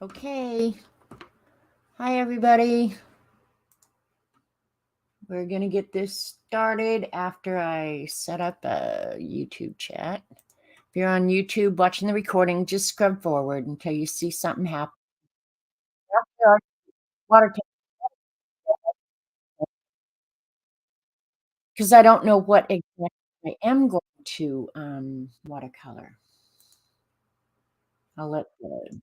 Okay. Hi, everybody. We're going to get this started after I set up a YouTube chat. If you're on YouTube watching the recording, just scrub forward until you see something happen. Because I don't know what exactly I am going to watercolor. I'll let the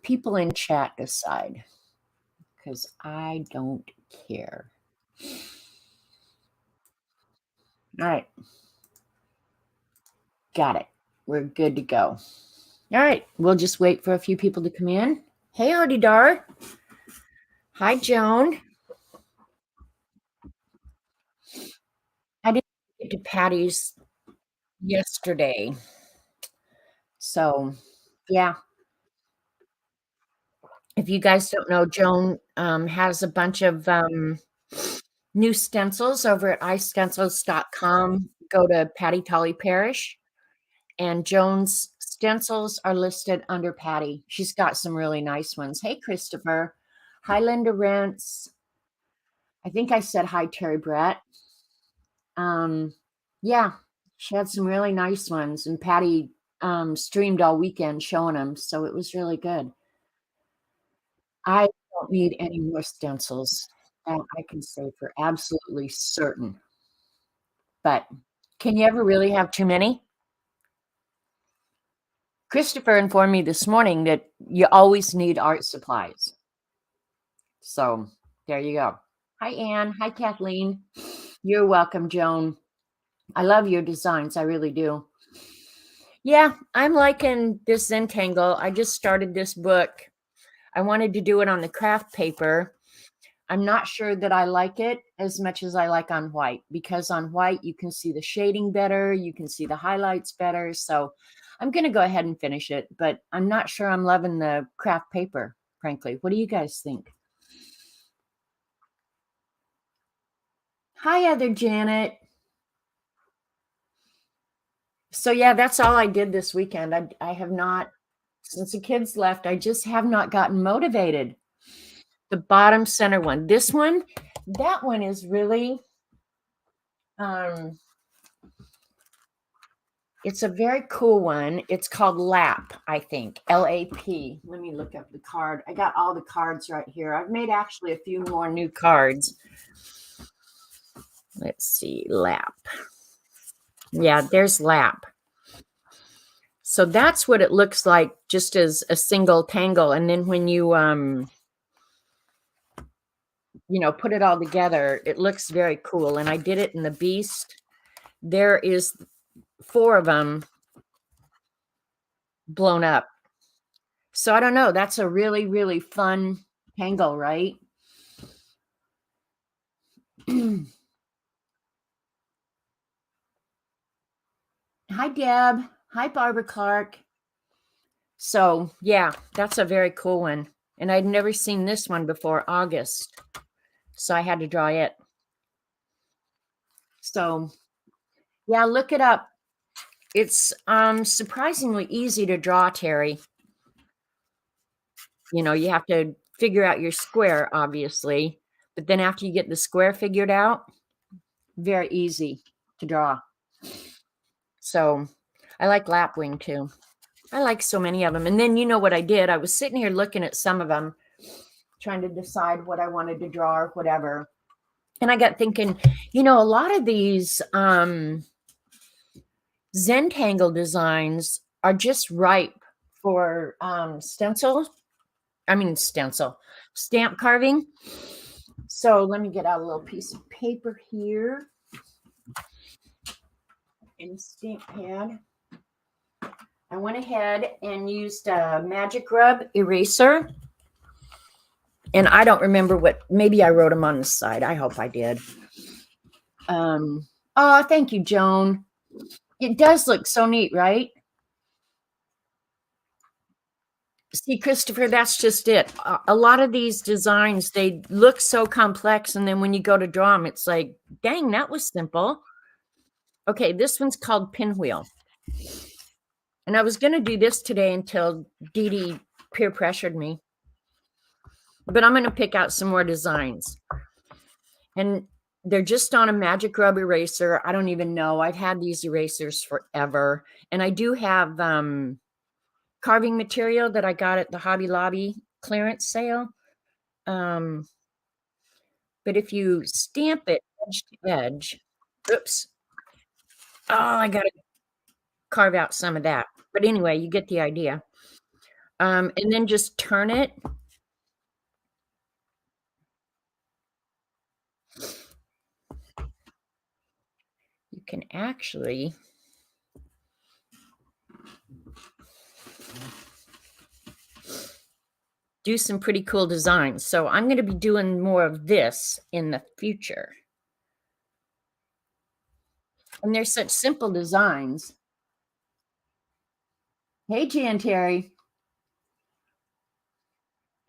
people in chat decide because I don't care. All right. Got it. We're good to go. All right. We'll just wait for a few people to come in. Hey, Odidar. Hi, Joan. I didn't get to Patty's yesterday. So, yeah. If you guys don't know, Joan has a bunch of new stencils over at istencils.com. Go to Patty Tully Parish, and Joan's stencils are listed under Patty. She's got some really nice ones. Hey, Christopher. Hi, Linda Rentz. I think I said hi, Terry Brett. Yeah, she had some really nice ones, and Patty streamed all weekend showing them, so it was really good. I don't need any more stencils. That I can say for absolutely certain. But can you ever really have too many? Christopher informed me this morning that you always need art supplies. So there you go. Hi, Anne. Hi, Kathleen. You're welcome, Joan. I love your designs. I really do. Yeah, I'm liking this Zentangle. I just started this book. I wanted to do it on the craft paper. I'm not sure that I like it as much as I like on white, because on white you can see the shading better, you can see the highlights better. So I'm going to go ahead and finish it, but I'm not sure I'm loving the craft paper, frankly. What do you guys think? Hi, other Janet. So yeah, that's all I did this weekend. I have not, since the kids left, I just have not gotten motivated. The bottom center one, this one, that one is really, it's a very cool one. It's called LAP, I think, LAP. Let me look up the card. I got all the cards right here. I've made actually a few more new cards. Let's see, LAP. Yeah, there's LAP. So that's what it looks like just as a single tangle. And then when you, put it all together, it looks very cool. And I did it in the Beast. There is 4 of them blown up. So I don't know. That's a really, really fun tangle, right? Hi, Deb. Hi, Barbara Clark. So yeah, that's a very cool one. And I'd never seen this one before August. So I had to draw it. So yeah, look it up. It's surprisingly easy to draw, Terry. You have to figure out your square, obviously. But then after you get the square figured out, very easy to draw. So I like lapwing too. I like so many of them. And then you know what I did? I was sitting here looking at some of them, trying to decide what I wanted to draw or whatever. And I got thinking, a lot of these Zentangle designs are just ripe for stamp carving. So let me get out a little piece of paper here and a stamp pad. I went ahead and used a Magic Rub eraser. And I don't remember maybe I wrote them on the side. I hope I did. Oh, thank you, Joan. It does look so neat, right? See, Christopher, that's just it. A lot of these designs, they look so complex. And then when you go to draw them, it's like, dang, that was simple. Okay, this one's called Pinwheel. And I was going to do this today until Dee Dee peer pressured me. But I'm going to pick out some more designs. And they're just on a magic rub eraser. I don't even know. I've had these erasers forever. And I do have carving material that I got at the Hobby Lobby clearance sale. But if you stamp it edge to edge, oops. Oh, I got to carve out some of that. But anyway, you get the idea. And then just turn it. You can actually do some pretty cool designs. So I'm going to be doing more of this in the future. And they're such simple designs. Hey, Jan Terry.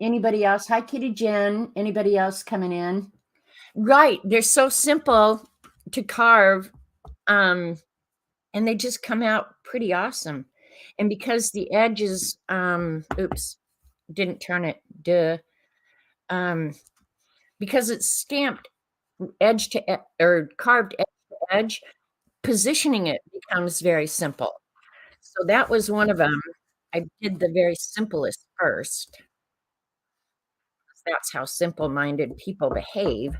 Anybody else? Hi, Kitty Jen. Anybody else coming in? Right. They're so simple to carve. And they just come out pretty awesome. And because the edges, oops, didn't turn it. Duh. Because it's stamped edge to edge or carved edge to edge, positioning it becomes very simple. So that was one of them. I did the very simplest first. That's how simple-minded people behave.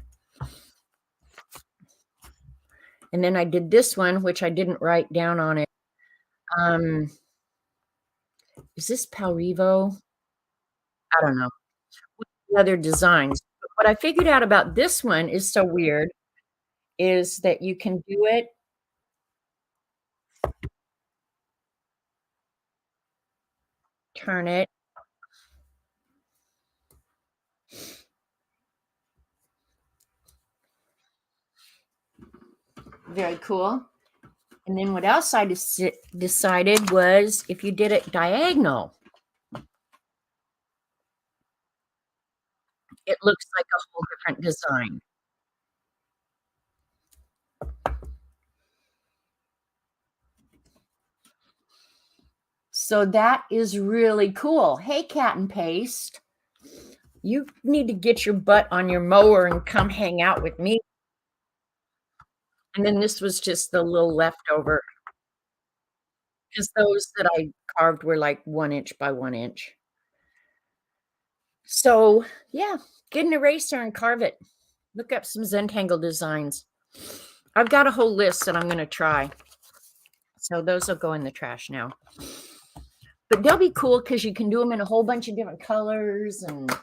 And then I did this one, which I didn't write down on it. Is this Palrivo? I don't know. The other designs. But what I figured out about this one is so weird is that you can do it turn it. Very cool. And then what else I decided was if you did it diagonal, it looks like a whole different design. So that is really cool. Hey, Cat and Paste. You need to get your butt on your mower and come hang out with me. And then this was just the little leftover. Because those that I carved were like 1 inch by 1 inch. So yeah, get an eraser and carve it. Look up some Zentangle designs. I've got a whole list that I'm going to try. So those will go in the trash now. But they'll be cool because you can do them in a whole bunch of different colors. And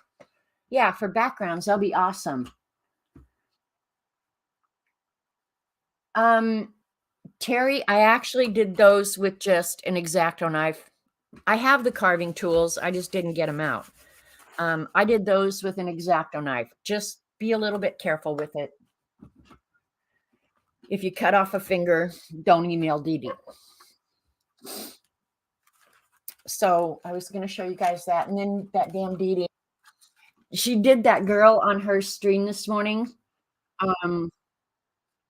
yeah, for backgrounds, they'll be awesome. Terry, I actually did those with just an X-Acto knife. I have the carving tools. I just didn't get them out. I did those with an X-Acto knife. Just be a little bit careful with it. If you cut off a finger, don't email Dee Dee. So I was going to show you guys that. And then that damn Dee Dee. She did that girl on her stream this morning.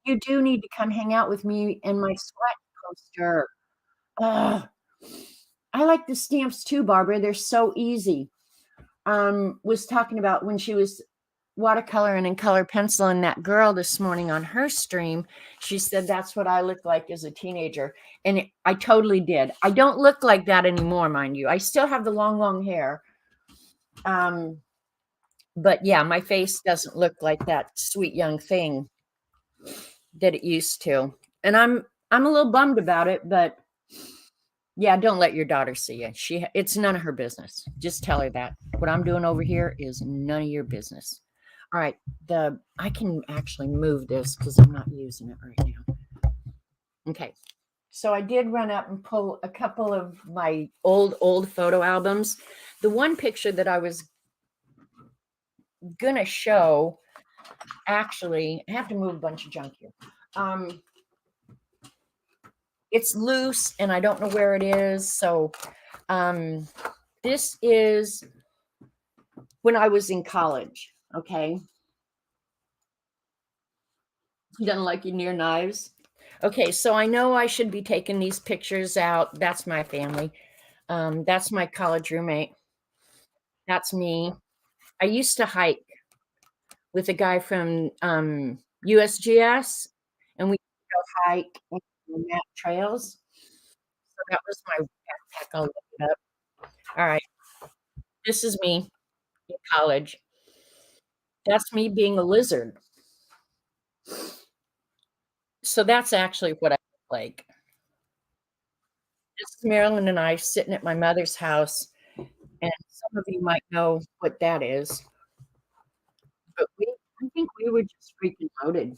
You do need to come hang out with me and my sweat poster. I like the stamps too, Barbara. They're so easy. Was talking about when she was watercoloring and color penciling that girl this morning on her stream. She said, that's what I looked like as a teenager. And I totally did. I don't look like that anymore, mind you. I still have the long, long hair. But yeah, my face doesn't look like that sweet young thing that it used to. And I'm a little bummed about it, but yeah, don't let your daughter see you. It's none of her business. Just tell her that. What I'm doing over here is none of your business. All right, I can actually move this because I'm not using it right now. Okay, so I did run up and pull a couple of my old photo albums. The one picture that I was gonna show, actually, I have to move a bunch of junk here. It's loose and I don't know where it is. So this is when I was in college. Okay. You don't like your near knives? Okay, so I know I should be taking these pictures out. That's my family. That's my college roommate. That's me. I used to hike with a guy from USGS, and we go hike on the map trails. So that was my backpack. I'll look it up. All right, this is me in college. That's me being a lizard. So that's actually what I look like. This is Marilyn and I sitting at my mother's house, and some of you might know what that is, but I think we were just freaking loaded.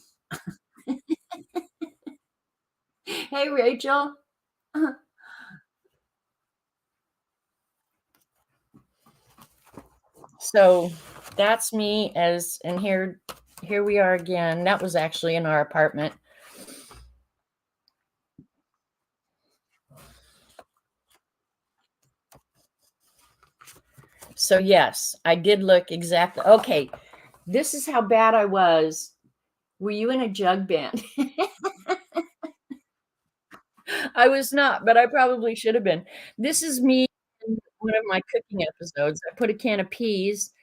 Hey, Rachel. So that's me and here we are again. That was actually in our apartment. So yes, I did look exactly. Okay, this is how bad I was. Were you in a jug band? I was not, but I probably should have been. This is me in one of my cooking episodes. I put a can of peas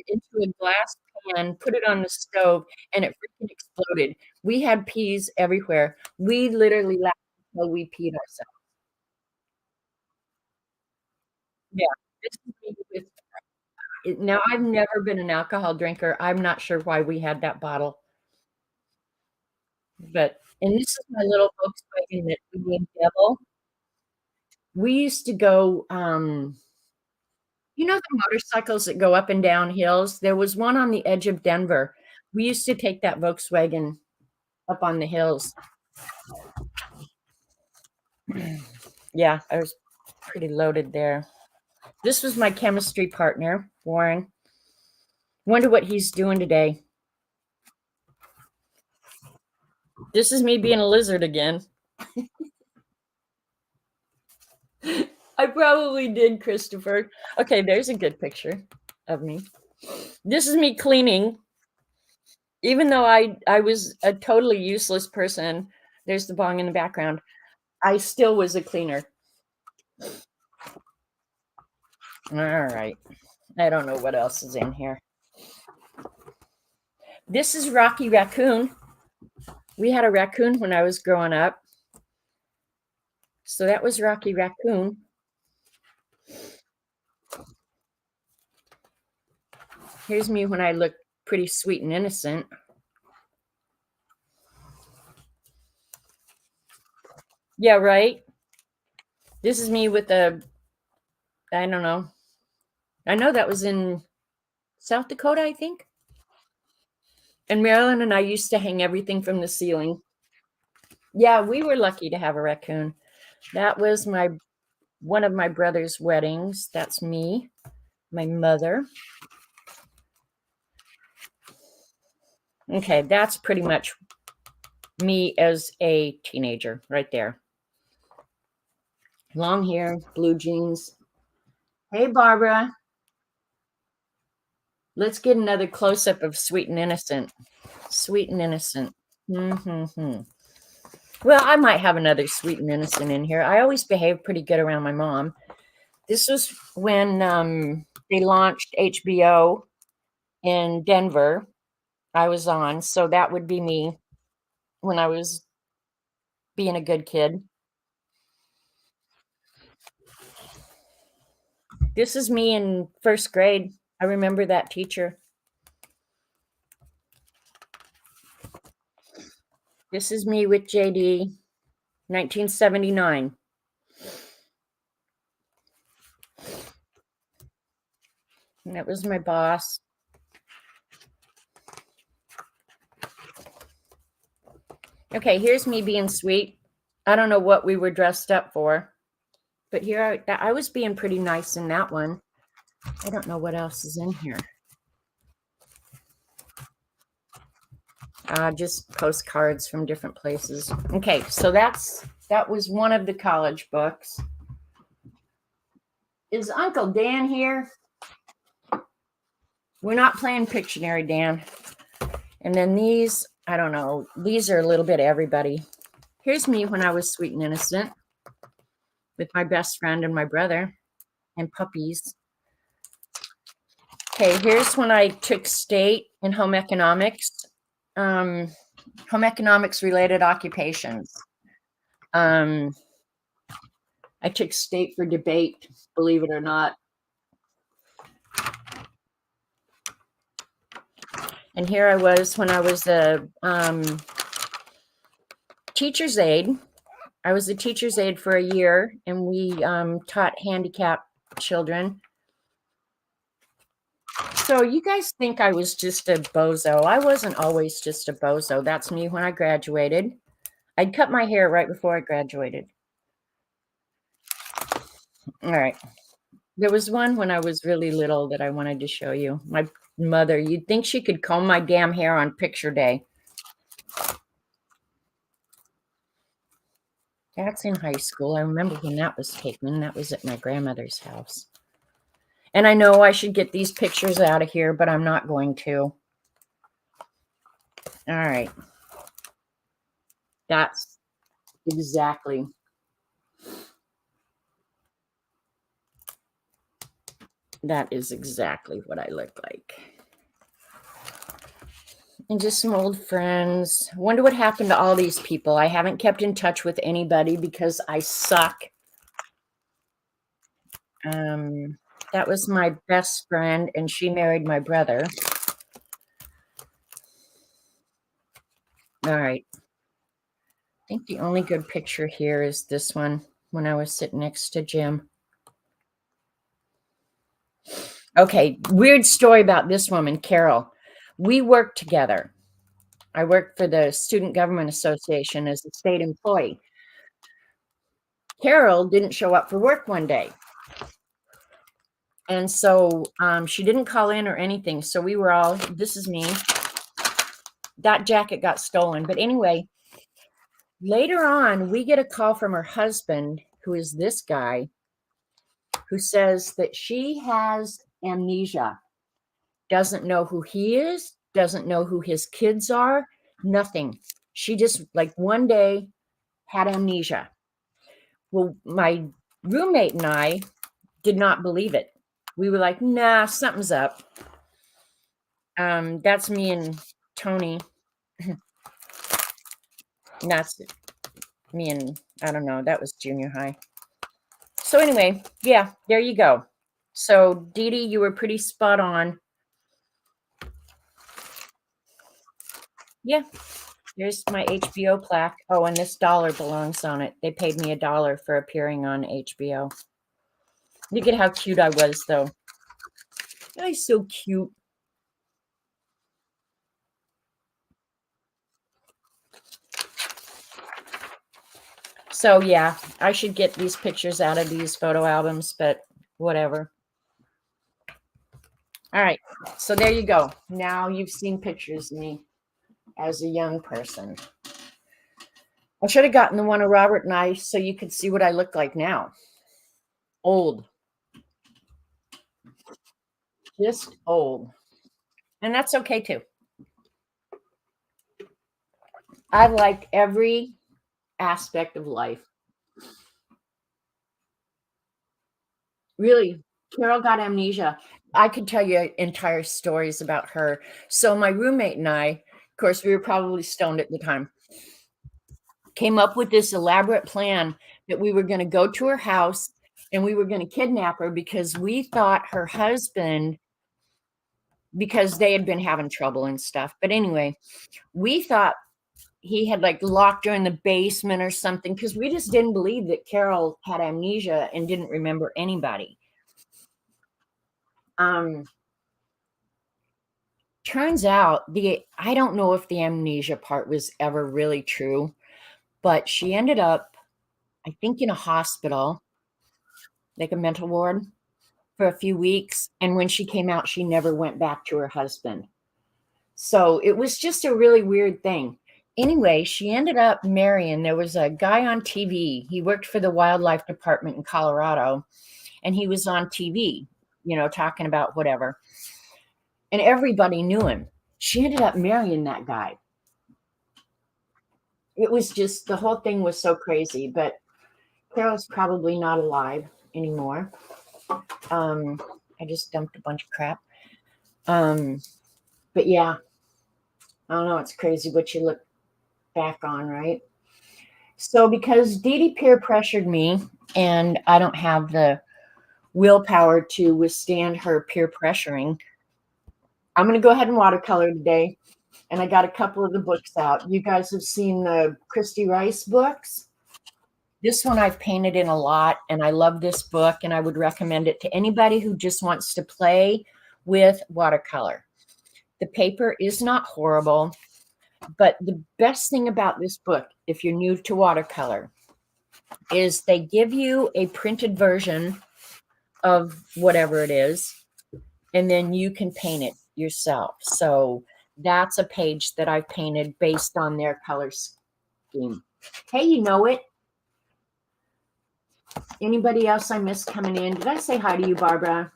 into a glass pan, put it on the stove, and it freaking exploded. We had peas everywhere. We literally laughed until we peed ourselves. Yeah, this is me with now I've never been an alcohol drinker. I'm not sure why we had that bottle, but and this is my little Volkswagen that we named Devil. We used to go, you know the motorcycles that go up and down hills? There was one on the edge of Denver. We used to take that Volkswagen up on the hills. Yeah, I was pretty loaded there. This was my chemistry partner, Warren. Wonder what he's doing today. This is me being a lizard again. I probably did, Christopher. Okay, there's a good picture of me. This is me cleaning. Even though I was a totally useless person, there's the bong in the background. I still was a cleaner. All right. I don't know what else is in here. This is Rocky Raccoon. We had a raccoon when I was growing up. So that was Rocky Raccoon. Here's me when I look pretty sweet and innocent. Yeah, right. This is me with I don't know. I know that was in South Dakota, I think. And Marilyn and I used to hang everything from the ceiling. Yeah, we were lucky to have a raccoon. That was one of my brother's weddings. That's me, my mother. Okay, that's pretty much me as a teenager right there. Long hair, blue jeans. Hey, Barbara. Let's get another close up of sweet and innocent. Sweet and innocent. Mm-hmm. Well, I might have another sweet and innocent in here. I always behave pretty good around my mom. This was when they launched HBO in Denver. I was on, so that would be me when I was being a good kid. This is me in first grade. I remember that teacher. This is me with JD, 1979. And that was my boss. Okay, here's me being sweet. I don't know what we were dressed up for, but here I was being pretty nice in that one. I don't know what else is in here. Just postcards from different places. Okay, so that was one of the college books. Is Uncle Dan here? We're not playing Pictionary, Dan. And then these, I don't know, these are a little bit of everybody. Here's me when I was sweet and innocent with my best friend and my brother and puppies. Okay, here's when I took state in home economics. Home economics related occupations. I took state for debate, believe it or not. And here I was when I was a teacher's aide. I was a teacher's aide for a year, and we taught handicapped children. So you guys think I was just a bozo. I wasn't always just a bozo. That's me when I graduated. I'd cut my hair right before I graduated. All right. There was one when I was really little that I wanted to show you. My mother, you'd think she could comb my damn hair on picture day. That's in high school. I remember when that was taken. That was at my grandmother's house. And I know I should get these pictures out of here, but I'm not going to. All right. That's exactly. That is exactly what I look like. And just some old friends. Wonder what happened to all these people. I haven't kept in touch with anybody because I suck. That was my best friend, and she married my brother. All right. I think the only good picture here is this one when I was sitting next to Jim. Okay, weird story about this woman, Carol. We worked together. I worked for the Student Government Association as a state employee. Carol didn't show up for work one day. And so she didn't call in or anything. So we were all, this is me. That jacket got stolen. But anyway, later on, we get a call from her husband, who is this guy, who says that she has amnesia, doesn't know who he is, doesn't know who his kids are, nothing. She just, like, one day had amnesia. Well, my roommate and I did not believe it. We were like, nah, something's up. That's me and Tony. That's me and, I don't know, that was junior high. So anyway, yeah, there you go. So Dee Dee, you were pretty spot on. Yeah, here's my HBO plaque. Oh, and this dollar belongs on it. They paid me $1 for appearing on HBO. Look at how cute I was, though. I was so cute. So yeah, I should get these pictures out of these photo albums, but whatever. All right, so there you go. Now you've seen pictures of me as a young person. I should have gotten the one of Robert and I so you could see what I look like now. Old. Just old. And that's okay too. I like every aspect of life. Really, Carol got amnesia. I could tell you entire stories about her. So my roommate and I, of course, we were probably stoned at the time, came up with this elaborate plan that we were going to go to her house and we were going to kidnap her because we thought her husband, because they had been having trouble and stuff. But anyway, we thought he had like locked her in the basement or something because we just didn't believe that Carol had amnesia and didn't remember anybody. Turns out I don't know if the amnesia part was ever really true, but she ended up, I think, in a hospital, like a mental ward, for a few weeks. And when she came out, she never went back to her husband. So it was just a really weird thing. Anyway, she ended up marrying, there was a guy on TV. He worked for the wildlife department in Colorado, and he was on TV, talking about whatever. And everybody knew him. She ended up marrying that guy. It was just, the whole thing was so crazy, but Carol's probably not alive anymore. I just dumped a bunch of crap. But yeah, I don't know. It's crazy what you look back on, right? So because Dee Dee peer pressured me, and I don't have the willpower to withstand her peer pressuring, I'm going to go ahead and watercolor today. And I got a couple of the books out. You guys have seen the Christy Rice books. This one I've painted in a lot, and I love this book, and I would recommend it to anybody who just wants to play with watercolor. The paper is not horrible, but the best thing about this book, if you're new to watercolor, is they give you a printed version of whatever it is, and then you can paint it yourself. So that's a page that I've painted based on their color scheme. Hey, you know it. Anybody else I missed coming in? Did I say hi to you, Barbara?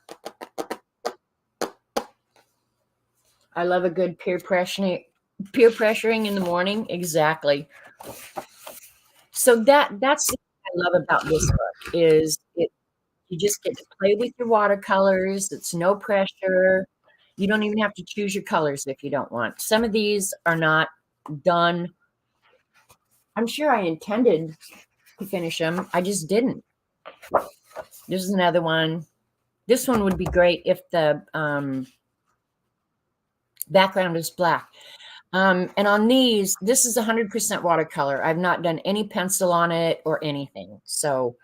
I love a good peer pressuring in the morning. Exactly. So that's the thing I love about this book is you just get to play with your watercolors. It's no pressure. You don't even have to choose your colors if you don't want. Some of these are not done. I'm sure I intended to finish them. I just didn't. This is another one. This one would be great if the background is black. And on these, this is 100% watercolor. I've not done any pencil on it or anything. So,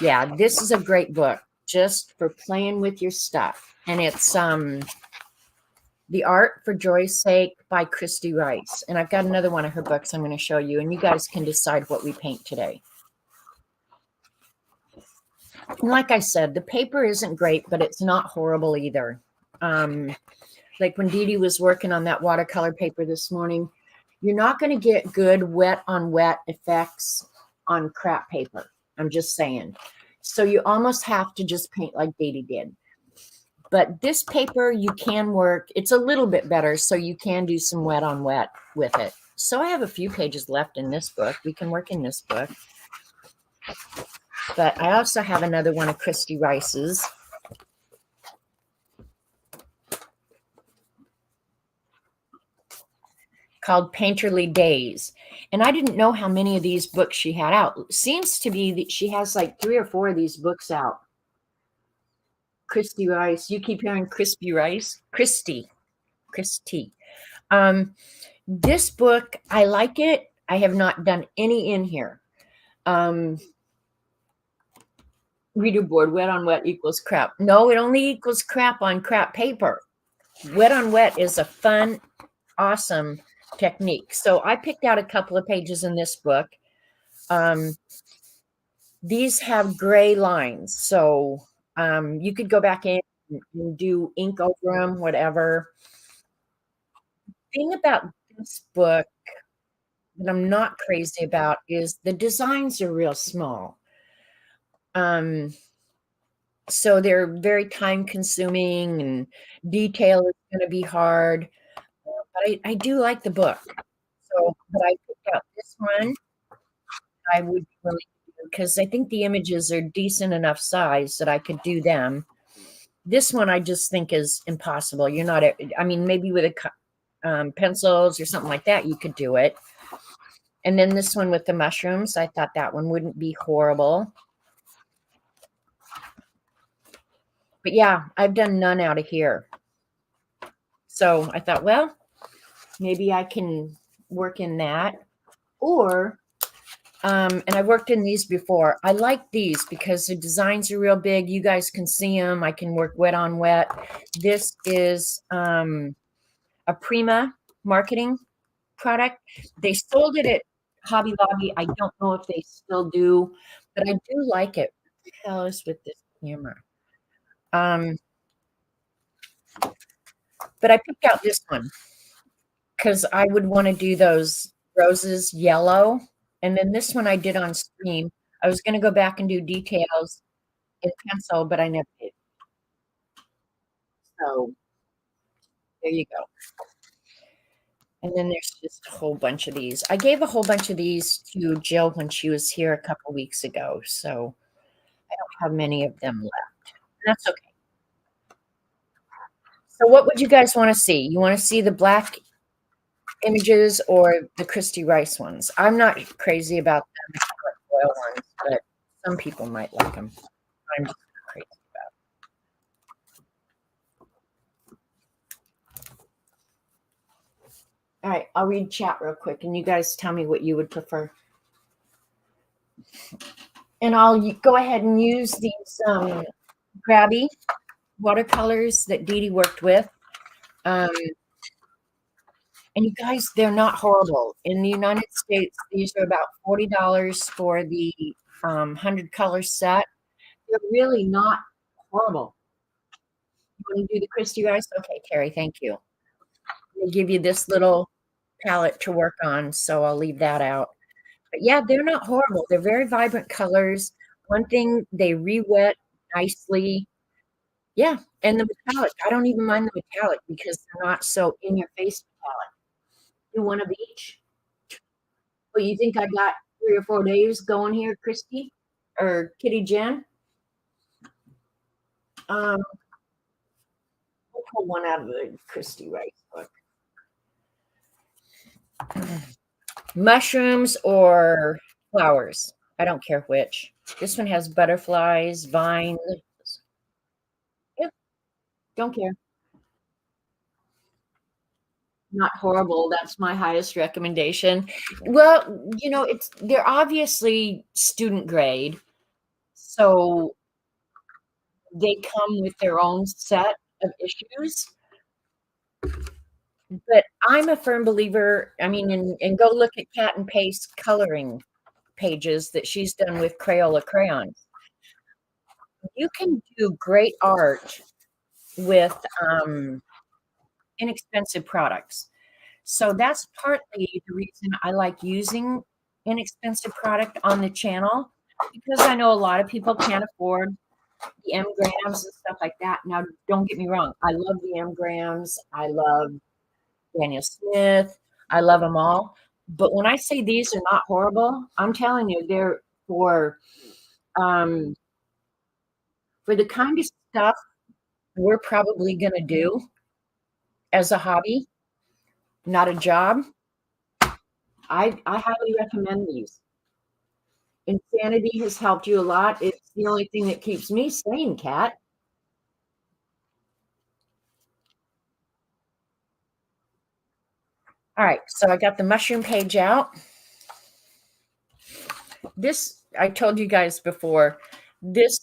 yeah, this is a great book just for playing with your stuff. And it's The Art for Joy's Sake by Christy Rice. And I've got another one of her books I'm going to show you, and you guys can decide what we paint today. And like I said, the paper isn't great, but it's not horrible either. Like when Dee Dee was working on that watercolor paper this morning, you're not going to get good wet on wet effects on crap paper. I'm just saying. So you almost have to just paint like Dee Dee did. But this paper, you can work. It's a little bit better, so you can do some wet on wet with it. So I have a few pages left in this book. We can work in this book. But I also have another one of Christy Rice's. Called Painterly Days. And I didn't know how many of these books she had out. It seems to be that she has like 3 or 4 of these books out. Christy Rice. You keep hearing Crispy Rice. Christy. This book, I like it. I have not done any in here. Reader board, wet on wet equals crap. No, it only equals crap on crap paper. Wet on wet is a fun, awesome technique. So I picked out a couple of pages in this book. These have gray lines. So you could go back in and do ink over them, whatever. The thing about this book that I'm not crazy about is the designs are real small. So they're very time consuming and detail is going to be hard. But I do like the book. So, but I picked out this one. I would be willing to do because I think the images are decent enough size that I could do them. This one I just think is impossible. You're not, I mean, maybe with a pencils or something like that, you could do it. And then this one with the mushrooms, I thought that one wouldn't be horrible. But yeah, I've done none out of here. So I thought, well, maybe I can work in that. Or, and I worked in these before. I like these because the designs are real big. You guys can see them. I can work wet on wet. This is a Prima marketing product. They sold it at Hobby Lobby. I don't know if they still do, but I do like it. What the hell is with this camera? But I picked out this one because I would want to do those roses yellow. And then this one I did on stream. I was going to go back and do details in pencil, but I never did. So there you go. And then there's just a whole bunch of these. I gave a whole bunch of these to Jill when she was here a couple weeks ago. So I don't have many of them left. That's okay. So what would you guys want to see? You want to see the black images or the Christy Rice ones? I'm not crazy about them oil ones, but some people might like them. I'm just crazy about it. All right, I'll read chat real quick, and you guys tell me what you would prefer. And I'll go ahead and use these Grabie watercolors that Dee Dee worked with. And you guys, they're not horrible. In the United States, these are about $40 for the 100 color set. They're really not horrible. You want to do the Christy Rice? Okay, Terry, thank you. They give you this little palette to work on, so I'll leave that out. But yeah, they're not horrible. They're very vibrant colors. One thing, they re-wet nicely. Yeah, and the metallic, I don't even mind the metallic because they're not so in your face metallic. Do one of each? Well, you think I got 3 or 4 days going here, Christy or Kitty Jen? We'll pull one out of the Christy Rice book. Mushrooms or flowers? I don't care which. This one has butterflies, vines. Yeah, don't care. Not horrible. That's my highest recommendation. Well, they're obviously student grade, so they come with their own set of issues. But I'm a firm believer, I mean, and go look at Cat and Paste coloring pages that she's done with Crayola crayons. You can do great art with inexpensive products. So that's partly the reason I like using inexpensive product on the channel, because I know a lot of people can't afford the M-grams and stuff like that. Now, don't get me wrong. I love the M-grams. I love Daniel Smith. I love them all. But when I say these are not horrible, I'm telling you, they're for the kind of stuff we're probably going to do as a hobby, not a job. I highly recommend these. Insanity has helped you a lot. It's the only thing that keeps me sane, Kat. All right, so I got the mushroom page out. This, I told you guys before, this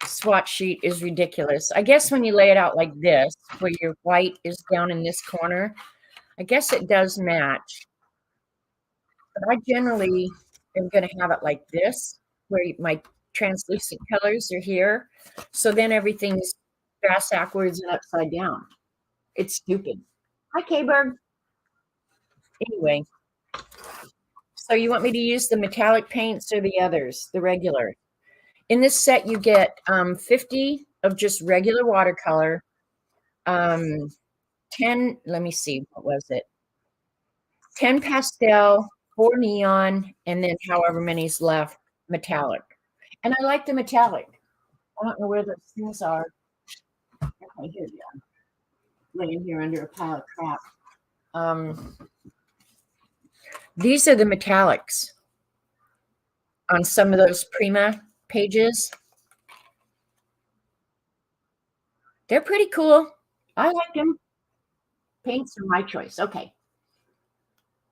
swatch sheet is ridiculous. I guess when you lay it out like this, where your white is down in this corner, I guess it does match. But I generally am going to have it like this, where my translucent colors are here. So then everything's bass backwards and upside down. It's stupid. Hi, K-Berg. Anyway, so you want me to use the metallic paints or the others, the regular? In this set, you get 50 of just regular watercolor, 10, let me see, what was it? 10 pastel, 4 neon, and then however many's left metallic. And I like the metallic. I don't know where those things are. Okay, here they are. Laying here under a pile of crap. These are the metallics on some of those Prima pages. They're pretty cool. I like them. Paints are my choice. Okay.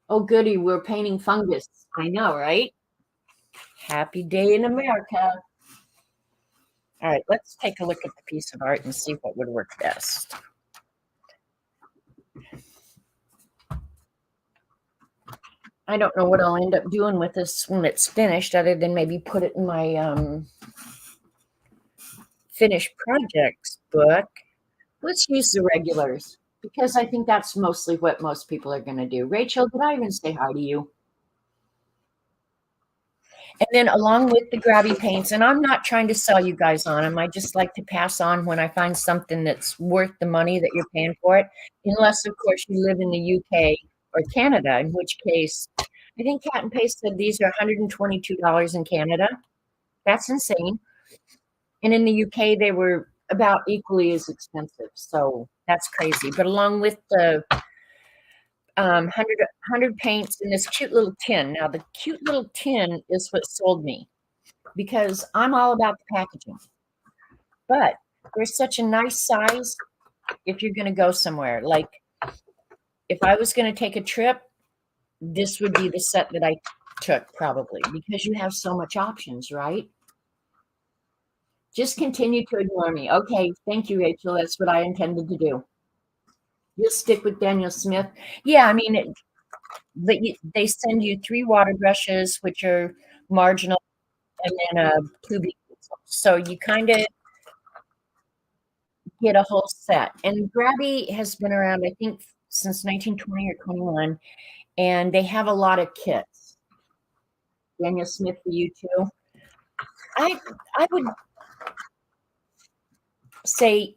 Oh, goody. We're painting fungus. I know, right? Happy day in America. All right, let's take a look at the piece of art and see what would work best. I don't know what I'll end up doing with this when it's finished, other than maybe put it in my finished projects book. Let's use the regulars, because I think that's mostly what most people are going to do. Rachel, did I even say hi to you? And then along with the Grabie paints, and I'm not trying to sell you guys on them. I just like to pass on when I find something that's worth the money that you're paying for it, unless, of course, you live in the UK or Canada, in which case, I think Cat and Paste said these are $122 in Canada. That's insane. And in the UK, they were about equally as expensive, so that's crazy, but along with the, 100 paints in this cute little tin. Now the cute little tin is what sold me because I'm all about the packaging, but there's such a nice size if you're gonna go somewhere, like, if I was gonna take a trip, this would be the set that I took probably because you have so much options, right? Just continue to ignore me. Okay, thank you, Rachel, that's what I intended to do. Just stick with Daniel Smith. Yeah, I mean, they send you 3 water brushes, which are marginal, and then a tubing pencil. So you kinda get a whole set. And Grabie has been around, I think, since 1920 or 21, and they have a lot of kits. Daniel Smith for you too. I I would say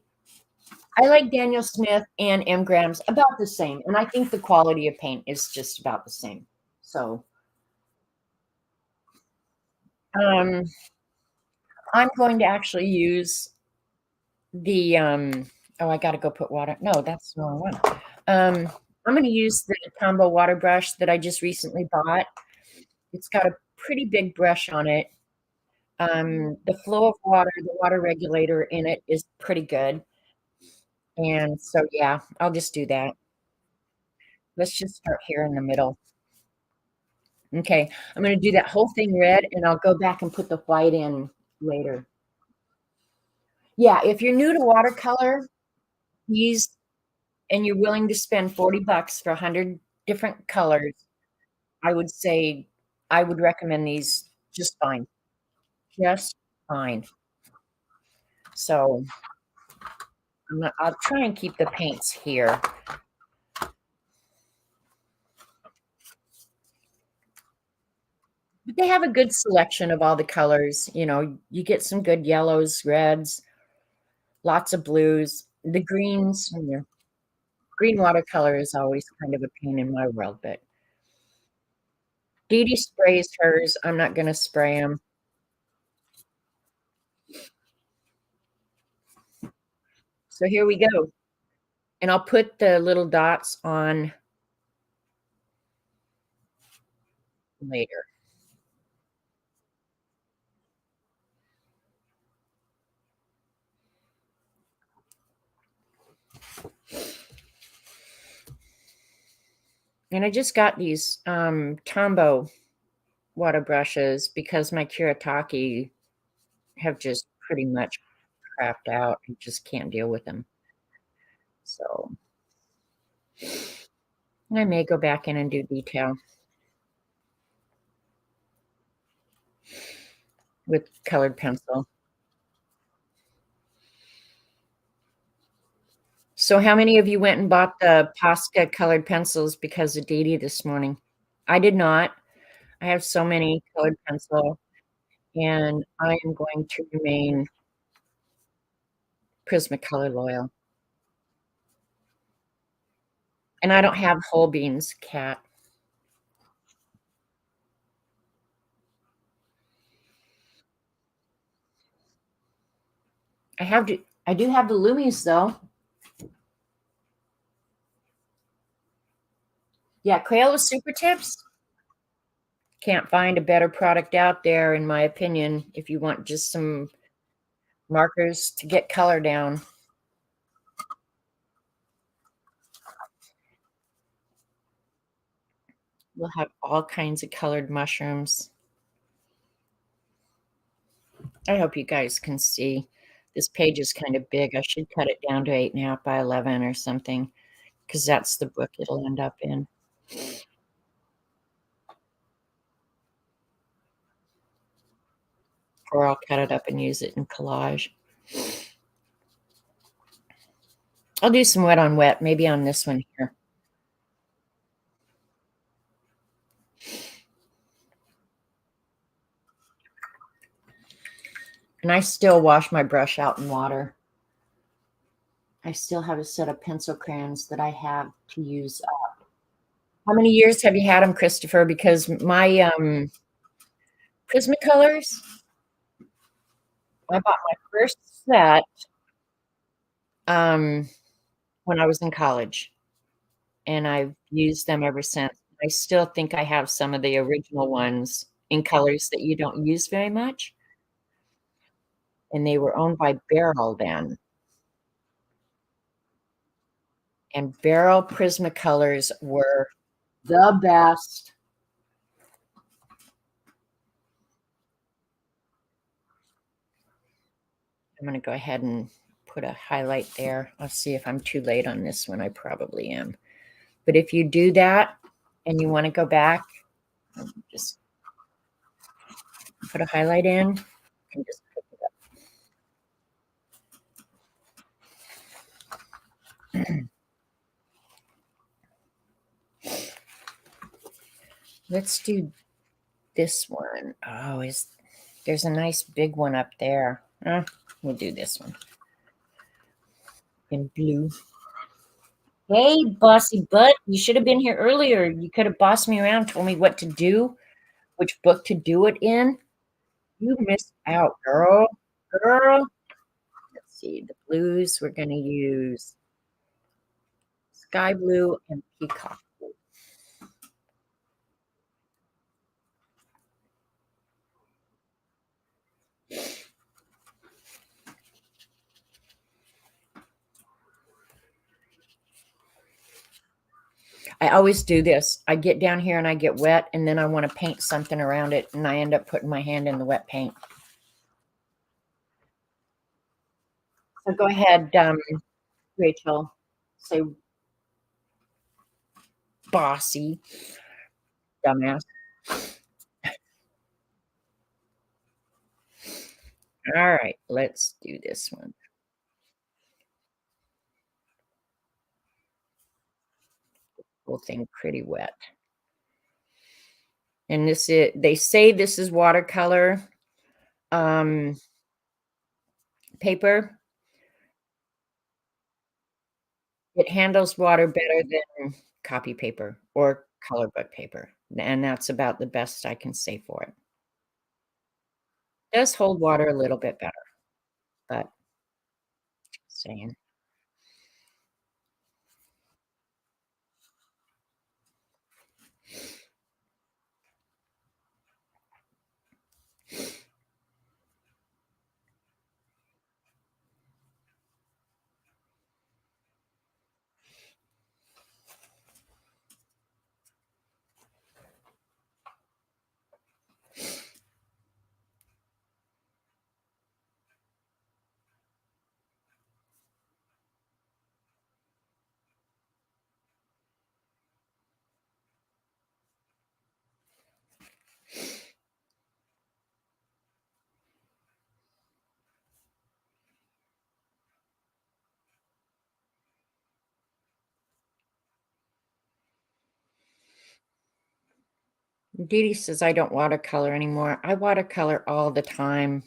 I like Daniel Smith and M. Graham's about the same, and I think the quality of paint is just about the same. So, um, I'm going to actually use the, oh, I gotta go put water. No, that's the wrong one. I'm gonna use the combo water brush that I just recently bought. It's got a pretty big brush on it. The flow of water, the water regulator in it is pretty good. And so, yeah, I'll just do that. Let's just start here in the middle. Okay, I'm gonna do that whole thing red, and I'll go back and put the white in later. Yeah, if you're new to watercolor, these and you're willing to spend 40 bucks for 100 different colors, I would say I would recommend these just fine. Just fine. So, I'll try and keep the paints here. But they have a good selection of all the colors, you get some good yellows, reds, lots of blues, the greens, green watercolor is always kind of a pain in my world, but Dee Dee sprays hers, I'm not gonna spray them. So here we go, and I'll put the little dots on later. And I just got these, Tombow water brushes because my Kuretake have just pretty much crapped out. I just can't deal with them. So I may go back in and do detail with colored pencil. So how many of you went and bought the Posca colored pencils because of Dee Dee this morning? I did not. I have so many colored pencil, and I am going to remain Prismacolor loyal. And I don't have Holbein's cat. I do have the Lumis though. Yeah, Crayola Super Tips. Can't find a better product out there, in my opinion, if you want just some markers to get color down. We'll have all kinds of colored mushrooms. I hope you guys can see. This page is kind of big. I should cut it down to 8.5 by 11 or something, because that's the book it'll end up in. Or I'll cut it up and use it in collage. I'll do some wet on wet, maybe on this one here. And I still wash my brush out in water. I still have a set of pencil crayons that I have to use up. How many years have you had them, Christopher? Because my Prismacolors, I bought my first set um, when I was in college, and I've used them ever since. I still think I have some of the original ones in colors that you don't use very much, and they were owned by Beryl then, and Beryl Prismacolors were the best. I'm gonna go ahead and put a highlight there. I'll see if I'm too late on this one. I probably am. But if you do that and you wanna go back, just put a highlight in and just pick it up. Let's do this one. Oh, there's a nice big one up there. We'll do this one in blue. Hey, bossy butt, you should have been here earlier. You could have bossed me around, told me what to do, which book to do it in. You missed out, girl. Girl. Let's see, the blues we're going to use sky blue and peacock blue. I always do this. I get down here and I get wet, and then I want to paint something around it, and I end up putting my hand in the wet paint. So go ahead, Rachel. Say bossy, dumbass. All right, let's do this one. Whole thing pretty wet. And they say this is watercolor paper. It handles water better than copy paper or color book paper, and that's about the best I can say for it. Does hold water a little bit better, but saying. Dee Dee says I don't watercolor anymore. I watercolor all the time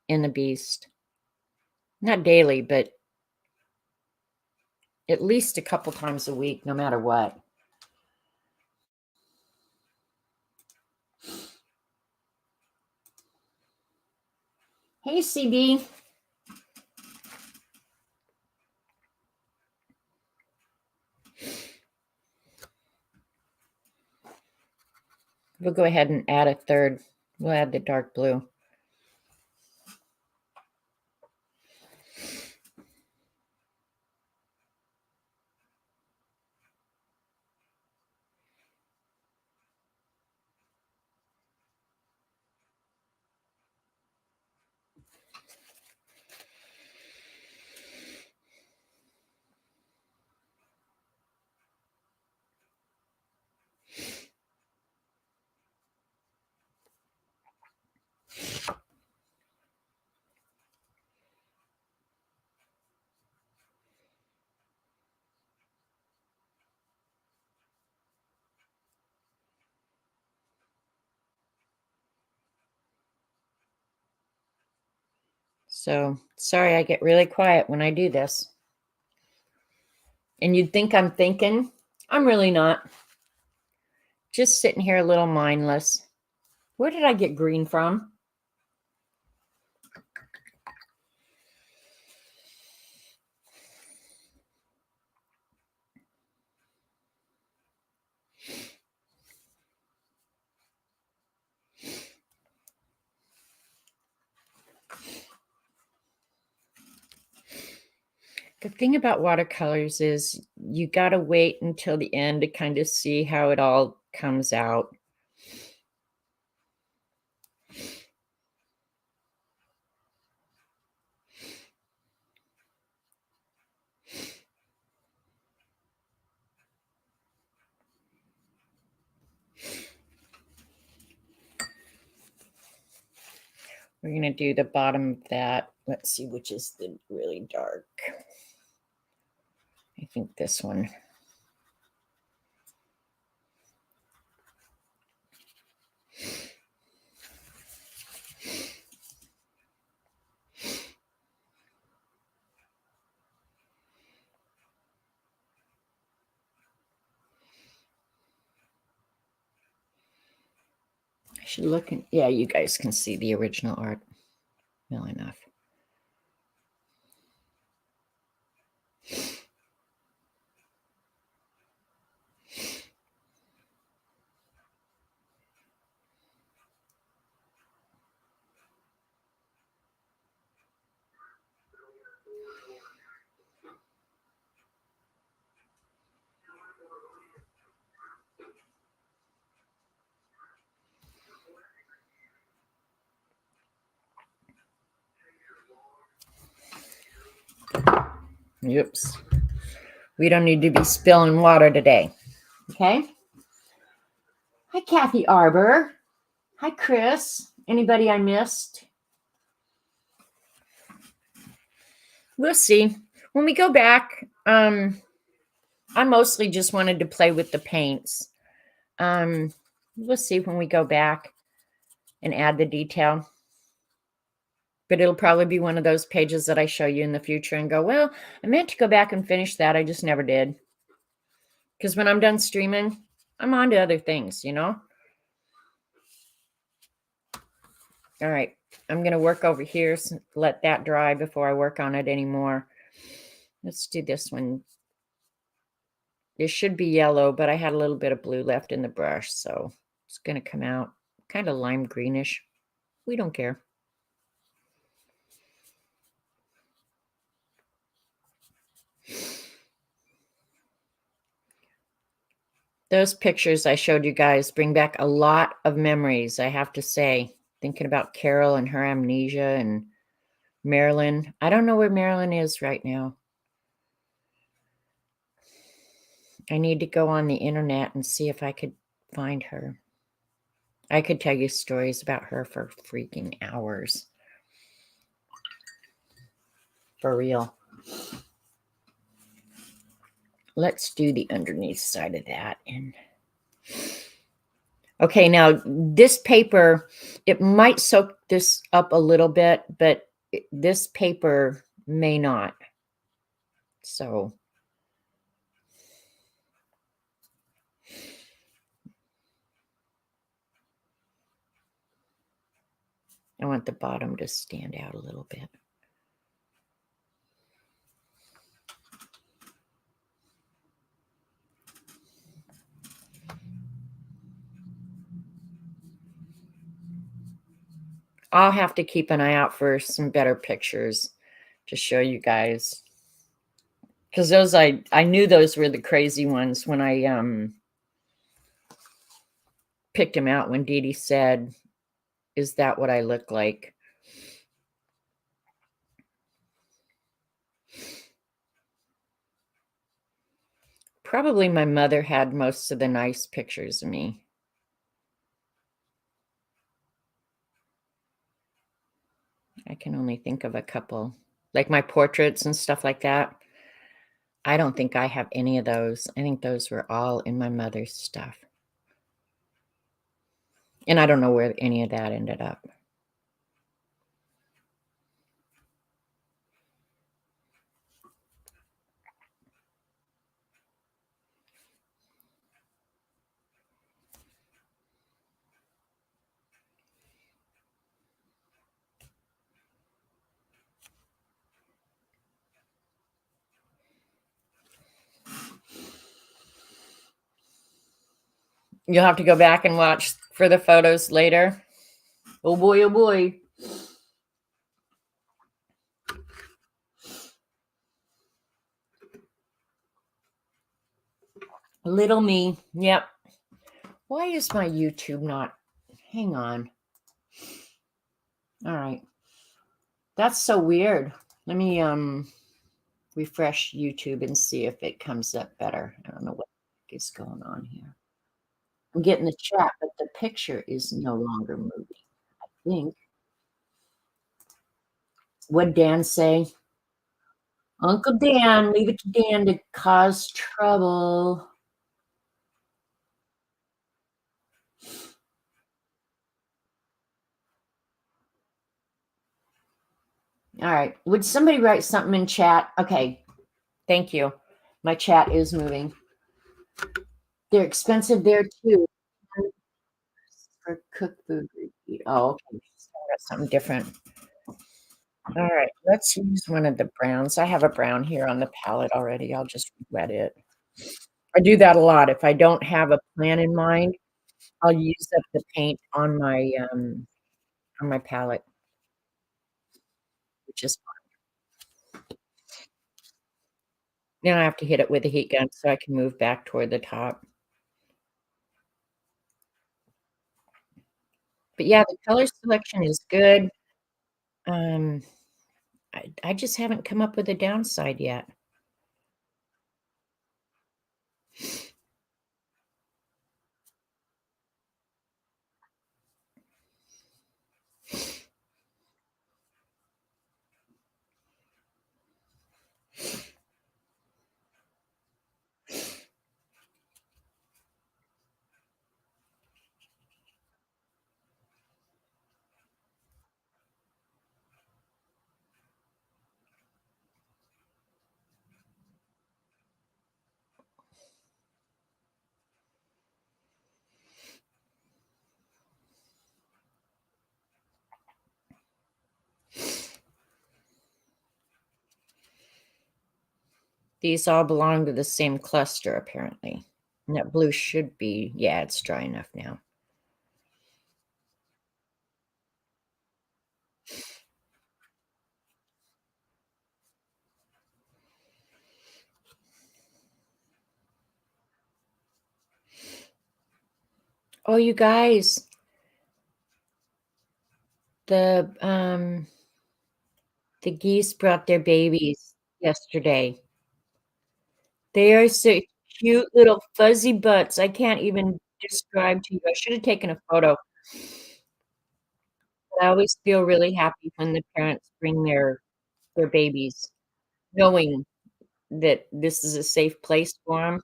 in the Beast. Not daily, but at least a couple times a week, no matter what. Hey, CB. We'll go ahead and add a third. We'll add the dark blue. So sorry, I get really quiet when I do this. And you'd think I'm thinking. I'm really not. Just sitting here a little mindless. Where did I get green from? The thing about watercolors is you got to wait until the end to kind of see how it all comes out. We're going to do the bottom of that. Let's see which is the really dark. I think this one. I should look in, yeah, you guys can see the original art well enough. Oops. We don't need to be spilling water today. Okay. Hi, Kathy Arbor. Hi, Chris. Anybody I missed? We'll see. When we go back, I mostly just wanted to play with the paints. We'll see when we go back and add the detail. But it'll probably be one of those pages that I show you in the future and go, well, I meant to go back and finish that. I just never did. Because when I'm done streaming, I'm on to other things, you know? All right. I'm going to work over here, so let that dry before I work on it anymore. Let's do this one. It should be yellow, but I had a little bit of blue left in the brush, so it's going to come out kind of lime greenish. We don't care. Those pictures I showed you guys bring back a lot of memories, I have to say. Thinking about Carol and her amnesia and Marilyn. I don't know where Marilyn is right now. I need to go on the internet and see if I could find her. I could tell you stories about her for freaking hours. For real. Let's do the underneath side of that. And okay, now this paper, it might soak this up a little bit, but this paper may not. So I want the bottom to stand out a little bit. I'll have to keep an eye out for some better pictures to show you guys. Because those, I knew those were the crazy ones when I picked them out when Dee Dee said, is that what I look like? Probably my mother had most of the nice pictures of me. I can only think of a couple, like my portraits and stuff like that. I don't think I have any of those. I think those were all in my mother's stuff. And I don't know where any of that ended up. You'll have to go back and watch for the photos later. Oh boy, oh boy. Little me. Yep. Why is my YouTube not? Hang on. All right. That's so weird. Let me refresh YouTube and see if it comes up better. I don't know what is going on here. I'm getting the chat, but the picture is no longer moving. I think. What'd Dan say? Uncle Dan, leave it to Dan to cause trouble. All right. Would somebody write something in chat? Okay. Thank you. My chat is moving. They're expensive there too. For cooked food. Oh, okay. That's something different. All right. Let's use one of the browns. I have a brown here on the palette already. I'll just wet it. I do that a lot. If I don't have a plan in mind, I'll use up the paint on my palette, which is fine. Then I have to hit it with a heat gun so I can move back toward the top. But yeah, the color selection is good. I just haven't come up with a downside yet. These all belong to the same cluster, apparently. And that blue should be, yeah, it's dry enough now. Oh, you guys, the geese brought their babies yesterday. They are so cute little fuzzy butts. I can't even describe to you. I should have taken a photo. I always feel really happy when the parents bring their babies, knowing that this is a safe place for them.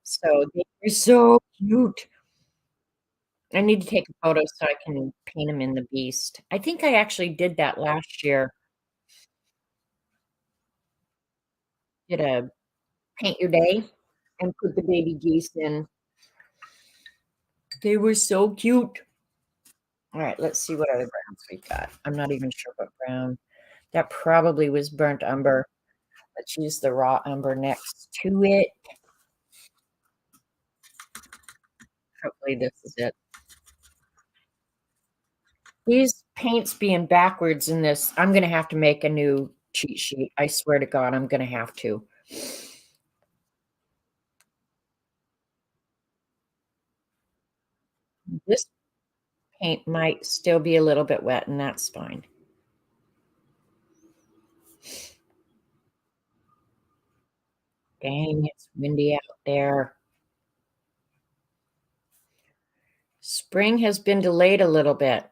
So they are so cute. I need to take a photo so I can paint them in the beast. I think I actually did that last year. Did a paint your day and put the baby geese in. They were so cute. All right, let's see what other browns we've got. I'm not even sure what brown. That probably was burnt umber. Let's use the raw umber next to it. Hopefully this is it. These paints being backwards in this, I'm going to have to make a new cheat sheet. I swear to God, I'm going to have to. This paint might still be a little bit wet, and that's fine. Dang, it's windy out there. Spring has been delayed a little bit.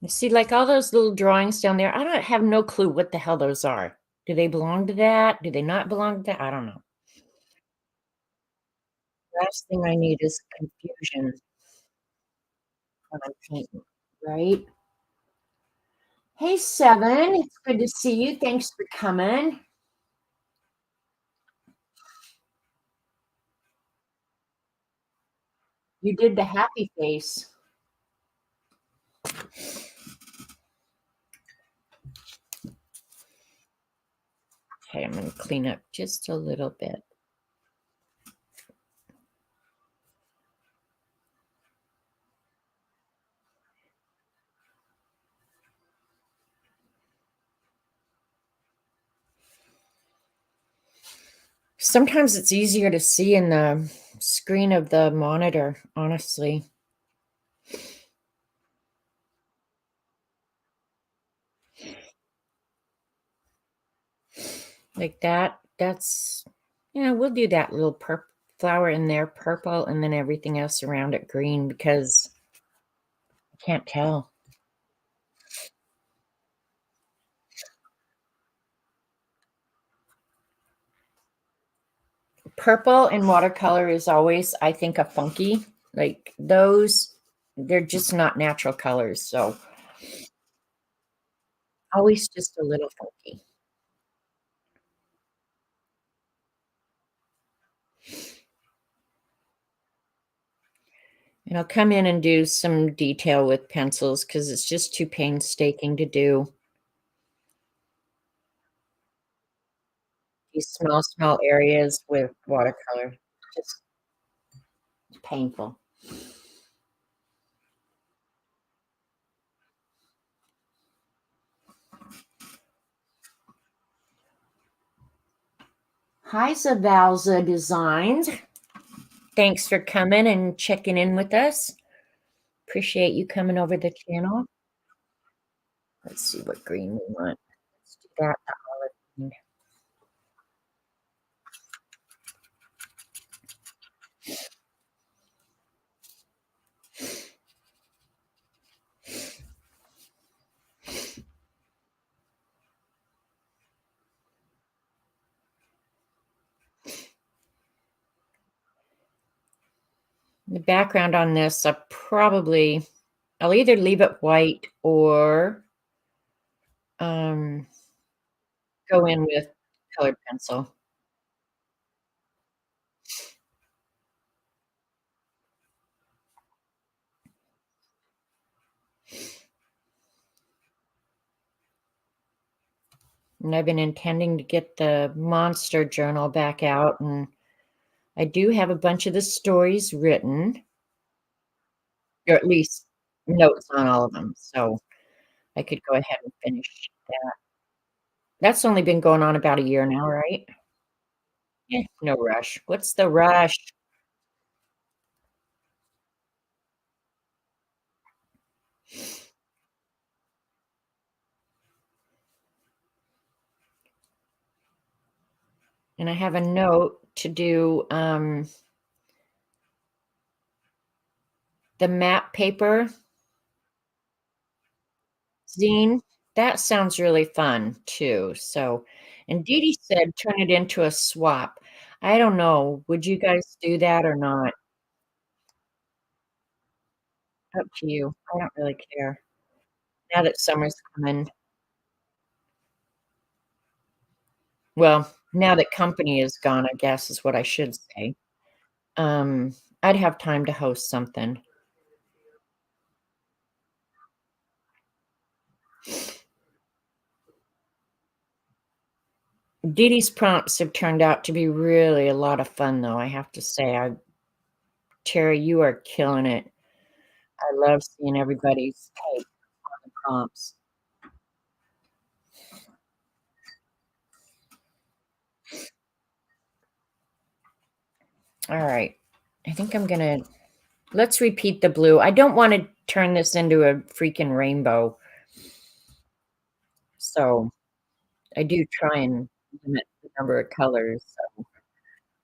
You see, like all those little drawings down there, I don't have no clue what the hell those are. Do they belong to that? Do they not belong to that? I don't know. Last thing I need is confusion when I'm painting, right? Hey, Seven, it's good to see you. Thanks for coming. You did the happy face. Okay, I'm going to clean up just a little bit. Sometimes it's easier to see in the screen of the monitor, honestly. Like that. That's, we'll do that little flower in there, purple, and then everything else around it green because I can't tell. Purple and watercolor is always, I think, a funky. Like those, they're just not natural colors. So always just a little funky. And I'll come in and do some detail with pencils because it's just too painstaking to do these small areas with watercolor. Just painful. Hi, Zavalza Designs. Thanks for coming and checking in with us. Appreciate you coming over the channel. Let's see what green we want. Let's do that, the olive green. The background on this, I'll either leave it white or go in with colored pencil. And I've been intending to get the monster journal back out, and I do have a bunch of the stories written, or at least notes on all of them. So I could go ahead and finish that. That's only been going on about a year now, right? Yeah, no rush. What's the rush? And I have a note to do the map paper zine. That sounds really fun too. So, and Dee Dee said turn it into a swap. I don't know. Would you guys do that or not? Up to you. I don't really care. Now that summer's coming. Well, now that company is gone, I guess is what I should say. Um, I'd have time to host something. Dee Dee's prompts have turned out to be really a lot of fun, though, I have to say. Terry, you are killing it. I love seeing everybody's take on the prompts. All right. I think let's repeat the blue. I don't want to turn this into a freaking rainbow. So I do try and limit the number of colors. So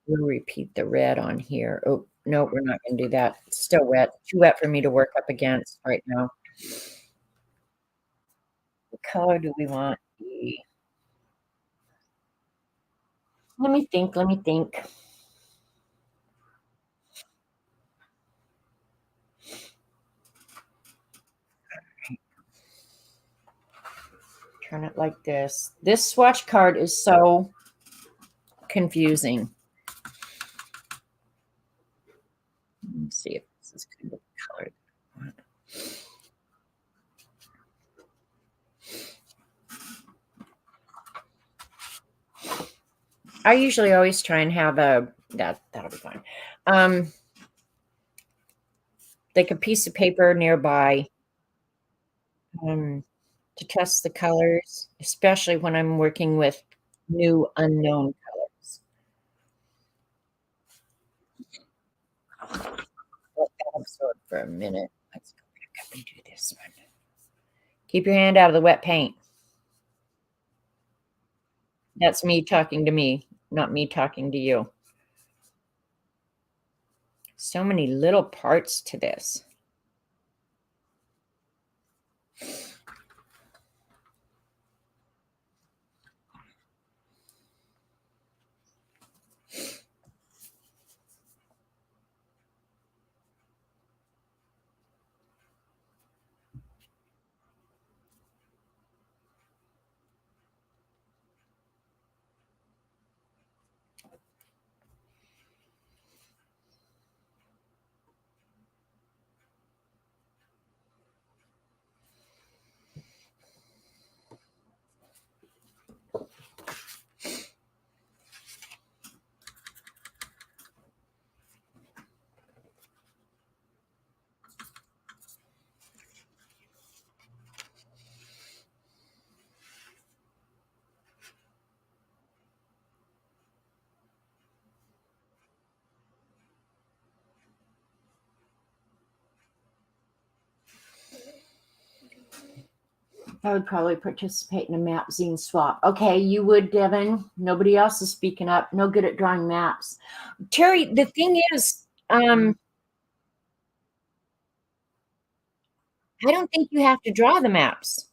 we'll repeat the red on here. Oh, no, we're not going to do that. It's still wet. Too wet for me to work up against right now. What color do we want? Let me think. Let me think. Turn it like this. This swatch card is so confusing. Let me see if this I usually always try and have that'll be fine. Um, like a piece of paper nearby, um, to test the colors, especially when I'm working with new unknown colors. Let that absorb for a minute. Let's go back up and do this one. Keep your hand out of the wet paint. That's me talking to me, not me talking to you. So many little parts to this. I would probably participate in a map zine swap. Okay, you would, Devin. Nobody else is speaking up. No good at drawing maps. Terry, the thing is, I don't think you have to draw the maps.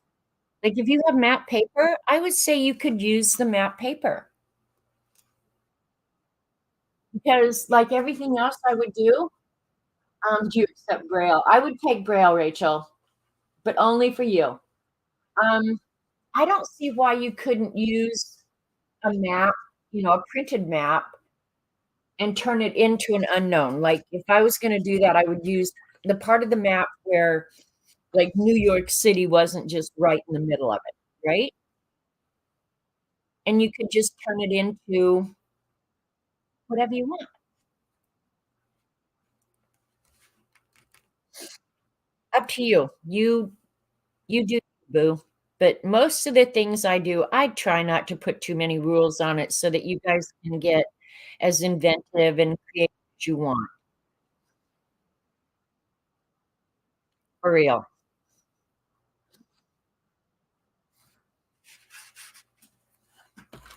Like if you have map paper, I would say you could use the map paper. Because like everything else I would do, do you accept Braille? I would take Braille, Rachel, but only for you. I don't see why you couldn't use a map, a printed map, and turn it into an unknown. Like if I was going to do that, I would use the part of the map where like New York City wasn't just right in the middle of it, right? And you could just turn it into whatever you want. Up to you. You do, boo. But most of the things I do, I try not to put too many rules on it so that you guys can get as inventive and creative as you want. For real.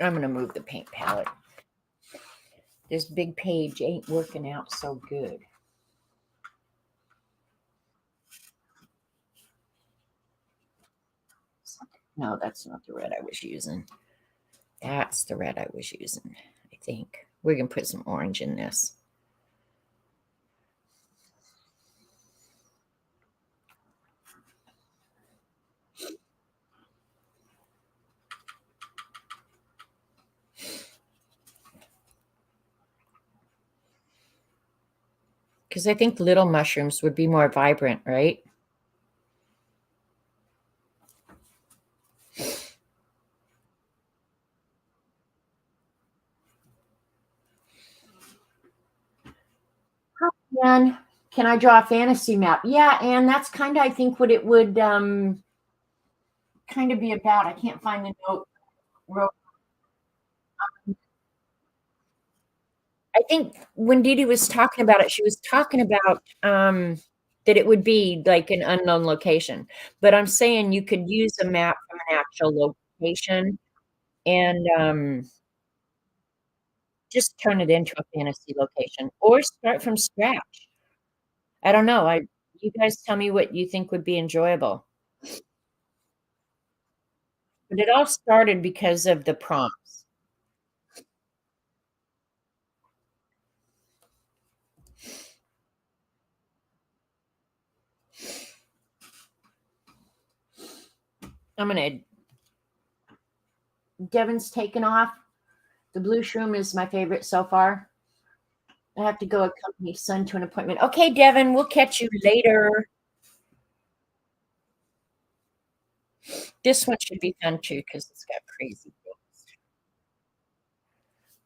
I'm going to move the paint palette. This big page ain't working out so good. No, that's not the red I was using. That's the red I was using, I think. We're going to put some orange in this. Because I think little mushrooms would be more vibrant, right? And can I draw a fantasy map? Yeah, and that's kind of, I think, what it would kind of be about. I can't find the note. I think when Dee Dee was talking about it, she was talking about that it would be like an unknown location. But I'm saying you could use a map from an actual location and just turn it into a fantasy location or start from scratch. I don't know. You guys tell me what you think would be enjoyable. But it all started because of the prompts. I'm gonna Devin's taken off. The blue shroom is my favorite so far. I have to go accompany son to an appointment. Okay, Devin, we'll catch you later. This one should be fun too because it's got crazy things.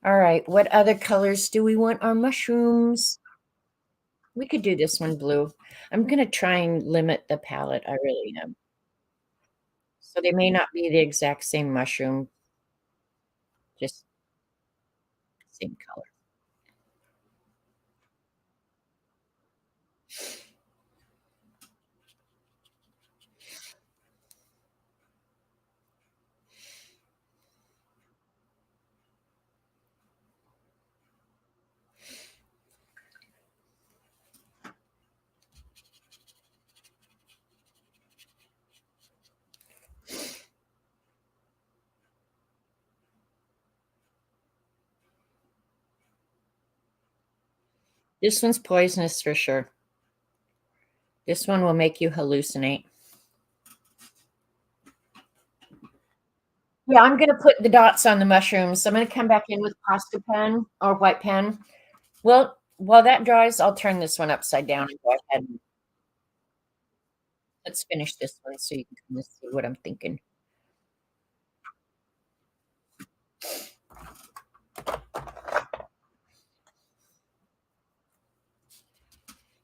All right, what other colors do we want our mushrooms? We could do this one blue. I'm gonna try and limit the palette, I really am. So they may not be the exact same mushroom, just same color. This one's poisonous for sure. This one will make you hallucinate. Yeah, I'm gonna put the dots on the mushrooms. I'm gonna come back in with pasta pen or white pen. Well, while that dries, I'll turn this one upside down and go ahead and let's finish this one so you can kind of see what I'm thinking.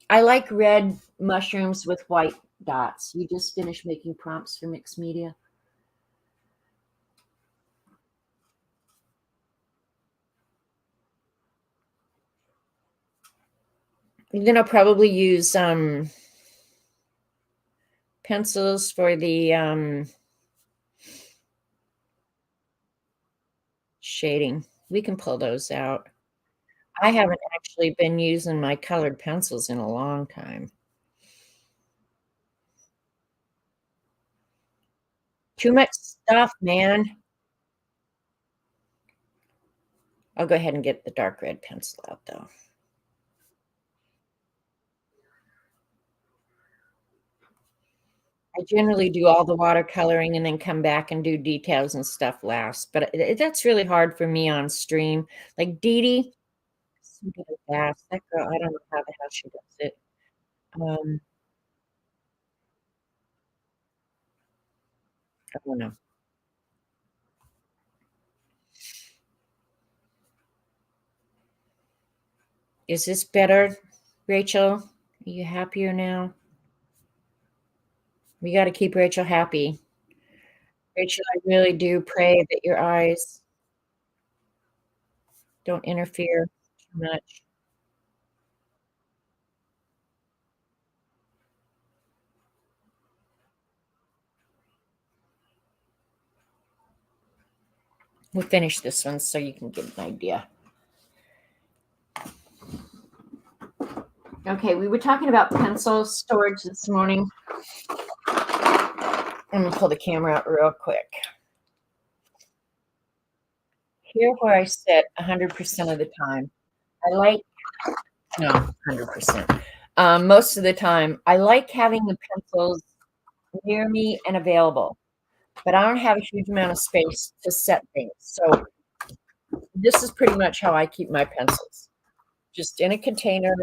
I like red mushrooms with white dots. You just finished making prompts for mixed media. Then I'll probably use pencils for the shading. We can pull those out. I haven't actually been using my colored pencils in a long time. Too much stuff, man. I'll go ahead and get the dark red pencil out, though. I generally do all the watercoloring and then come back and do details and stuff last, but that's really hard for me on stream. Like Dee Dee, so good at that. That girl, I don't know how the hell she does it. Um, I don't know. Is this better, Rachel? Are you happier now? We got to keep Rachel happy. Rachel, I really do pray that your eyes don't interfere too much. We'll finish this one so you can get an idea. Okay, we were talking about pencil storage this morning. I'm gonna pull the camera out real quick. Here where I sit 100% of the time. I like, no, 100%. Most of the time, I like having the pencils near me and available, but I don't have a huge amount of space to set things. So this is pretty much how I keep my pencils. Just in a container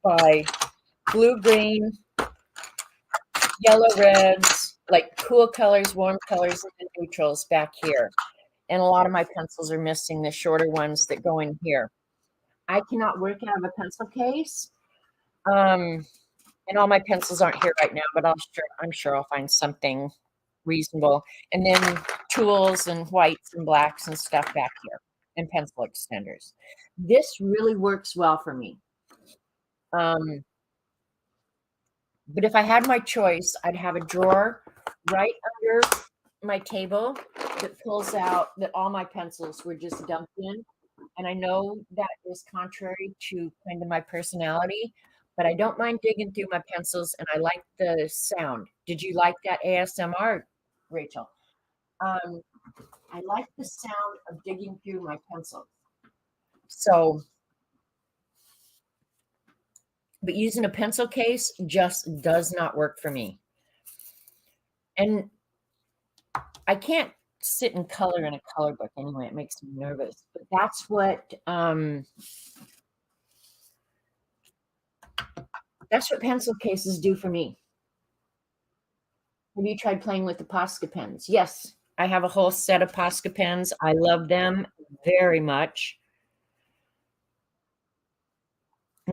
by blue, green, yellow, reds, like cool colors, warm colors, and neutrals back here. And a lot of my pencils are missing the shorter ones that go in here. I cannot work out of a pencil case. And all my pencils aren't here right now, but I'm sure I'll find something reasonable. And then tools and whites and blacks and stuff back here and pencil extenders. This really works well for me. But if I had my choice, I'd have a drawer right under my table that pulls out that all my pencils were just dumped in. And I know that is contrary to kind of my personality, but I don't mind digging through my pencils and I like the sound. Did you like that ASMR, Rachel? Um, I like the sound of digging through my pencils. So, but using a pencil case just does not work for me. And I can't sit and color in a color book anyway. It makes me nervous. But that's what pencil cases do for me. Have you tried playing with the Posca pens? Yes, I have a whole set of Posca pens. I love them. very much.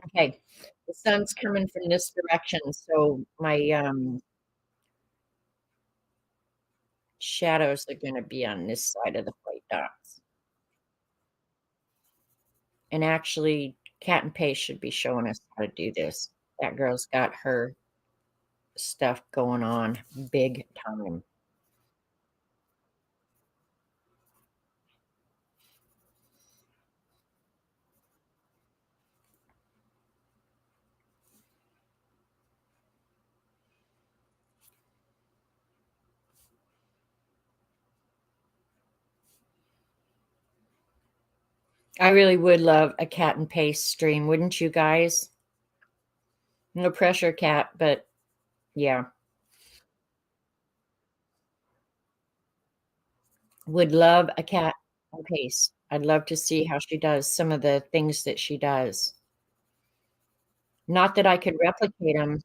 Okay, the sun's coming from this direction, so my, shadows are gonna be on this side of the white dots. And actually, Cat and Pace should be showing us how to do this. That girl's got her stuff going on big time. I really would love a Cat and Pace stream, wouldn't you guys? No pressure, Cat, but yeah, would love a Cat and Pace. I'd love to see how she does some of the things that she does. Not that I could replicate them,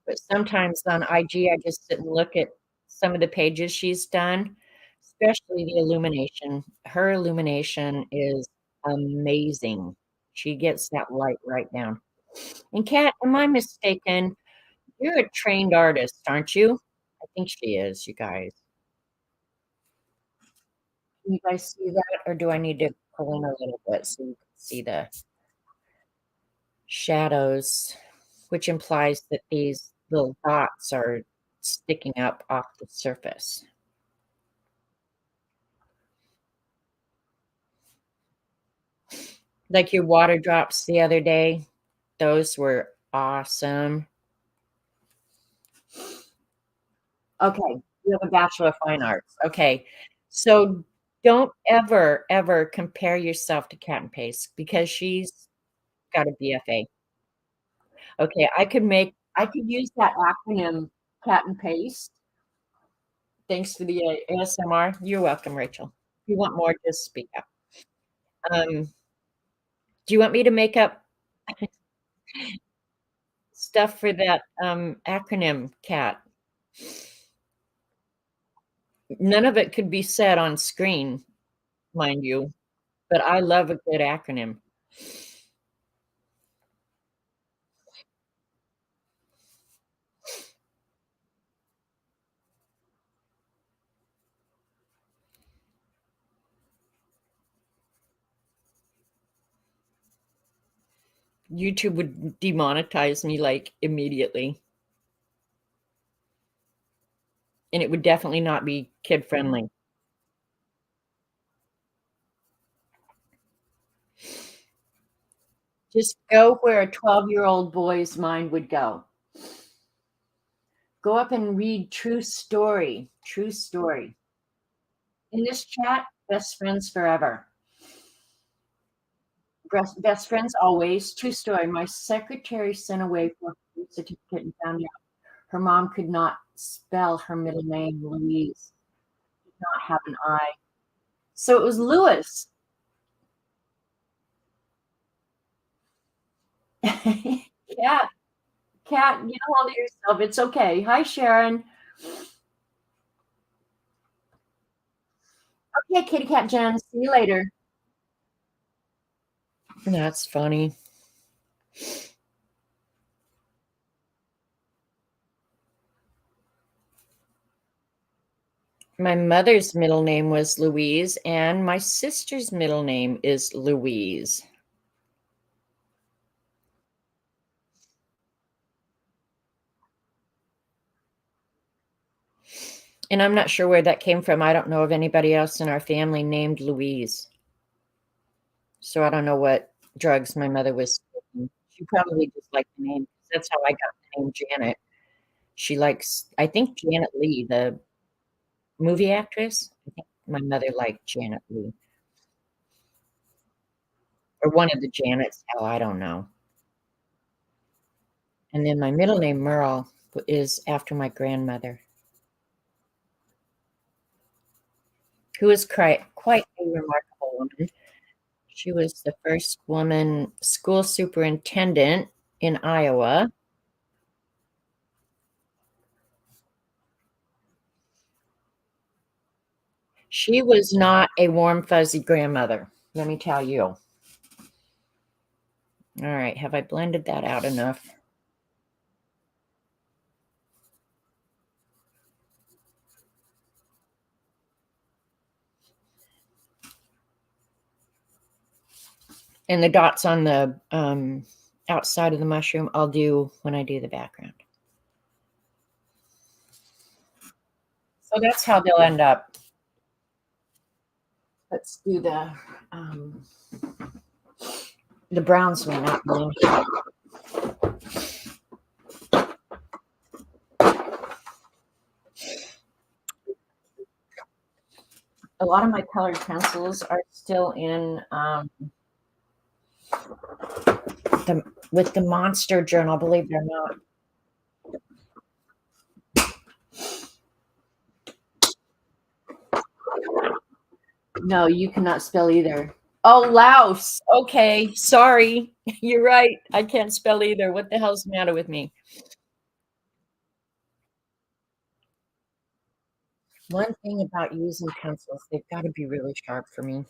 but sometimes on IG, I just sit and look at some of the pages she's done, especially the illumination. Her illumination is amazing. She gets that light right down. And Kat, am I mistaken? You're a trained artist, aren't you? I think she is, you guys. Can you guys see that, or do I need to pull in a little bit so you can see the shadows, which implies that these little dots are sticking up off the surface. Like your water drops the other day, those were awesome. Okay, you have a Bachelor of Fine Arts. Okay, so don't ever, ever compare yourself to Cat and Pace because she's got a BFA. Okay, I could use that acronym Cat and Pace. Thanks for the ASMR. You're welcome, Rachel. If you want more, just speak up. Um, do you want me to make up stuff for that acronym, Cat? None of it could be said on screen, mind you, but I love a good acronym. YouTube would demonetize me like immediately, and it would definitely not be kid friendly. Just go where a 12-year-old boy's mind would go. Go up and read True Story. True Story. In this chat, best friends forever. Best friends always. True story. My secretary sent away for a birth certificate and found out her mom could not spell her middle name, Louise. Did not have an I. So it was Lewis. Cat, Cat, get a hold of yourself. It's okay. Hi, Sharon. Okay, Kitty Cat Jen. See you later. That's funny. My mother's middle name was Louise, and my sister's middle name is Louise. And I'm not sure where that came from. I don't know of anybody else in our family named Louise. So I don't know what drugs my mother was taking. She probably just liked the name. That's how I got the name Janet. She likes, I think, Janet Leigh, the movie actress. I think my mother liked Janet Leigh, or one of the Janets. Hell, I don't know. And then my middle name, Merle, is after my grandmother, who was quite a remarkable woman. She was the first woman school superintendent in Iowa. She was not a warm, fuzzy grandmother, let me tell you. All right, have I blended that out enough? And the dots on the outside of the mushroom, I'll do when I do the background. So that's how they'll end up. Let's do the browns one, not blue. A lot of my colored pencils are still in with the Monster Journal, believe it or not. No, you cannot spell either. Oh, louse. Okay, sorry. You're right. I can't spell either. What the hell's the matter with me? One thing about using pencils, they've got to be really sharp for me.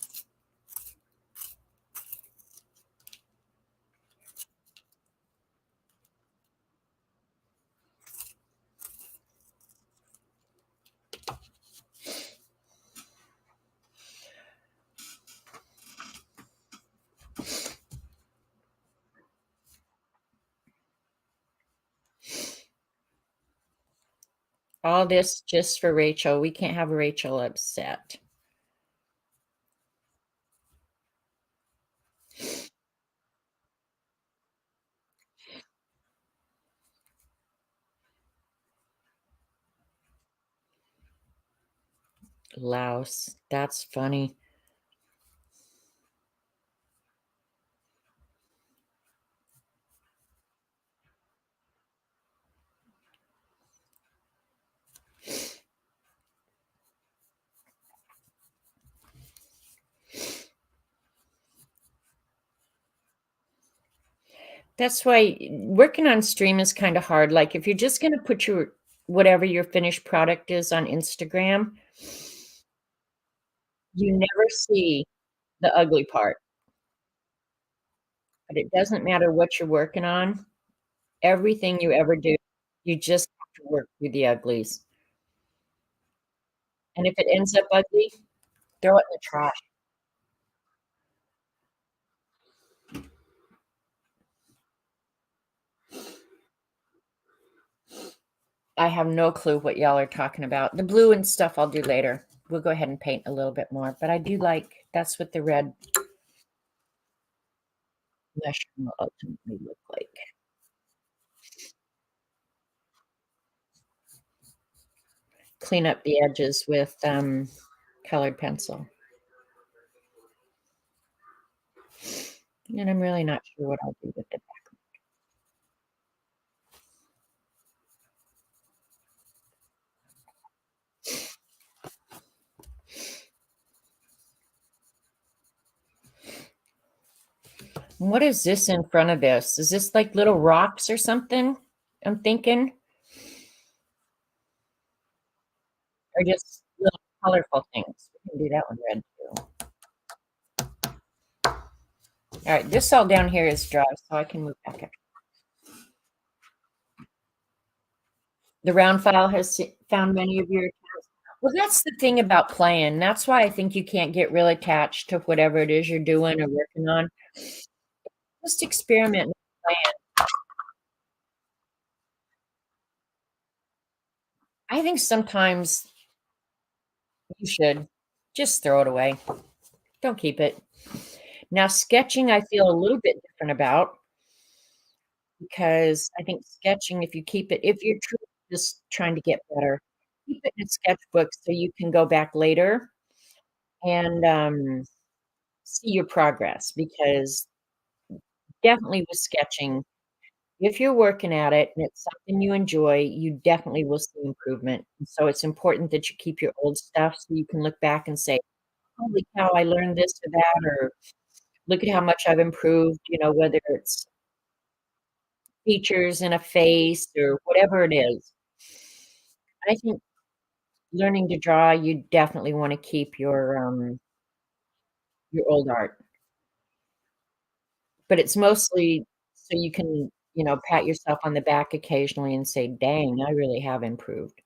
All this just for Rachel. We can't have Rachel upset. Louse. That's funny. That's why working on stream is kind of hard. Like if you're just going to put your whatever your finished product is on Instagram, you never see the ugly part. But it doesn't matter what you're working on. Everything you ever do, you just have to work through the uglies. And if it ends up ugly, throw it in the trash. I have no clue what y'all are talking about. The blue and stuff I'll do later. We'll go ahead and paint a little bit more. But I do like, that's what the red mushroom will ultimately look like. Clean up the edges with colored pencil. And I'm really not sure what I'll do with it. What is this in front of this? Is this like little rocks or something? I'm thinking. Or just little colorful things. We can do that one red too. All right, this all down here is dry, so I can move back up. The round file has found many of your accounts. Well, that's the thing about playing. That's why I think you can't get real attached to whatever it is you're doing or working on. Just experiment and plan. I think sometimes you should just throw it away. Don't keep it. Now, sketching, I feel a little bit different about because I think sketching, if you keep it, if you're truly just trying to get better, keep it in a sketchbook so you can go back later and see your progress. Because definitely with sketching, if you're working at it and it's something you enjoy, you definitely will see improvement. So it's important that you keep your old stuff so you can look back and say, holy cow, I learned this or that, or look at how much I've improved, whether it's features in a face or whatever it is. I think learning to draw, you definitely wanna keep your old art, but it's mostly so you can, pat yourself on the back occasionally and say, "Dang, I really have improved."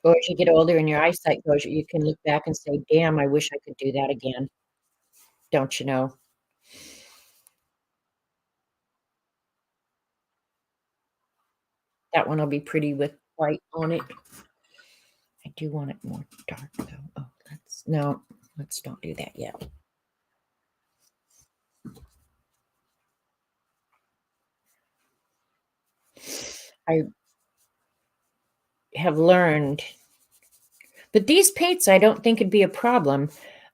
Or as you get older and your eyesight goes, you can look back and say, "Damn, I wish I could do that again." Don't you know? That one will be pretty with white on it. I do want it more dark, though. Oh, let's don't do that yet. I have learned but these paints, I don't think it'd be a problem,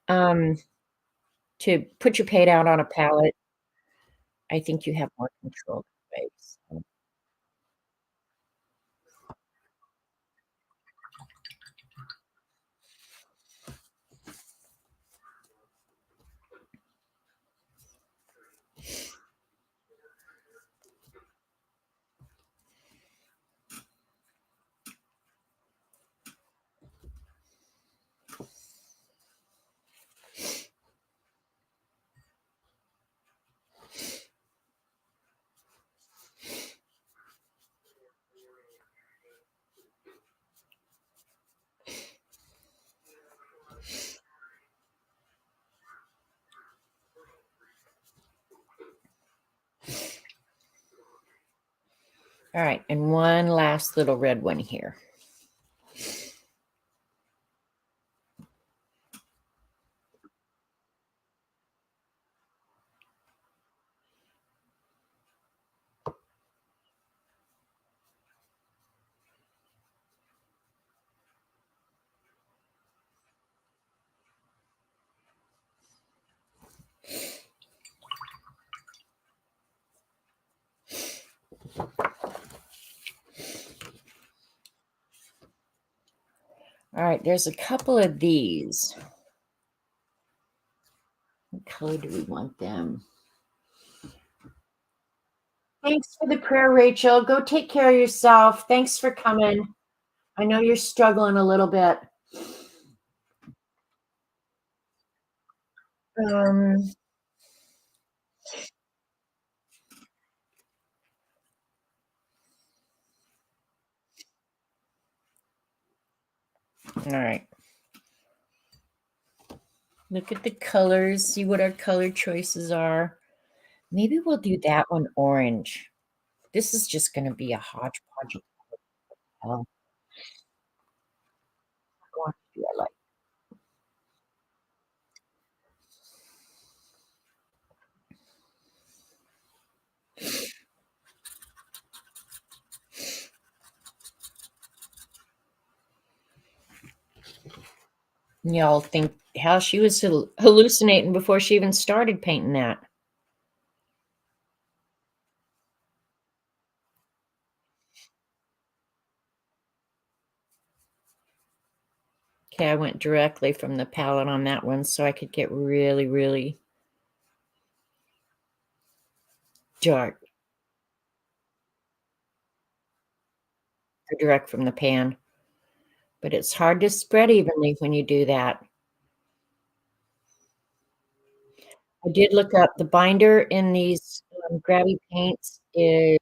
um, to put your paint out on a palette. I think you have more control of space. Alright, and one last little red one here. Alright, there's a couple of these. What color do we want them? Thanks for the prayer, Rachel. Go take care of yourself. Thanks for coming. I know you're struggling a little bit. Um, alright. Look at the colors, see what our color choices are. Maybe we'll do that one orange. This is just gonna be a hodgepodge of hell. What do I like? Y'all think how she was hallucinating before she even started painting that. Okay, I went directly from the palette on that one so I could get really, really dark or direct from the pan. But it's hard to spread evenly when you do that. I did look up the binder in these, Grabie paints is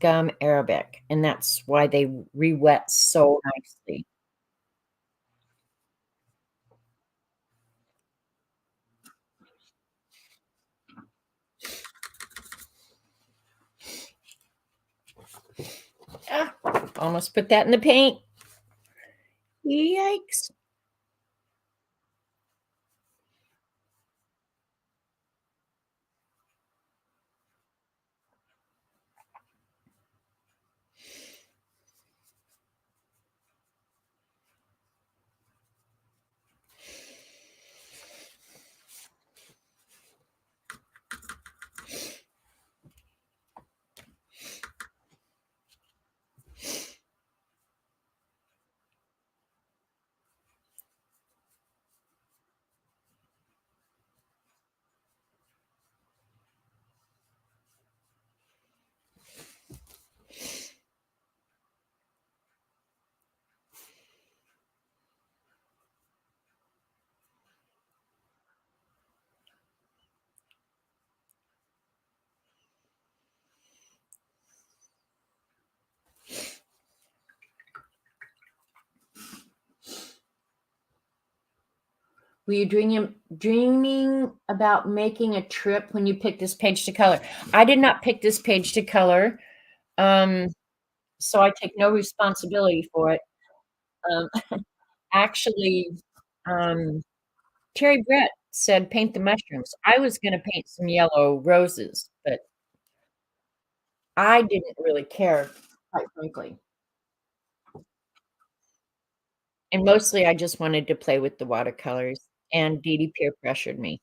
Gum Arabic, and that's why they re-wet so nicely. Ah, almost put that in the paint. Yikes. Were you dreaming about making a trip when you picked this page to color? I did not pick this page to color, um, so I take no responsibility for it. Um, actually, um, Terry Brett said, "Paint the mushrooms." I was gonna paint some yellow roses, but I didn't really care, quite frankly. And mostly, I just wanted to play with the watercolors, and Dee Dee peer pressured me.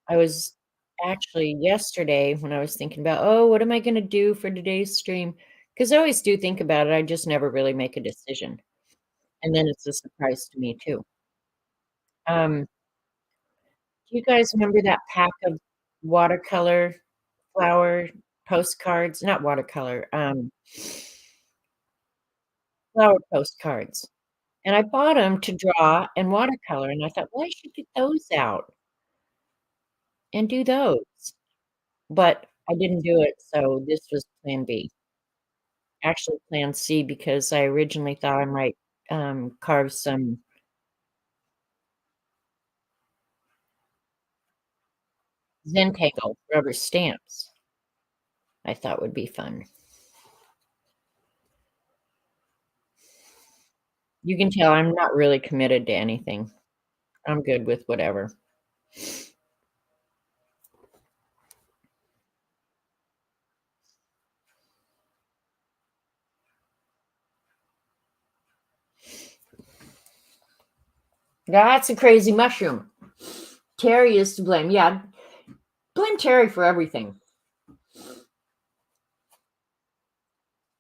I was actually yesterday when I was thinking about, "Oh, what am I gonna do for today's stream?" 'Cause I always do think about it, I just never really make a decision, and then it's a surprise to me too. Do you guys remember that pack of watercolor flower postcards? Not watercolor, flower postcards, and I bought 'em to draw and watercolor, and I thought, "Well, I should get those out and do those," but I didn't do it, so this was plan B. Actually, plan C because I originally thought I might, carve some Zentangle rubber stamps I thought would be fun. You can tell I'm not really committed to anything. I'm good with whatever. That's a crazy mushroom. Terry is to blame. Yeah, blame Terry for everything.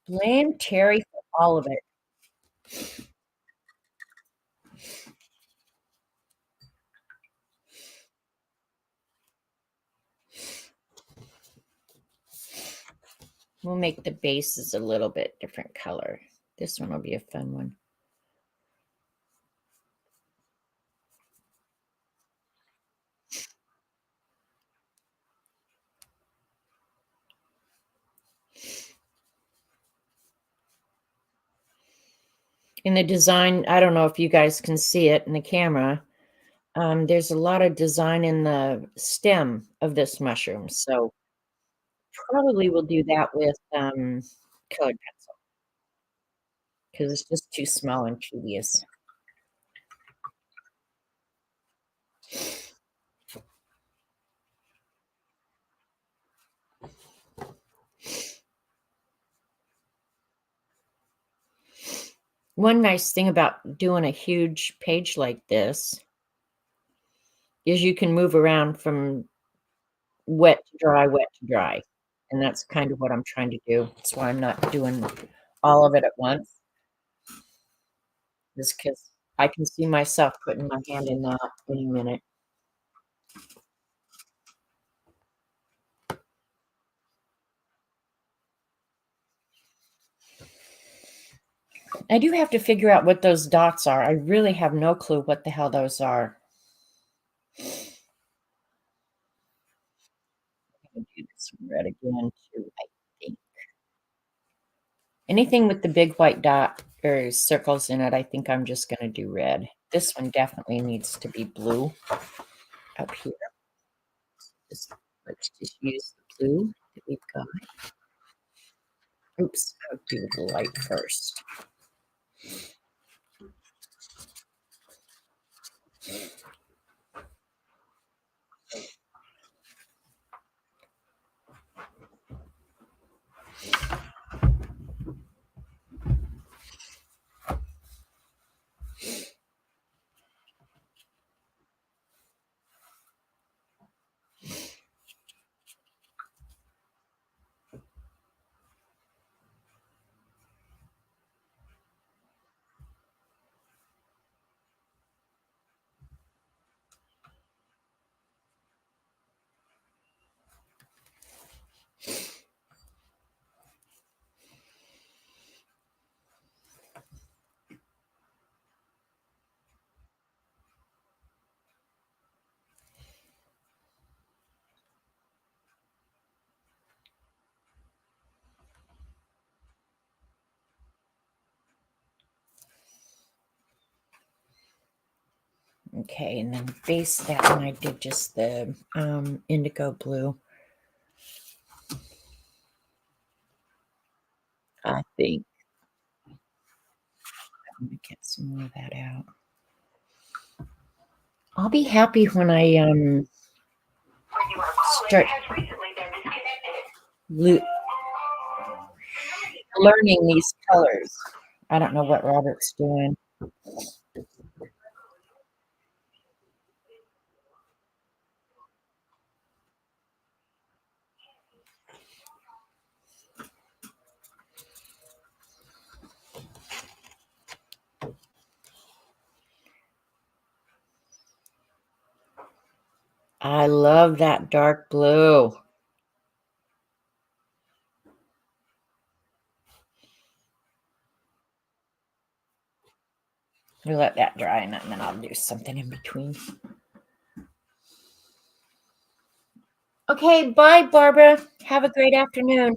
Blame Terry for all of it. We'll make the bases a little bit different color. This one will be a fun one. In the design, I don't know if you guys can see it in the camera. There's a lot of design in the stem of this mushroom, so probably we'll do that with colored pencil because it's just too small and tedious. One nice thing about doing a huge page like this is you can move around from wet to dry, and that's kind of what I'm trying to do. That's why I'm not doing all of it at once, is because I can see myself putting my hand in that any minute. I do have to figure out what those dots are. I really have no clue what the hell those are. I'm gonna do this red again too, I think. Anything with the big white dot or circles in it, I think I'm just gonna do red. This one definitely needs to be blue up here. Let's just use the blue that we've got. Oops, I'll do the light first. Okay, and then base that one I did just the indigo blue. I think I'm gonna get some more of that out. I'll be happy when I start learning these colors. I don't know what Robert's doing. I love that dark blue. We let that dry and then I'll do something in between. Okay, bye, Barbara. Have a great afternoon.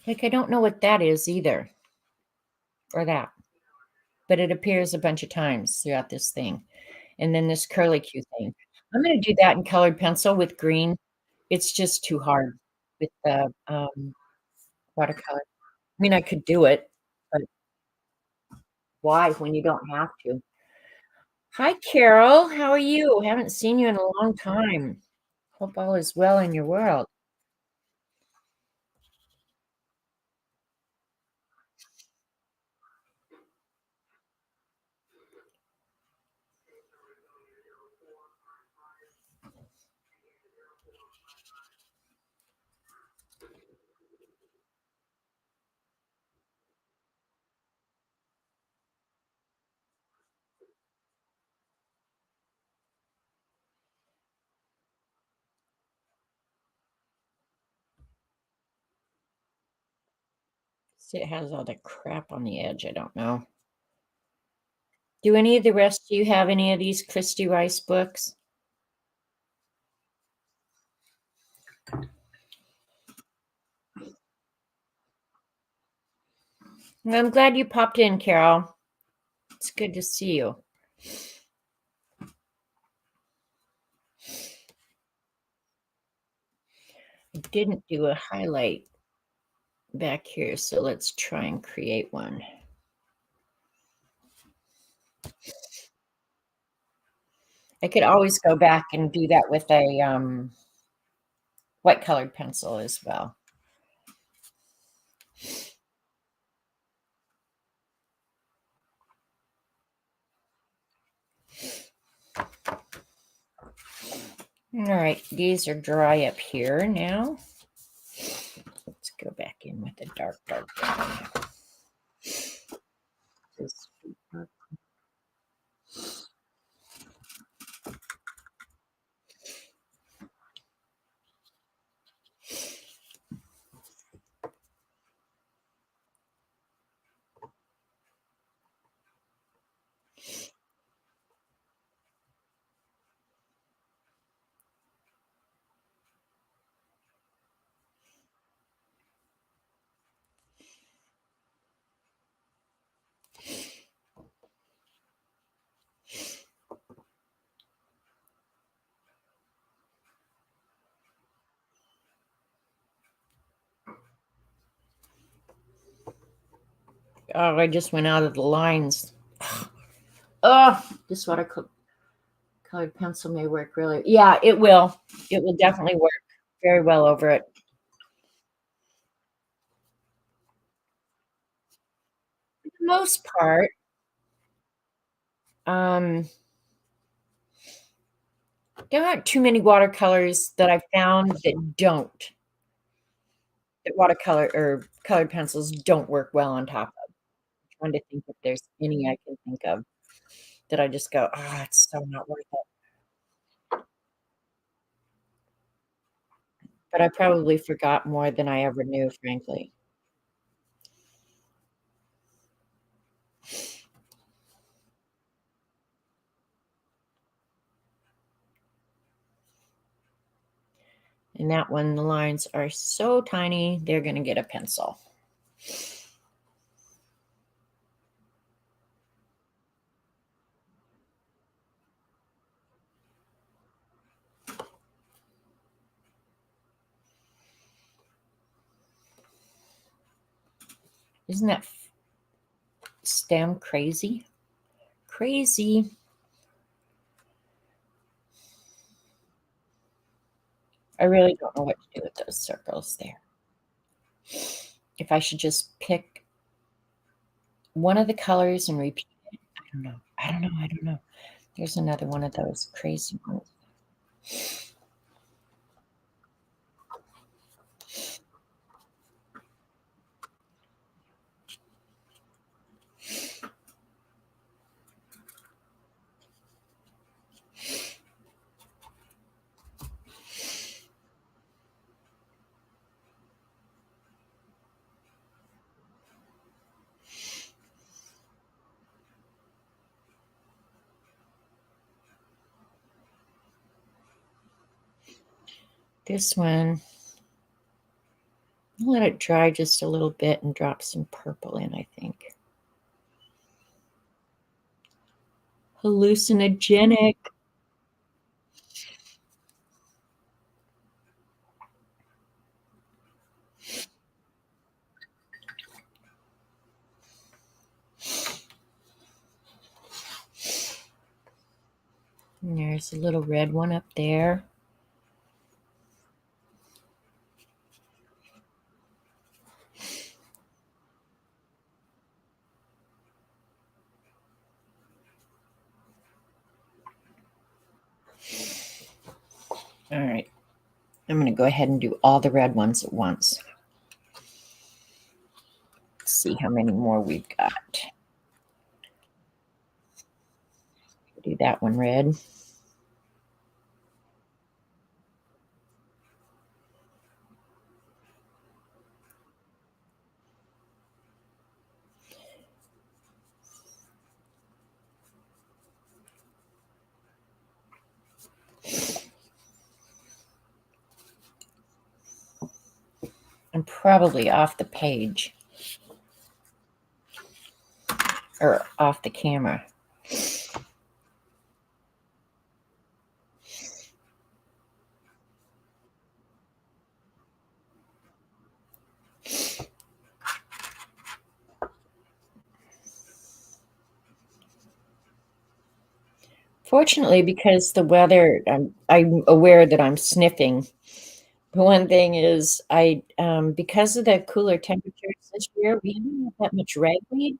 Like, I don't know what that is either, or that, but it appears a bunch of times throughout this thing. And then this curlicue thing. I'm going to do that in colored pencil with green. It's just too hard with the watercolor. I mean, I could do it, but why when you don't have to? Hi, Carol. How are you? Haven't seen you in a long time. Hope all is well in your world. See, it has all the crap on the edge. I don't know. Do any of the rest of you have any of these Christy Rice books? Well, I'm glad you popped in, Carol. It's good to see you. I didn't do a highlight back here, so let's try and create one. I could always go back and do that with a white colored pencil as well. All right, these are dry up here now. Let's go back in with the dark one. Oh, I just went out of the lines. Oh, this watercolored pencil may work really. Yeah, it will. It will definitely work very well over it. For the most part, there aren't too many watercolors that I've found that don't. That watercolor or colored pencils don't work well on top of. I'm trying to think if there's any I can think of that I just go, "Ah, it's so not worth it." But I probably forgot more than I ever knew, frankly. And that one, the lines are so tiny, they're going to get a pencil. Isn't that stem crazy? Crazy. I really don't know what to do with those circles there. If I should just pick one of the colors and repeat it. I don't know. I don't know. I don't know. There's another one of those crazy ones. This one, I'll let it dry just a little bit and drop some purple in, I think. Hallucinogenic. And there's a little red one up there. All right. I'm going to go ahead and do all the red ones at once. Let's see how many more we've got. Do that one red. I'm probably off the page or off the camera. Fortunately, because the weather, I'm aware that I'm sniffing. The one thing is, because of the cooler temperatures this year, we haven't had that much ragweed,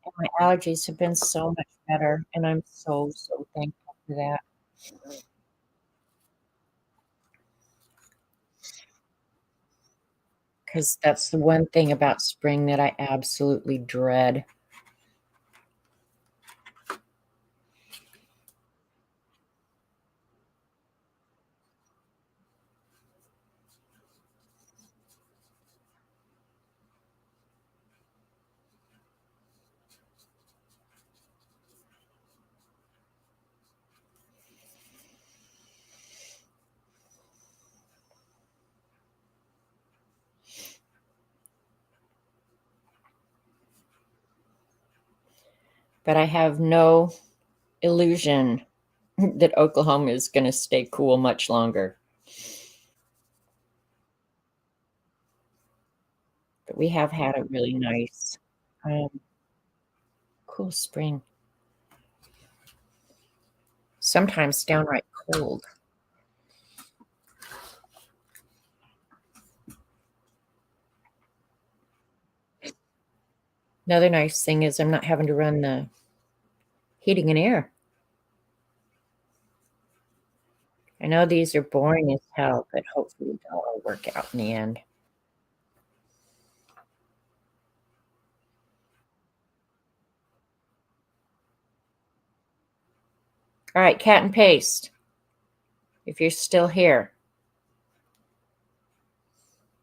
and my allergies have been so much better, and I'm so, so thankful for that. Because that's the one thing about spring that I absolutely dread. But I have no illusion that Oklahoma is going to stay cool much longer. But we have had a really nice, cool spring. Sometimes downright cold. Another nice thing is I'm not having to run the heating and air. I know these are boring as hell, but hopefully they'll all work out in the end. All right, cat and paste. If you're still here,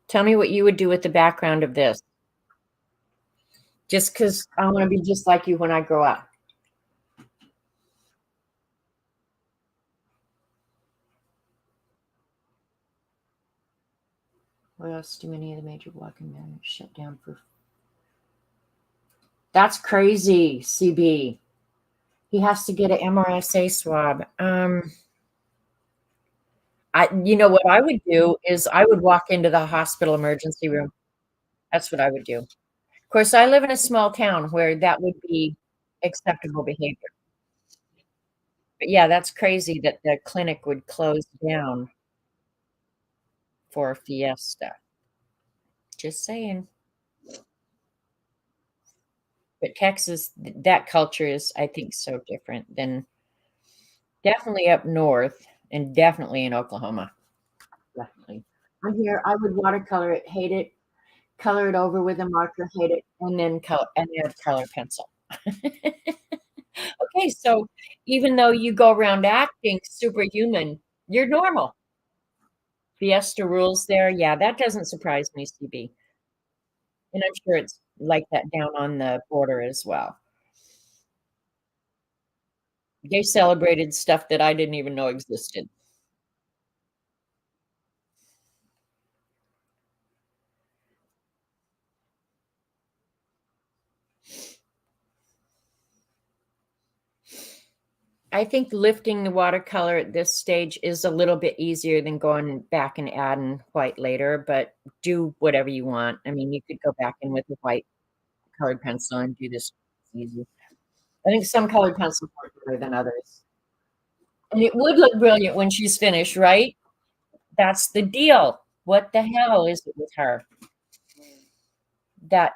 tell me what you would do with the background of this. Just because I want to be just like you when I grow up. What else do many of the major walking men shut down for? That's crazy, CB. He has to get an MRSA swab. You know what I would do is I would walk into the hospital emergency room. That's what I would do. Of course, I live in a small town where that would be acceptable behavior. But yeah, that's crazy that the clinic would close down for a fiesta. Just saying. But Texas, that culture is, I think, so different than definitely up north and definitely in Oklahoma. Definitely. I'm here. I would watercolor it, hate it, color it over with a marker, hate it, and then color pencil. Okay, so even though you go around acting superhuman, you're normal. Fiesta rules there. Yeah, that doesn't surprise me, CB. And I'm sure it's like that down on the border as well. They celebrated stuff that I didn't even know existed. I think lifting the watercolor at this stage is a little bit easier than going back and adding white later, but do whatever you want. I mean, you could go back in with a white colored pencil and do this easy. I think some colored pencils work better than others. And it would look brilliant when she's finished, right? That's the deal. What the hell is it with her? That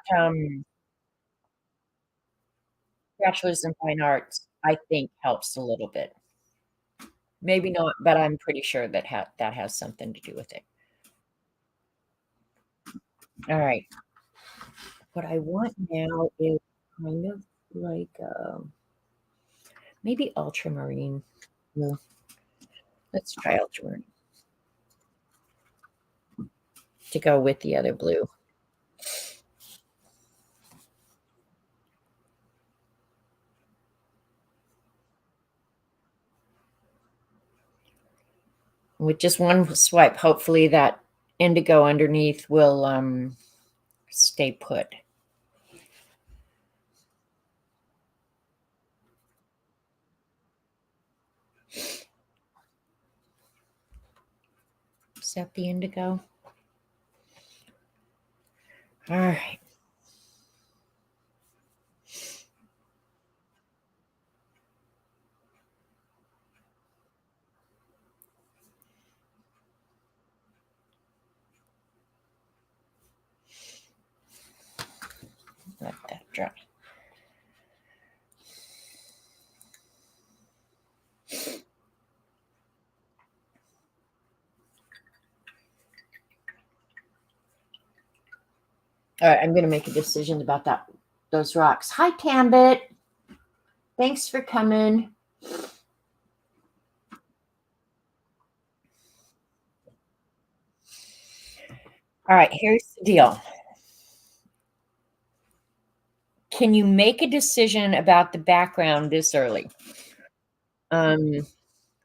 bachelor's in fine arts, I think, helps a little bit. Maybe not, but I'm pretty sure that that has something to do with it. All right. What I want now is kind of like maybe ultramarine. No, let's try ultramarine to go with the other blue. With just one swipe, hopefully that indigo underneath will stay put. Is that the indigo? All right. Let that dry. All right, I'm going to make a decision about those rocks. Hi, Tambit. Thanks for coming. All right, here's the deal. Can you make a decision about the background this early?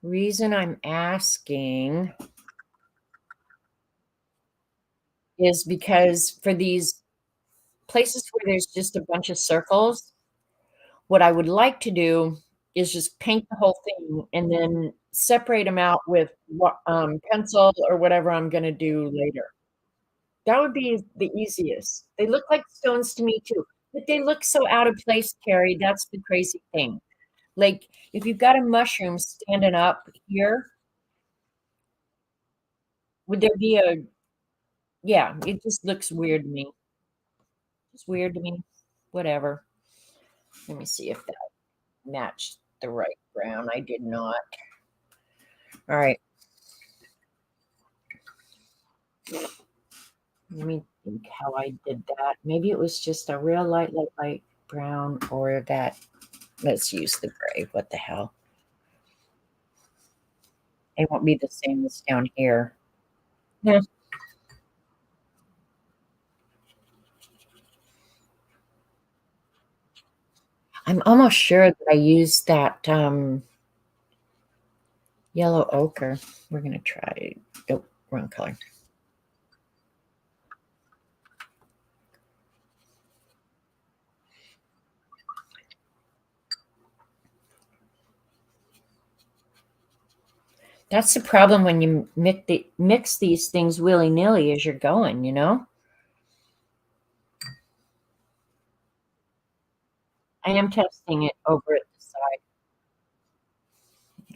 Reason I'm asking is because for these places where there's just a bunch of circles, what I would like to do is just paint the whole thing and then separate them out with pencil or whatever I'm going to do later. That would be the easiest. They look like stones to me too, but they look so out of place, Carrie. That's the crazy thing. Like if you've got a mushroom standing up here, would there be a, yeah, it just looks weird to me. It's weird to me. Whatever. Let me see if that matched the right brown. I did not. All right. Let me think how I did that. Maybe it was just a real light brown or that. Let's use the gray. What the hell? It won't be the same as down here. Yeah. I'm almost sure that I used that yellow ochre. We're going to try. Oh, wrong color. That's the problem when you mix these things willy-nilly as you're going, you know? I am testing it over at the side.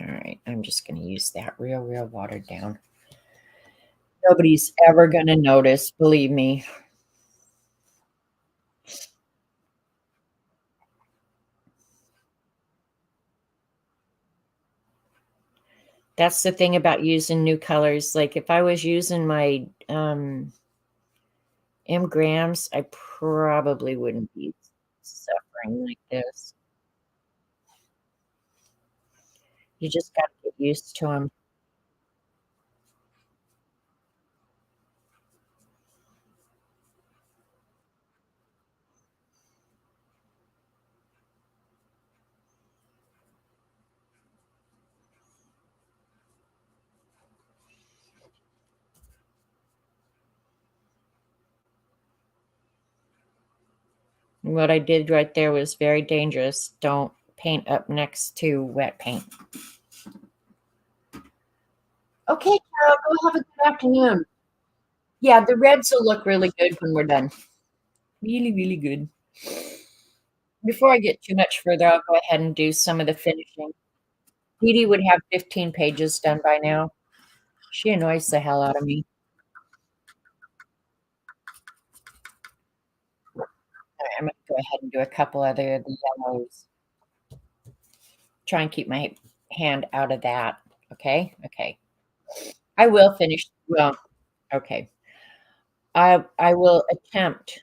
All right, I'm just going to use that real watered down. Nobody's ever going to notice, believe me. That's the thing about using new colors. Like if I was using my M grams, I probably wouldn't be suffering like this. You just got to get used to them. What I did right there was very dangerous. Don't paint up next to wet paint. Okay, Carol, go have a good afternoon. Yeah, the reds will look really good when we're done. Really good. Before I get too much further, I'll go ahead and do some of the finishing. Dee Dee would have 15 pages done by now. She annoys the hell out of me. All right, I'm going to go ahead and do a couple other of the yellows. Try and keep my hand out of that. Okay? Okay. I will finish. Well, okay. I will attempt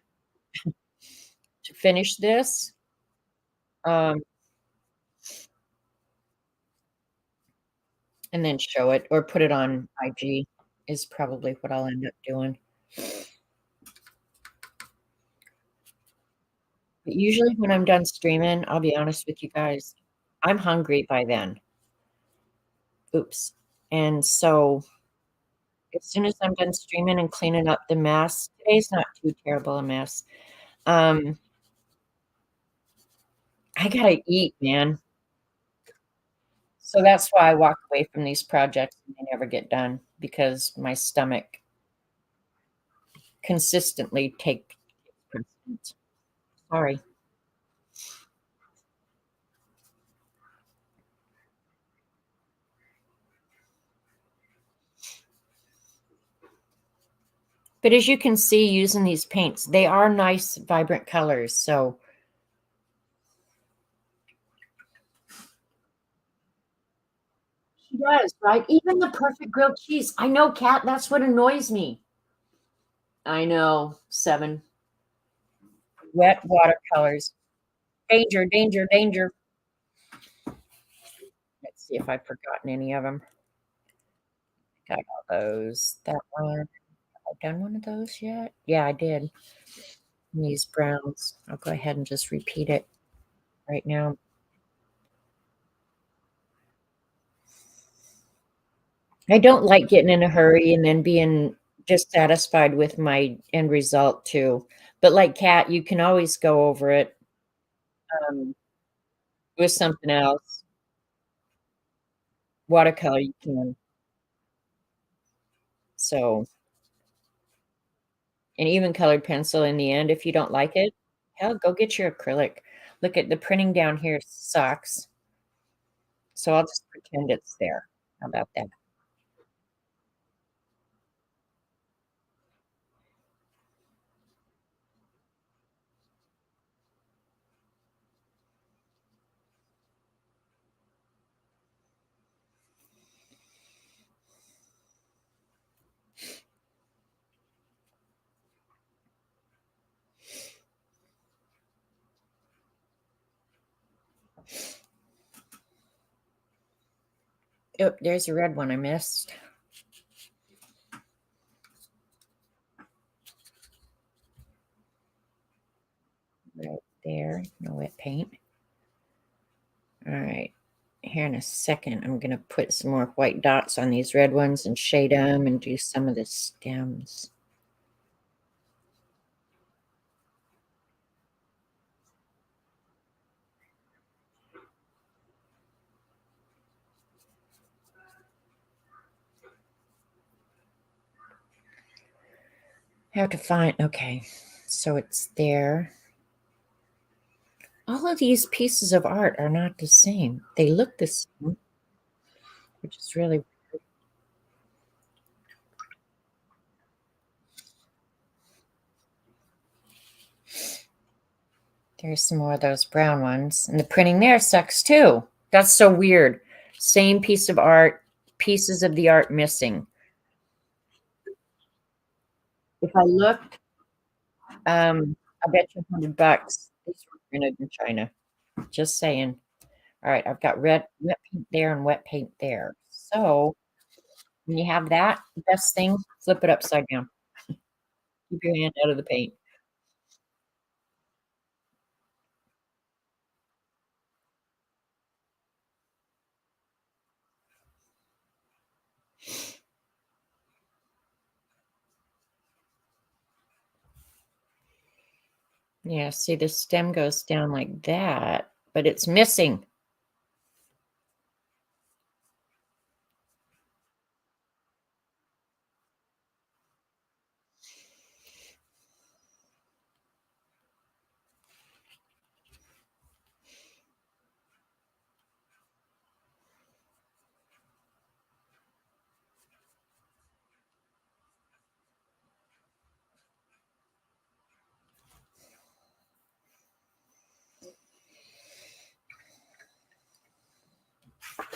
to finish this. Um, and then show it or put it on IG is probably what I'll end up doing. But usually when I'm done streaming, I'll be honest with you guys, I'm hungry by then. Oops. And so as soon as I'm done streaming and cleaning up the mess, today's not too terrible a mess. I gotta eat, man. So that's why I walk away from these projects and they never get done because my stomach consistently takes precedence. Sorry. But as you can see using these paints, they are nice, vibrant colors. So she does, right? Even the perfect grilled cheese. I know, Kat, that's what annoys me. I know. 7. Wet watercolors. Danger, danger, danger. Let's see if I've forgotten any of them. Got all those. That one. Have I done one of those yet? Yeah, I did. And these browns. I'll go ahead and just repeat it right now. I don't like getting in a hurry and then being dissatisfied with my end result too. But like Kat, you can always go over it um, with something else. Watercolor, you can. So, and even colored pencil in the end, if you don't like it, hell, go get your acrylic. Look at the printing down here sucks. So I'll just pretend it's there. How about that? Oh, there's a red one I missed. Right there. No wet paint. All right. Here in a second, I'm going to put some more white dots on these red ones and shade them and do some of the stems. I have to find, okay, so it's there. All of these pieces of art are not the same. They look the same, which is really, there's some more of those brown ones. And the printing there sucks too. That's so weird. Same piece of art, pieces of the art missing. If I looked, I bet you $100 these were printed in China. Just saying. All right, I've got wet paint there and wet paint there. So when you have that, the best thing, flip it upside down. Keep your hand out of the paint. Yeah, see the stem goes down like that, but it's missing.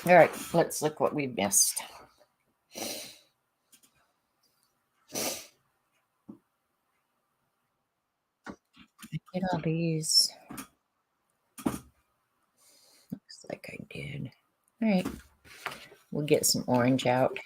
All right, let's look what we missed. Get all these. Looks like I did. All right, we'll get some orange out.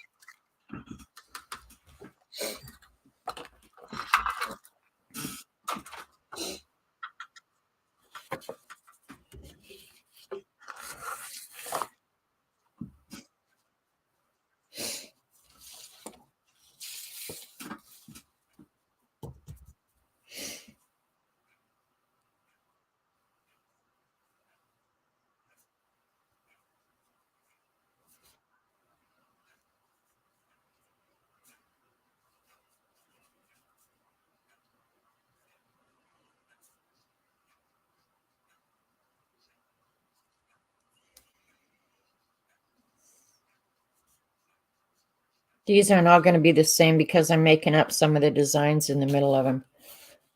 These aren't all going to be the same because I'm making up some of the designs in the middle of them.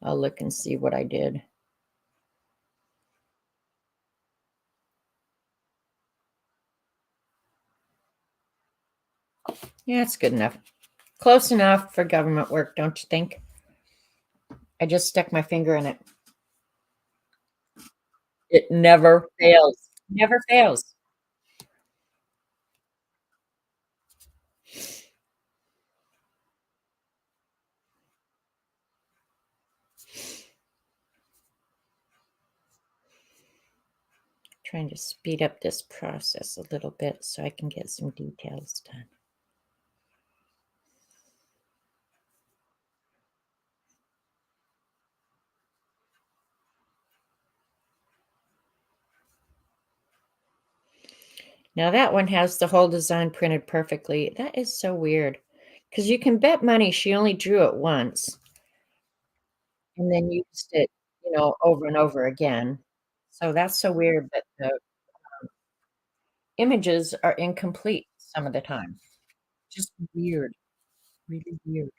I'll look and see what I did. Yeah, it's good enough. Close enough for government work, don't you think? I just stuck my finger in it. It never fails. Never fails. Trying to speed up this process a little bit so I can get some details done. Now that one has the whole design printed perfectly. That is so weird because you can bet money she only drew it once and then used it, over and over again. So that's so weird that the images are incomplete some of the time. Just weird, really weird.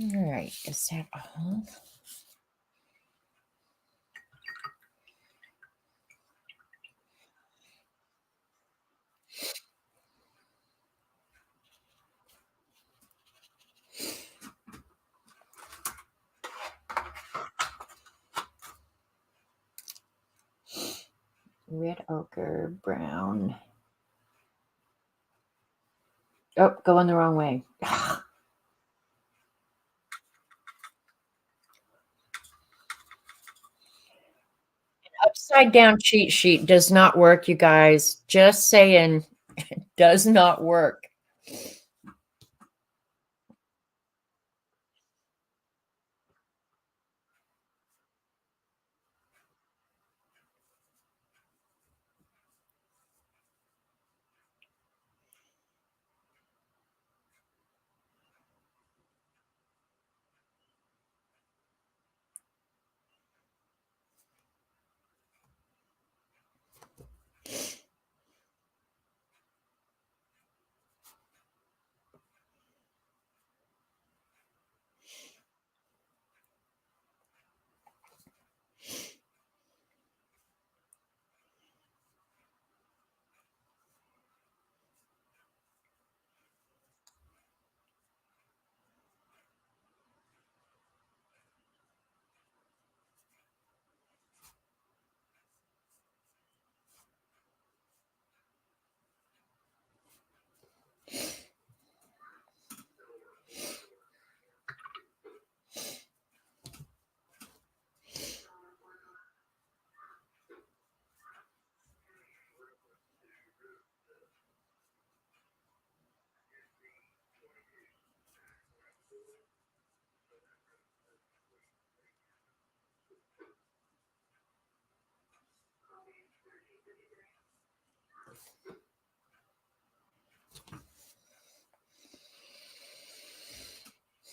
All right, is that all? Red ochre, brown. Oh, going the wrong way. Upside down cheat sheet does not work, you guys. Just saying, does not work.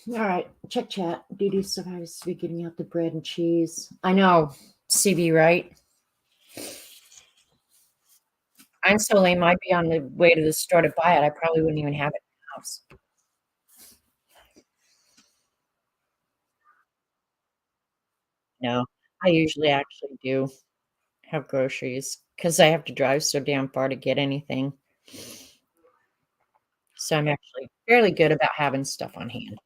All right, check chat. Dee Dee survives to be getting out the bread and cheese. I know, CB, right? I'm so lame. I'd be on the way to the store to buy it. I probably wouldn't even have it in the house. No, I usually actually do have groceries because I have to drive so damn far to get anything. So I'm actually fairly good about having stuff on hand.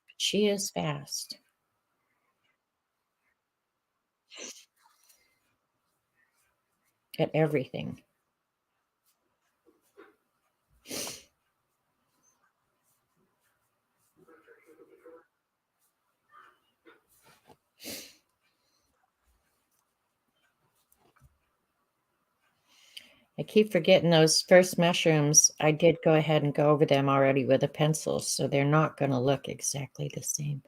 But she is fast at everything. I keep forgetting those first mushrooms. I did go ahead and go over them already with a pencil, so they're not going to look exactly the same.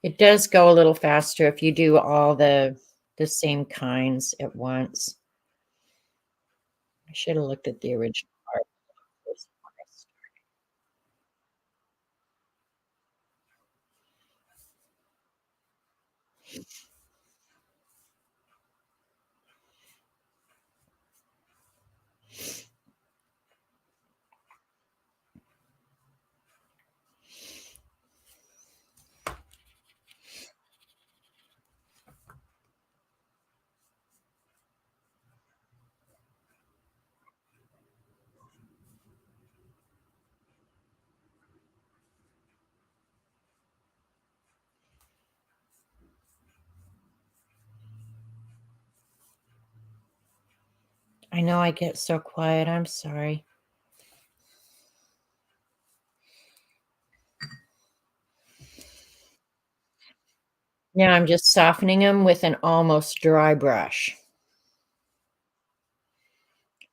It does go a little faster if you do all the same kinds at once. I should have looked at the original art. I know I get so quiet. I'm sorry. Now I'm just softening them with an almost dry brush.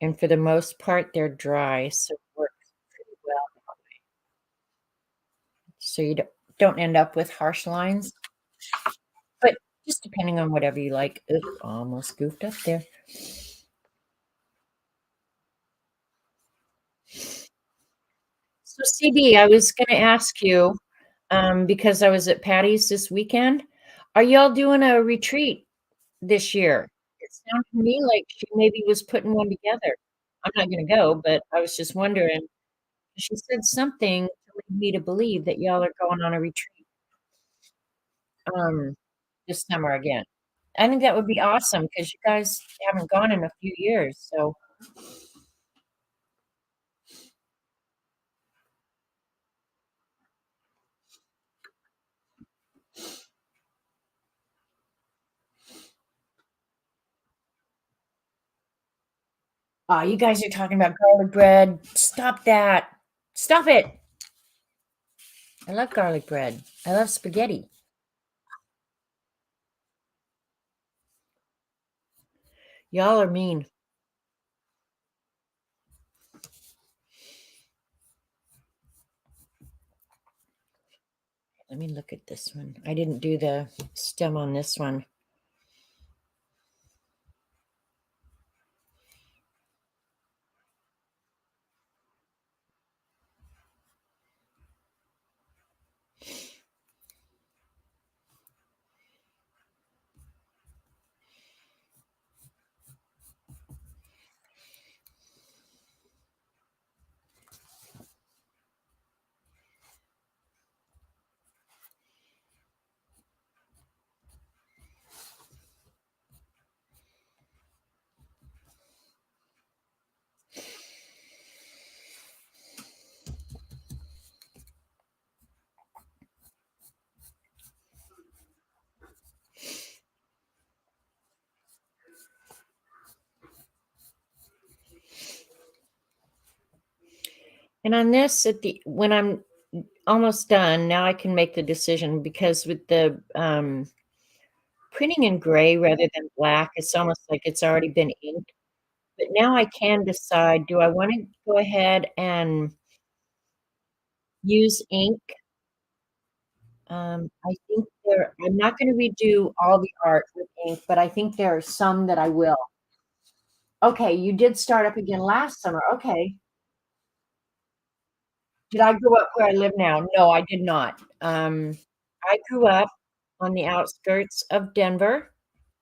And for the most part, they're dry, so it works pretty well. So you don't end up with harsh lines, but just depending on whatever you like. Ooh, almost goofed up there. So CB, I was gonna ask you, because I was at Patty's this weekend, are y'all doing a retreat this year? It sounded to me like she maybe was putting one together. I'm not gonna go, but I was just wondering. She said something to lead me to believe that y'all are going on a retreat, um, this summer again. I think that would be awesome because you guys haven't gone in a few years, so aw, you guys are talking about garlic bread. Stop that. Stop it. I love garlic bread. I love spaghetti. Y'all are mean. Let me look at this one. I didn't do the stem on this one. And on this, at the when I'm almost done, now I can make the decision because with the printing in gray rather than black, it's almost like it's already been inked. But now I can decide, do I want to go ahead and use ink? I think I'm not going to redo all the art with ink, but I think there are some that I will. Okay, you did start up again last summer. Okay. Did I grow up where I live now? No, I did not. I grew up on the outskirts of Denver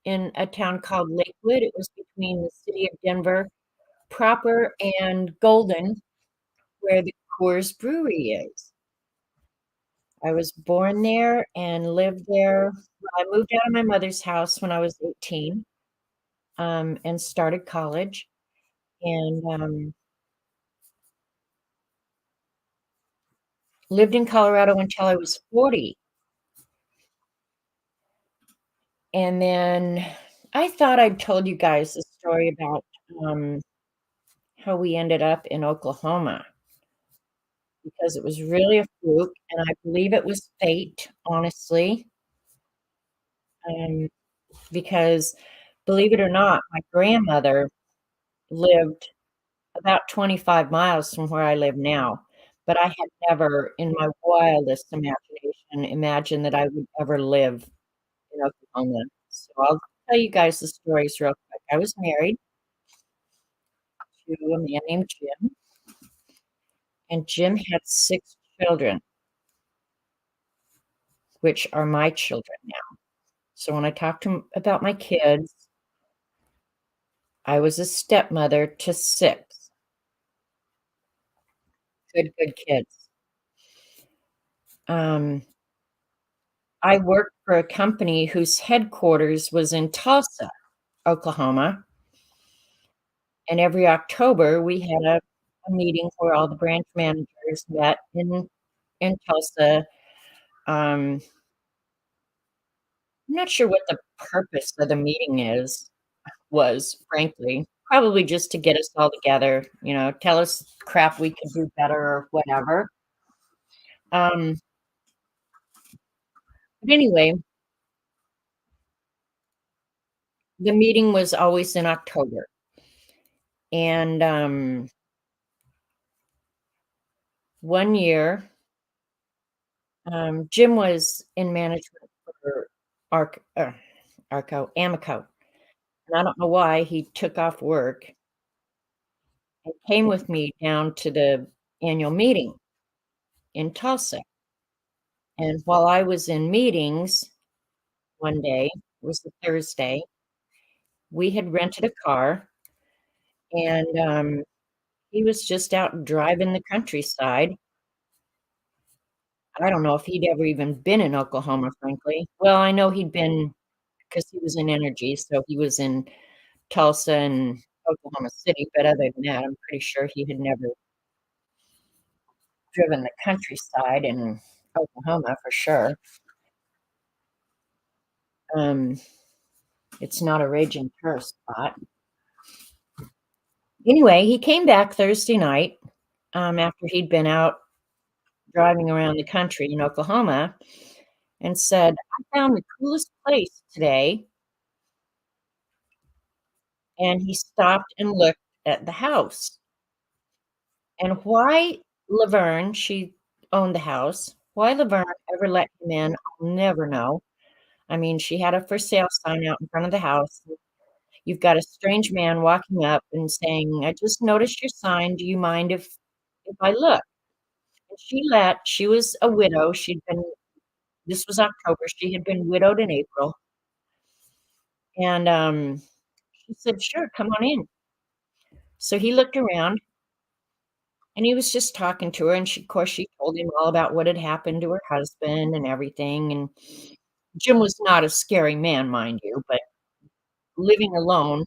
in a town called Lakewood. It was between the city of Denver proper and Golden, where the Coors Brewery is. I was born there and lived there. I moved out of my mother's house when I was 18, and started college, and, lived in Colorado until I was 40, and then I thought I'd told you guys the story about, um, how we ended up in Oklahoma because it was really a fluke, and I believe it was fate, honestly, um, because believe it or not, my grandmother lived about 25 miles from where I live now, but I had never in my wildest imagination imagined that I would ever live in Oklahoma. So I'll tell you guys the stories real quick. I was married to a man named Jim, and Jim had 6 children, which are my children now. So when I talk to him about my kids, I was a stepmother to 6 good kids. Um, I worked for a company whose headquarters was in Tulsa, Oklahoma, and every October, we had a meeting where all the branch managers met in Tulsa. I'm not sure what the purpose of the meeting was, frankly. Probably just to get us all together, tell us crap we could do better or whatever. Um, but anyway, the meeting was always in October, and, one year, Jim was in management for Arc Arco Amoco, and I don't know why he took off work and came with me down to the annual meeting in Tulsa, and while I was in meetings one day, it was a Thursday, we had rented a car, and, He was just out driving the countryside. I don't know if he'd ever even been in Oklahoma, frankly. Well, I know he'd been 'cause he was in energy, so he was in Tulsa and Oklahoma City, but other than that, I'm pretty sure he had never driven the countryside in Oklahoma for sure. Um, it's not a raging tourist spot. Anyway, he came back Thursday night, after he'd been out driving around the country in Oklahoma and said, "I found the coolest place today," and he stopped and looked at the house. And why Laverne, she owned the house, why Laverne ever let him in, I'll never know. I mean, she had a for sale sign out in front of the house. You've got a strange man walking up and saying, "I just noticed your sign. Do you mind if I look?" And she was a widow. She'd been This was October. She had been widowed in April. And she said, "Sure, come on in." So he looked around and he was just talking to her. And of course, she told him all about what had happened to her husband and everything. And Jim was not a scary man, mind you, but living alone,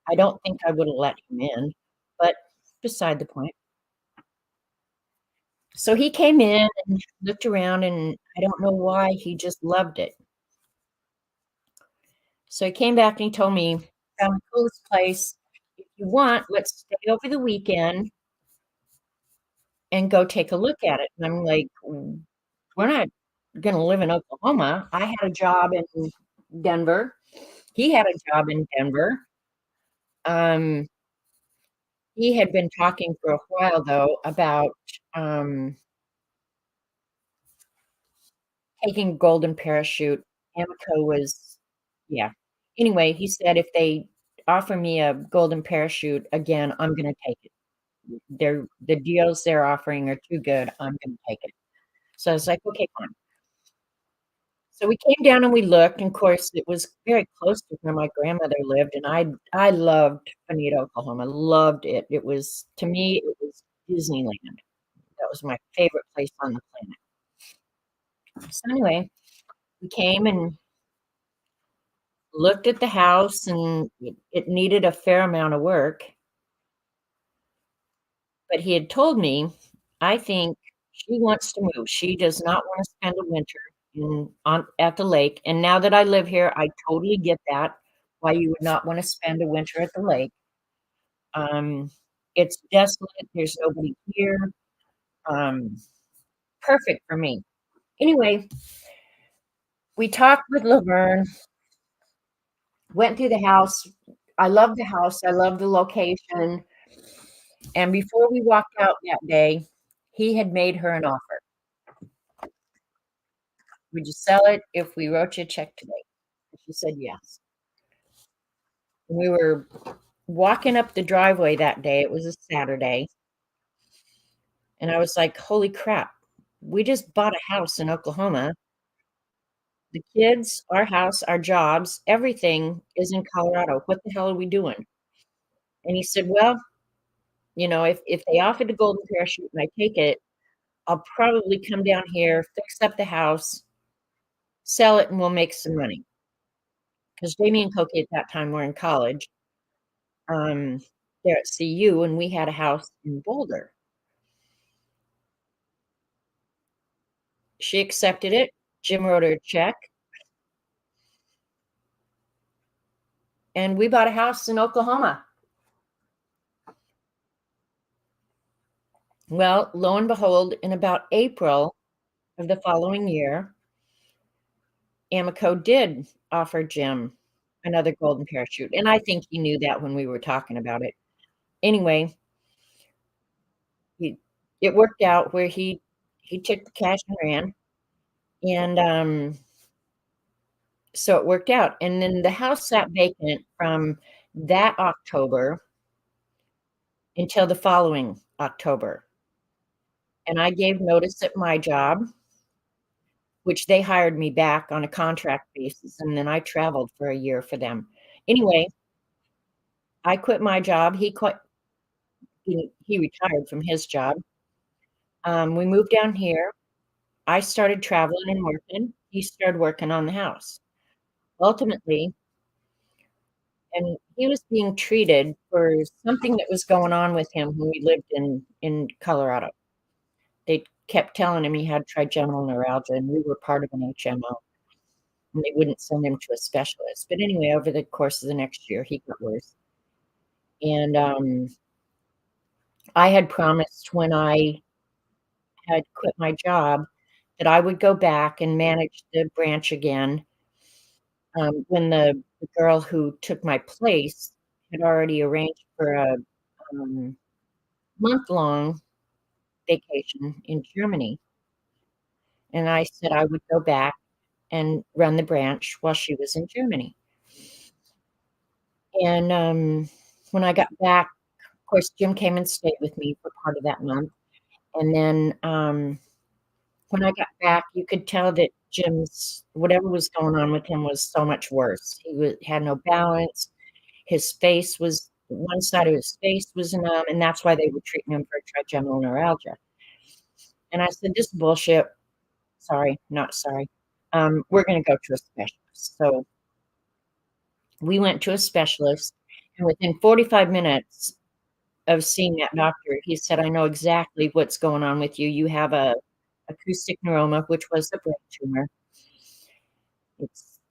I don't think I would have let him in. But beside the point. So he came in and looked around, and I don't know why, he just loved it. So he came back and he told me, "Found the coolest place. If you want, let's stay over the weekend and go take a look at it." And I'm like, We're not gonna live in Oklahoma." I had a job in Denver. He had a job in Denver. Um, he had been talking for a while, though, about, um, taking golden parachute. Amoco was yeah. Anyway, he said, "If they offer me a golden parachute again, I'm gonna take it. The deals they're offering are too good. I'm gonna take it." So I was like, "Okay, fine." So we came down and we looked, and of course, it was very close to where my grandmother lived, and I loved Bonita, Oklahoma, loved it. It was to me, it was Disneyland. That was my favorite place on the planet. So anyway, we came and looked at the house, and it needed a fair amount of work, but he had told me, "I think she wants to move. She does not wanna spend a winter in on at the lake," and now that I live here, I totally get that, why you would not wanna spend a winter at the lake. Um, it's desolate, there's nobody here, um, perfect for me. Anyway, we talked with Laverne, went through the house. I love the house, I love the location, and before we walked out that day, he had made her an offer. "Would you sell it if we wrote you a check today?" And she said, "Yes." We were walking up the driveway that day, it was a Saturday, and I was like, "Holy crap, we just bought a house in Oklahoma. The kids, our house, our jobs, everything is in Colorado. What the hell are we doing?" And he said, "Well, if they offered the golden parachute and I take it, I'll probably come down here, fix up the house, sell it, and we'll make some money." Because Jamie and Koki at that time were in college, um, there at CU, and we had a house in Boulder. She accepted it. Jim wrote her a check, and we bought a house in Oklahoma. Well, lo and behold, in about April of the following year, Amico did offer Jim another golden parachute, and I think he knew that when we were talking about it. Anyway, he it worked out where he took the cash and ran, and, so it worked out, and then the house sat vacant from that October until the following October, and I gave notice at my job, which they hired me back on a contract basis, and then I traveled for a year for them. Anyway, I quit my job, he quit he retired from his job. We moved down here. I started traveling and working. He started working on the house. Ultimately, and he was being treated for something that was going on with him when we lived in Colorado. They kept telling him he had trigeminal neuralgia, and we were part of an HMO, and they wouldn't send him to a specialist. But anyway, over the course of the next year, he got worse. And I had promised when I had quit my job that I would go back and manage the branch again. When the girl who took my place had already arranged for a um, month-long vacation in Germany, and I said I would go back and run the branch while she was in Germany. And, when I got back, of course, Jim came and stayed with me for part of that month, and then, when I got back, you could tell that Jim's whatever was going on with him was so much worse. Had no balance. His face was one side of his face was numb, and that's why they were treating him for trigeminal neuralgia. And I said, "This is bullshit. Sorry, not sorry. We're gonna go to a specialist." So we went to a specialist, and within 45 minutes of seeing that doctor, he said, "I know exactly what's going on with you. You have a acoustic neuroma," which was a brain tumor.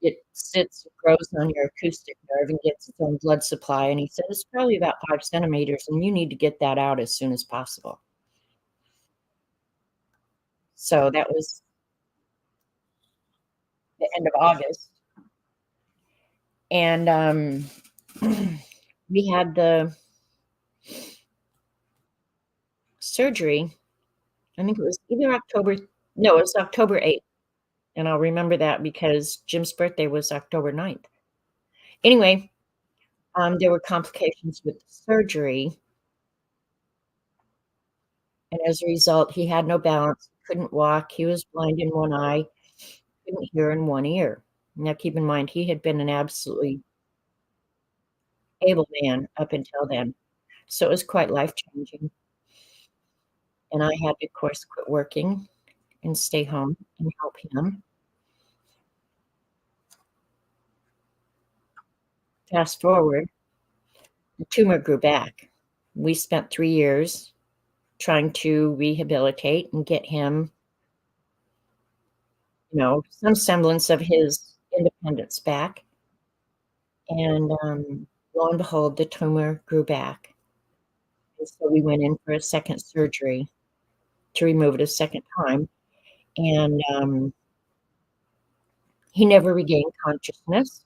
It sits, grows on your acoustic nerve and gets its own blood supply, and he said, "It's probably about 5 centimeters, and you need to get that out as soon as possible." So that was the end of August, and, we had the surgery. I think it was either October no, it was October 8th, and I'll remember that because Jim's birthday was October 9th. Anyway, there were complications with the surgery, and as a result, he had no balance, couldn't walk, he was blind in one eye, couldn't hear in one ear. Now keep in mind, he had been an absolutely able man up until then, so it was quite life-changing, and I had to, of course, quit working and stay home and help him. Fast forward, the tumor grew back. We spent 3 years trying to rehabilitate and get him, some semblance of his independence back, and, lo and behold, the tumor grew back, and so we went in for a second surgery to remove it a second time, and, he never regained consciousness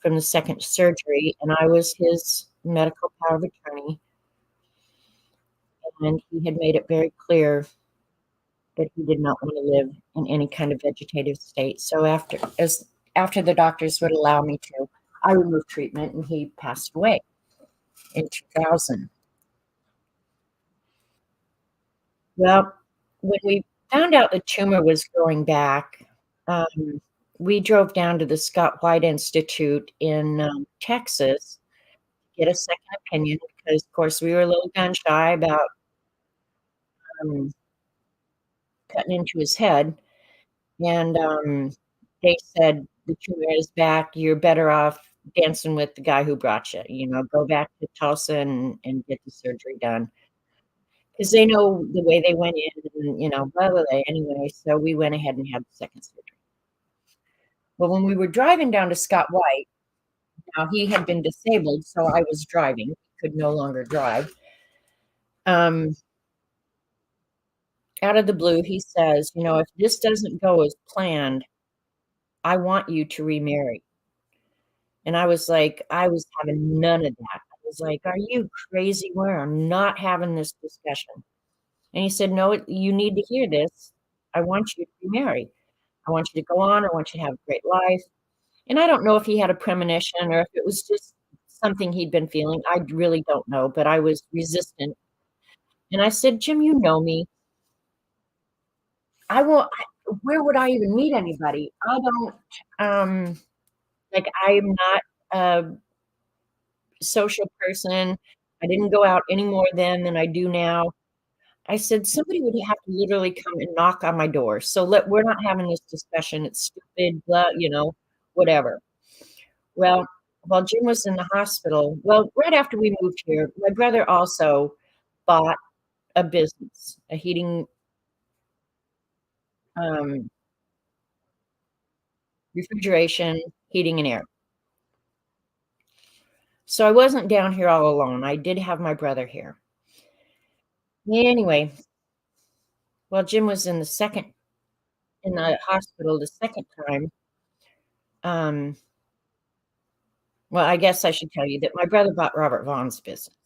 from the second surgery, and I was his medical power of attorney, and he had made it very clear that he did not wanna live in any kind of vegetative state, so after the doctors would allow me to, I removed treatment, and he passed away in 2000. Well, when we found out the tumor was growing back, um, we drove down to the Scott White Institute in, Texas to get a second opinion because, of course, we were a little gun shy about, um, cutting into his head, and, they said, "The tumor is back, you're better off dancing with the guy who brought you, go back to Tulsa and get the surgery done." 'Cause they know the way they went in and, blah, blah, blah, anyway, so we went ahead and had the second surgery. Well, when we were driving down to Scott White, now he had been disabled, so I was driving, could no longer drive. Um, Out of the blue, he says, "If this doesn't go as planned, I want you to remarry." And I was having none of that. I was like, "Are you crazy? We're not having this discussion." And he said, "No, you need to hear this. I want you to remarry. I want you to go on. I want you to have a great life." And I don't know if he had a premonition or if it was just something he'd been feeling. I really don't know, but I was resistant. And I said, "Jim, you know me. Where would I even meet anybody? I don't, like, I am not a social person. I didn't go out any more then than I do now. I said, "Somebody would have to literally come and knock on my door, so we're not having this discussion, it's stupid, blah, whatever." Well, while Jim was in the hospital right after we moved here, my brother also bought a business, a heating, um, refrigeration, heating and air. So I wasn't down here all alone, I did have my brother here. Anyway, while Jim was in the hospital the second time, um well, I guess I should tell you that my brother bought Robert Vaughn's business,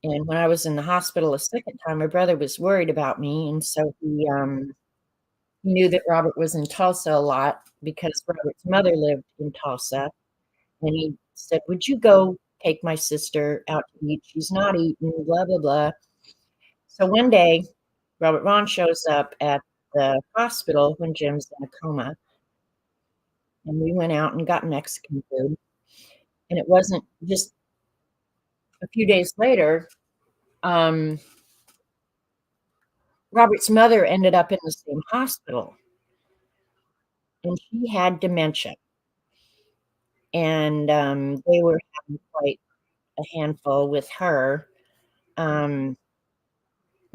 and when I was in the hospital a second time, my brother was worried about me, and so he knew that Robert was in Tulsa a lot because Robert's mother lived in Tulsa, and he said, "Would you go take my sister out to eat? She's not eating, blah, blah, blah." So one day, Robert Vaughn shows up at the hospital when Jim's in a coma, and we went out and got Mexican food, and it wasn't just a few days later, um, Robert's mother ended up in the same hospital, and she had dementia, and, they were having quite a handful with her, um,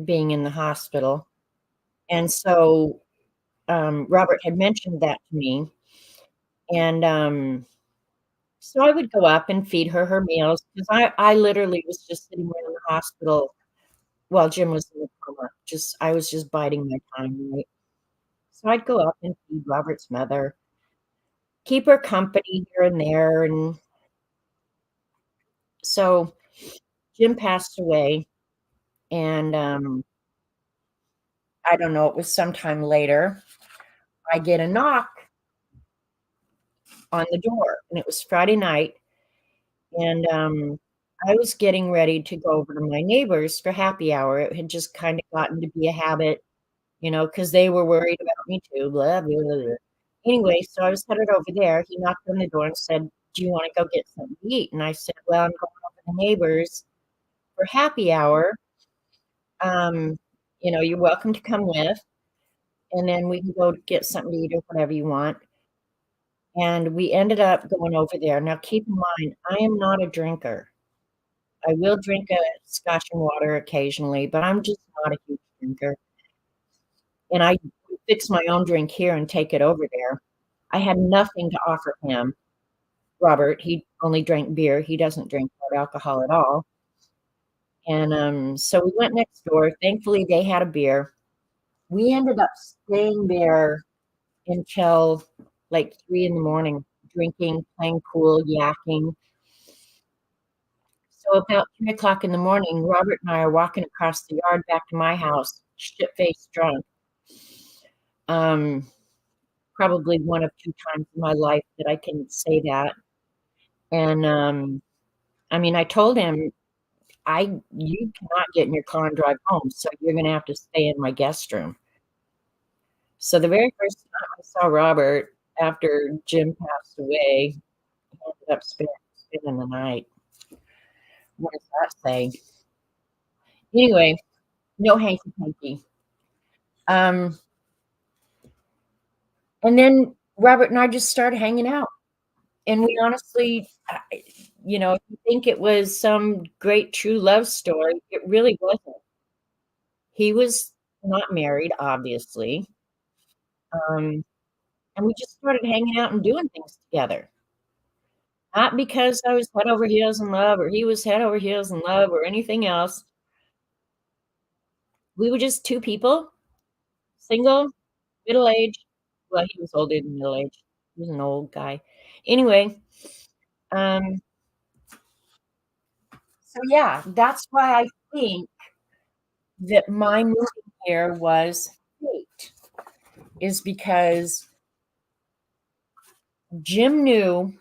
being in the hospital, and so, Robert had mentioned that to me, and, so I would go up and feed her meals because I literally was just sitting there in the hospital while Jim was in the coma, I was just biding my time, right? So I'd go up and feed Robert's mother, keep her company here and there, and so Jim passed away, and, I don't know, it was sometime later, I get a knock on the door, and it was Friday night, and, I was getting ready to go over to my neighbor's for happy hour. It had just kinda gotten to be a habit, because they were worried about me too, blah, blah, blah, blah. Anyway, so I was headed over there. He knocked on the door and said, "Do you wanna go get something to eat?" And I said, "Well, I'm going over to the neighbor's for happy hour. Um, you're welcome to come with, and then we can go get something to eat or whatever you want." And we ended up going over there. Now keep in mind, I am not a drinker. I will drink a scotch and water occasionally, but I'm just not a huge drinker, and I fix my own drink here and take it over there. I had nothing to offer him. Robert, he only drank beer, he doesn't drink hard alcohol at all, and, so we went next door. Thankfully, they had a beer. We ended up staying there until, like, 3 in the morning, drinking, playing pool, yakking. So about 3 o'clock in the morning, Robert and I are walking across the yard back to my house, shit-faced drunk. Um, Probably one of 2 times in my life that I can say that, and, I mean, I told him, You cannot get in your car and drive home, so you're gonna have to stay in my guest room." So the very first time I saw Robert after Jim passed away, he ended up spending the night. What does that say? Anyway, no hanky panky. Um, and then Robert and I just started hanging out, and we honestly, if you think it was some great true love story, it really wasn't. He was not married, obviously, um, and we just started hanging out and doing things together. Not because I was head over heels in love or he was head over heels in love or anything else. We were just 2 people, single, middle-aged. Well, he was older than middle-aged. He was an old guy. Anyway, um, so yeah, that's why I think that my moving here was fate, is because Jim knew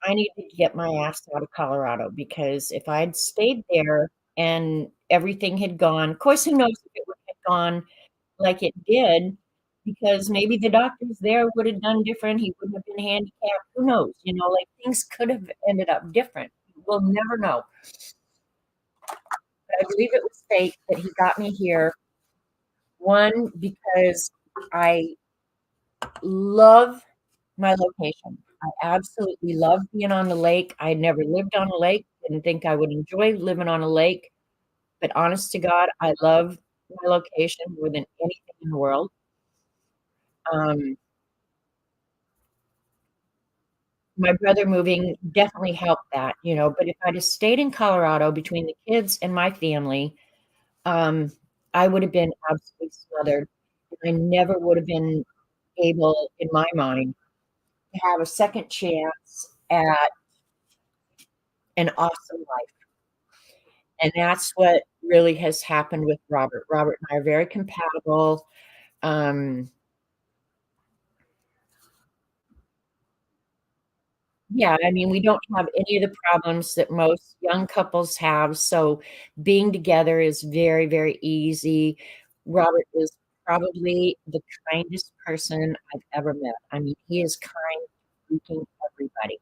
I needed to get my ass out of Colorado because if I'd stayed there and everything had gone, of course, who knows if it would have gone like it did, because maybe the doctors there would have done different. He wouldn't have been handicapped. Who knows? Like things could have ended up different. We'll never know. I believe it was fate that he got me here. One, because I love my location. I absolutely love being on the lake. I never lived on a lake, didn't think I would enjoy living on a lake, but honest to God, I love my location more than anything in the world. Um, my brother moving definitely helped that, but if I'd have stayed in Colorado between the kids and my family, um, I would have been absolutely smothered, and I never would have been able, in my mind, to have a second chance at an awesome life, and that's what really has happened with Robert. Robert and I are very compatible. Um, yeah, I mean, we don't have any of the problems that most young couples have, so being together is very, very easy. Robert is probably the kindest person I've ever met. I mean, he is kind to freaking everybody,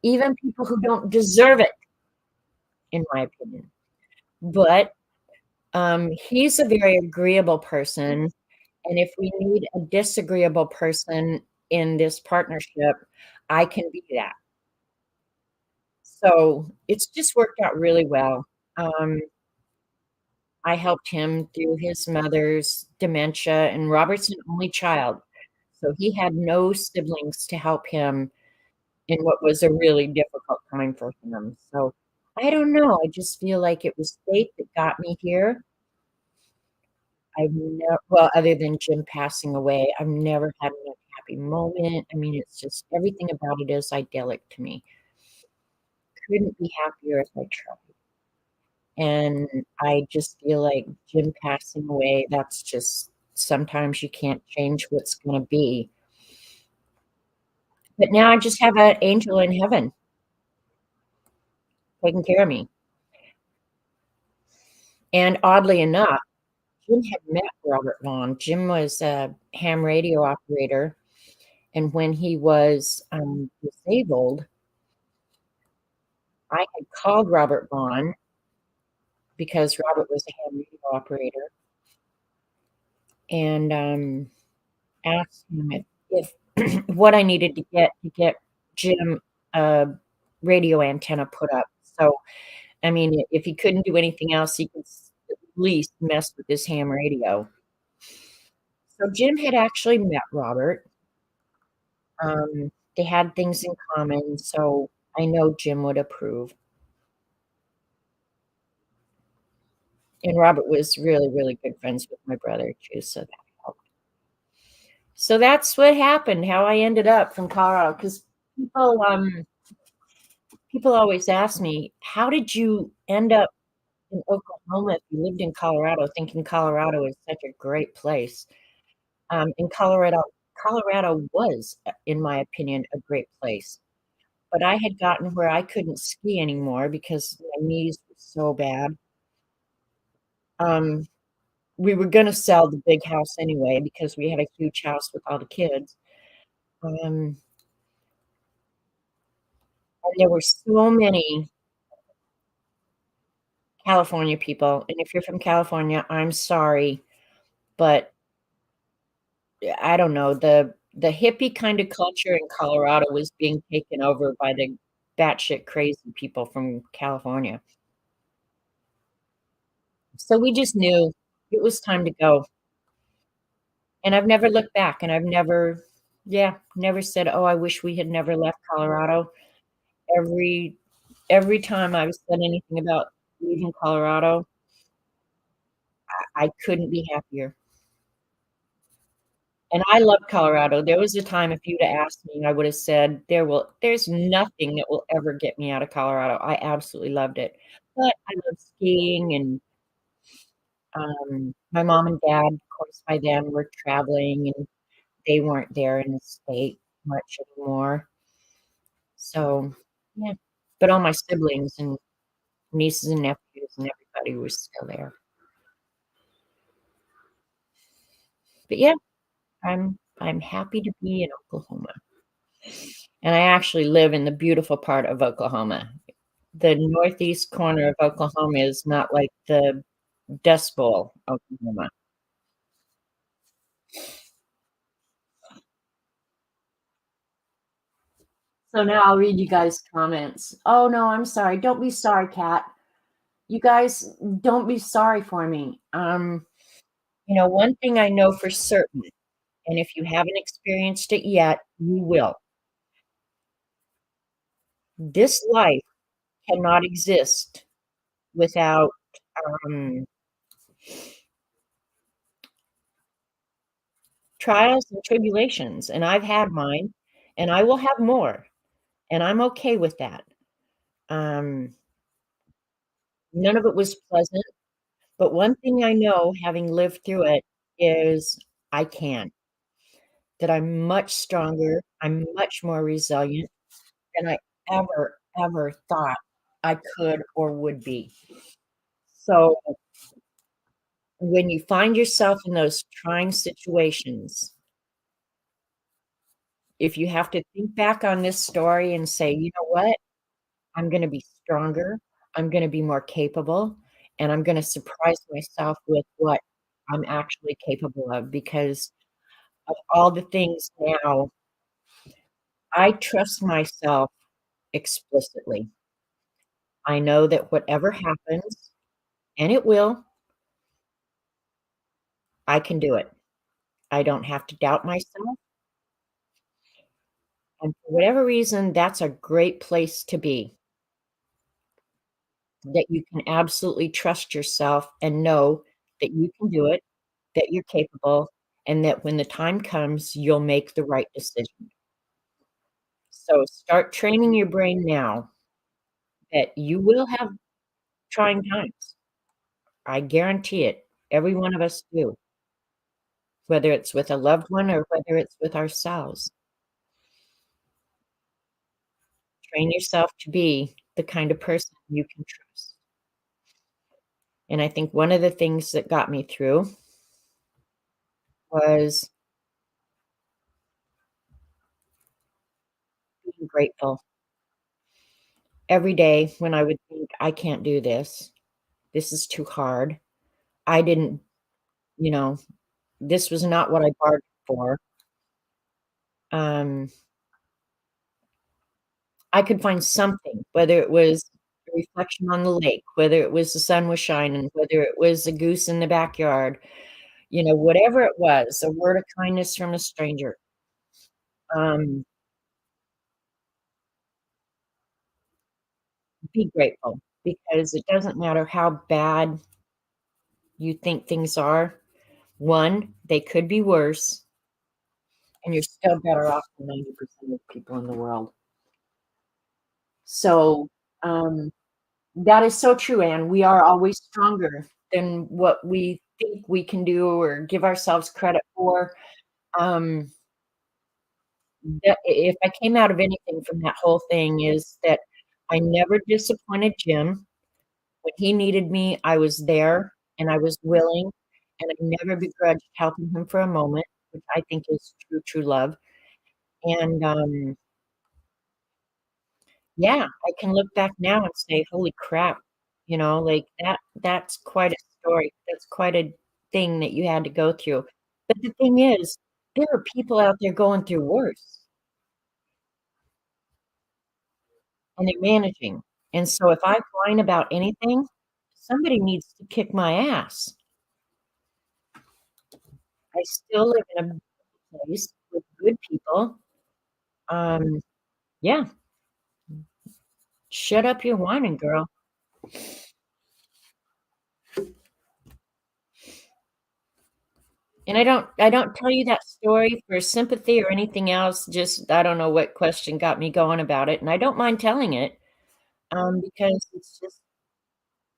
even people who don't deserve it, in my opinion. But, he's a very agreeable person, and if we need a disagreeable person in this partnership, I can be that. So, it's just worked out really well. Um, I helped him through his mother's dementia, and Robert's an only child, so he had no siblings to help him in what was a really difficult time for him. So, I don't know, I just feel like it was fate that got me here. I've never, well, other than Jim passing away, I've never had an unhappy moment. I mean, it's just everything about it is idyllic to me. Couldn't be happier if I tried. And I just feel like Jim passing away, that's just sometimes you can't change what's gonna be. But now I just have an angel in heaven taking care of me. And oddly enough, Jim had met Robert Vaughn. Jim was a ham radio operator, and when he was, disabled, I had called Robert Vaughn because Robert was a ham radio operator and, asked him if what I needed to get Jim a radio antenna put up. So, I mean, if he couldn't do anything else, he could at least mess with his ham radio. So Jim had actually met Robert. They had things in common, so I know Jim would approve. And Robert was really, really good friends with my brother too, so that helped. So that's what happened, how I ended up from Colorado. Because people always ask me, "How did you end up in Oklahoma if you lived in Colorado?" Thinking Colorado is such a great place. And Colorado was, in my opinion, a great place. But I had gotten where I couldn't ski anymore because my knees were so bad. Um, we were gonna sell the big house anyway because we had a huge house with all the kids. Um, and there were so many California people, and if you're from California, I'm sorry, but I don't know, the hippie kinda culture in Colorado was being taken over by the batshit crazy people from California. So we just knew it was time to go, and I've never looked back, and I've never yeah, never said, "Oh, I wish we had never left Colorado." Every every time I've said anything about leaving Colorado, I couldn't be happier. And I love Colorado. There was a time if you'd have asked me, I would have said, there's nothing that will ever get me out of Colorado." I absolutely loved it. But I love skiing and, my mom and dad, of course, by then were traveling, and they weren't there in the state much anymore. So, yeah. But all my siblings and nieces and nephews and everybody was still there. But yeah, I'm happy to be in Oklahoma. And I actually live in the beautiful part of Oklahoma. the northeast corner of Oklahoma is not like the Dust Bowl, Oklahoma. So now I'll read you guys' comments. Oh, no, I'm sorry. Don't be sorry, Kat. You guys, don't be sorry for me. One thing I know for certain, and if you haven't experienced it yet, you will. This life cannot exist without um, trials and tribulations, and I've had mine, and I will have more, and I'm okay with that. Um, None of it was pleasant, but one thing I know, having lived through it, is I can. That I'm much stronger, I'm much more resilient than I ever thought I could or would be. So, when you find yourself in those trying situations, if you have to think back on this story and say, "You know what? I'm gonna be stronger, I'm gonna be more capable, and I'm gonna surprise myself with what I'm actually capable of," because of all the things now, I trust myself explicitly. I know that whatever happens, and it will, I can do it. I don't have to doubt myself, and for whatever reason, that's a great place to be, that you can absolutely trust yourself and know that you can do it, that you're capable, and that when the time comes, you'll make the right decision. So start training your brain now that you will have trying times. I guarantee it. Every one of us do, whether it's with a loved one or whether it's with ourselves. Train yourself to be the kind of person you can trust. And I think one of the things that got me through was being grateful. Every day when I would think, "I can't do this. This is too hard. I didn't you know, this was not what I bargained for." Um, I could find something, whether it was a reflection on the lake, whether it was the sun was shining, whether it was a goose in the backyard, whatever it was, a word of kindness from a stranger. Um, be grateful because it doesn't matter how bad you think things are. 1, they could be worse, and you're still better off than 90% of people in the world. So, um, that is so true, Anne. We are always stronger than what we think we can do or give ourselves credit for. Um, that if I came out of anything from that whole thing is that I never disappointed Jim. When he needed me, I was there and I was willing, and I never begrudged helping him for a moment, which I think is true love. And, yeah, I can look back now and say, "Holy crap," like, that's quite a story. That's quite a thing that you had to go through. But the thing is, there are people out there going through worse, and they're managing. And so if I whine about anything, somebody needs to kick my ass. I still live in a place with good people. Um, yeah, shut up your whining, girl. And I don't tell you that story for sympathy or anything else, just I don't know what question got me going about it, and I don't mind telling it, because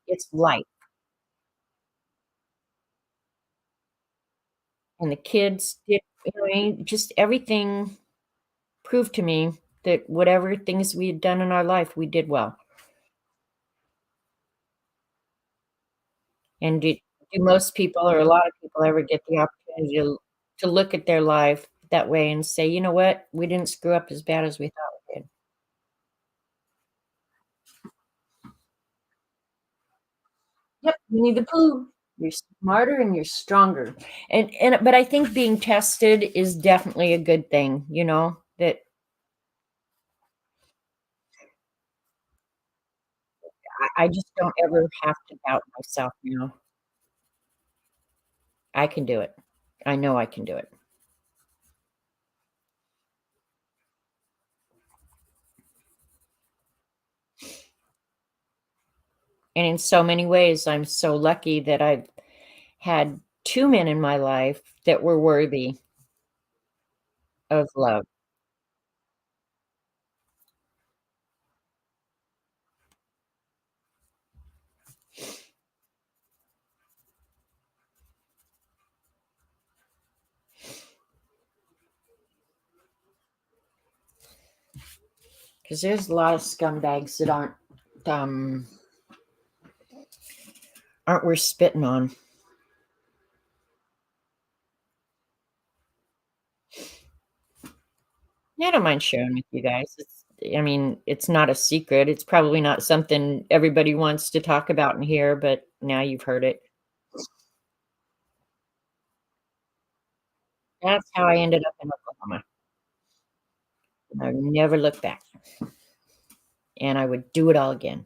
it's life, and the kids did just everything proved to me that whatever things we had done in our life, we did well. And do most people or a lot of people ever get the opportunity to look at their life that way and say, "You know what? We didn't screw up as bad as we thought we did." Yep, Winnie the Pooh. You're smarter and you're stronger. And but I think being tested is definitely a good thing, that I just don't ever have to doubt myself, I can do it. I know I can do it. And in so many ways, I'm so lucky that I've had 2 men in my life that were worthy of love. Because there's a lot of scumbags that um, aren't worth spitting on. Yeah, I don't mind sharing with you guys. I mean, it's not a secret. It's probably not something everybody wants to talk about in here, but now you've heard it. That's how I ended up in Oklahoma. I never looked back, and I would do it all again.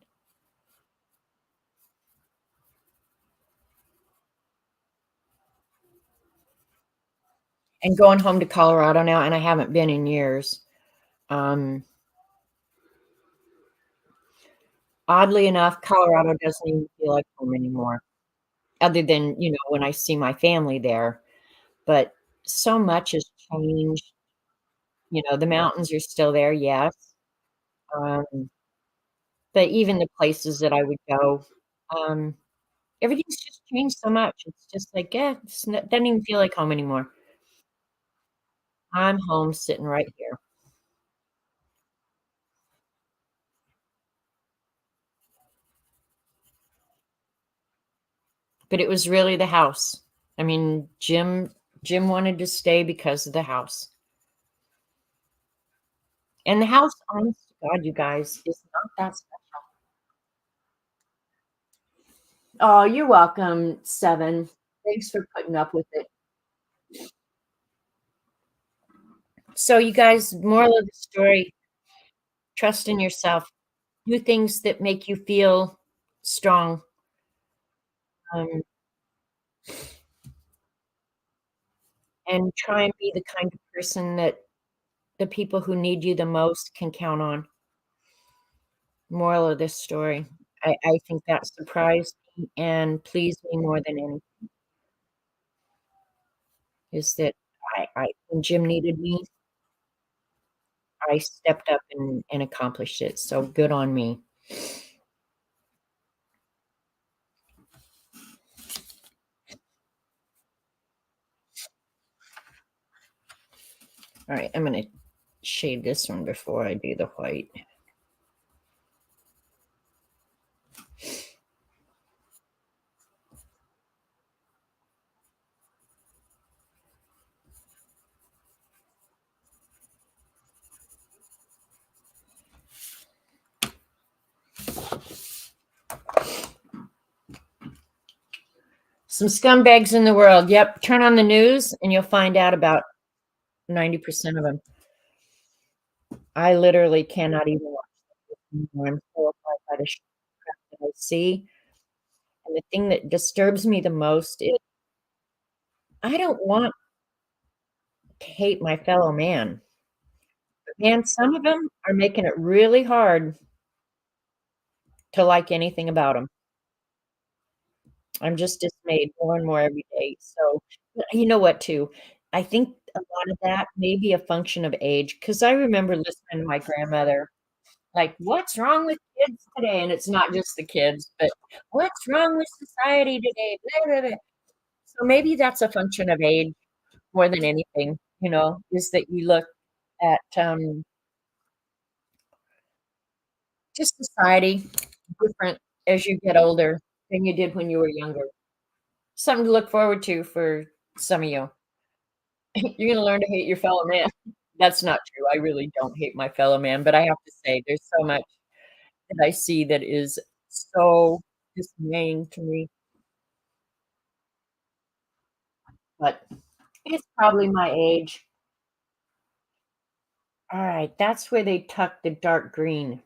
And going home to Colorado now, and I haven't been in years. Um, Oddly enough, Colorado doesn't even feel like home anymore, other than, when I see my family there. But so much has changed. The mountains are still there, yes. Um, but even the places that I would go, um, everything's just changed so much. It's just like, yeah, doesn't even feel like home anymore. I'm home sitting right here. But it was really the house. I mean, Jim wanted to stay because of the house. And the house, honest to God, you guys, is not that special. Oh, you're welcome, 7. Thanks for putting up with it. So you guys, moral of the story, trust in yourself. Do things that make you feel strong, um, and try and be the kind of person that the people who need you the most can count on. Moral of this story. I think that surprised me and pleased me more than anything is that I when Jim needed me, I stepped up and accomplished it, so good on me. Alright, I'm gonna shade this one before I do the white. Some scumbags in the world. Yep, turn on the news and you'll find out about 90% of them. I literally cannot even watch this anymore. I'm horrified by the crap that I see, and the thing that disturbs me the most is I don't want to hate my fellow man, but man, some of them are making it really hard to like anything about them. 'Em. I'm just dismayed more and more every day, so you know what, too? I think a lot of that may be a function of age, because I remember listening to my grandmother, like, "What's wrong with kids today?" And it's not just the kids, but, "What's wrong with society today?" Blah, blah, blah. So maybe that's a function of age more than anything, is that you look at, just society different as you get older than you did when you were younger. Something to look forward to for some of you. You're gonna learn to hate your fellow man. That's not true. I really don't hate my fellow man, but I have to say there's so much that I see that is so dismaying to me, but it's probably my age. Alright, that's where they tuck the dark green.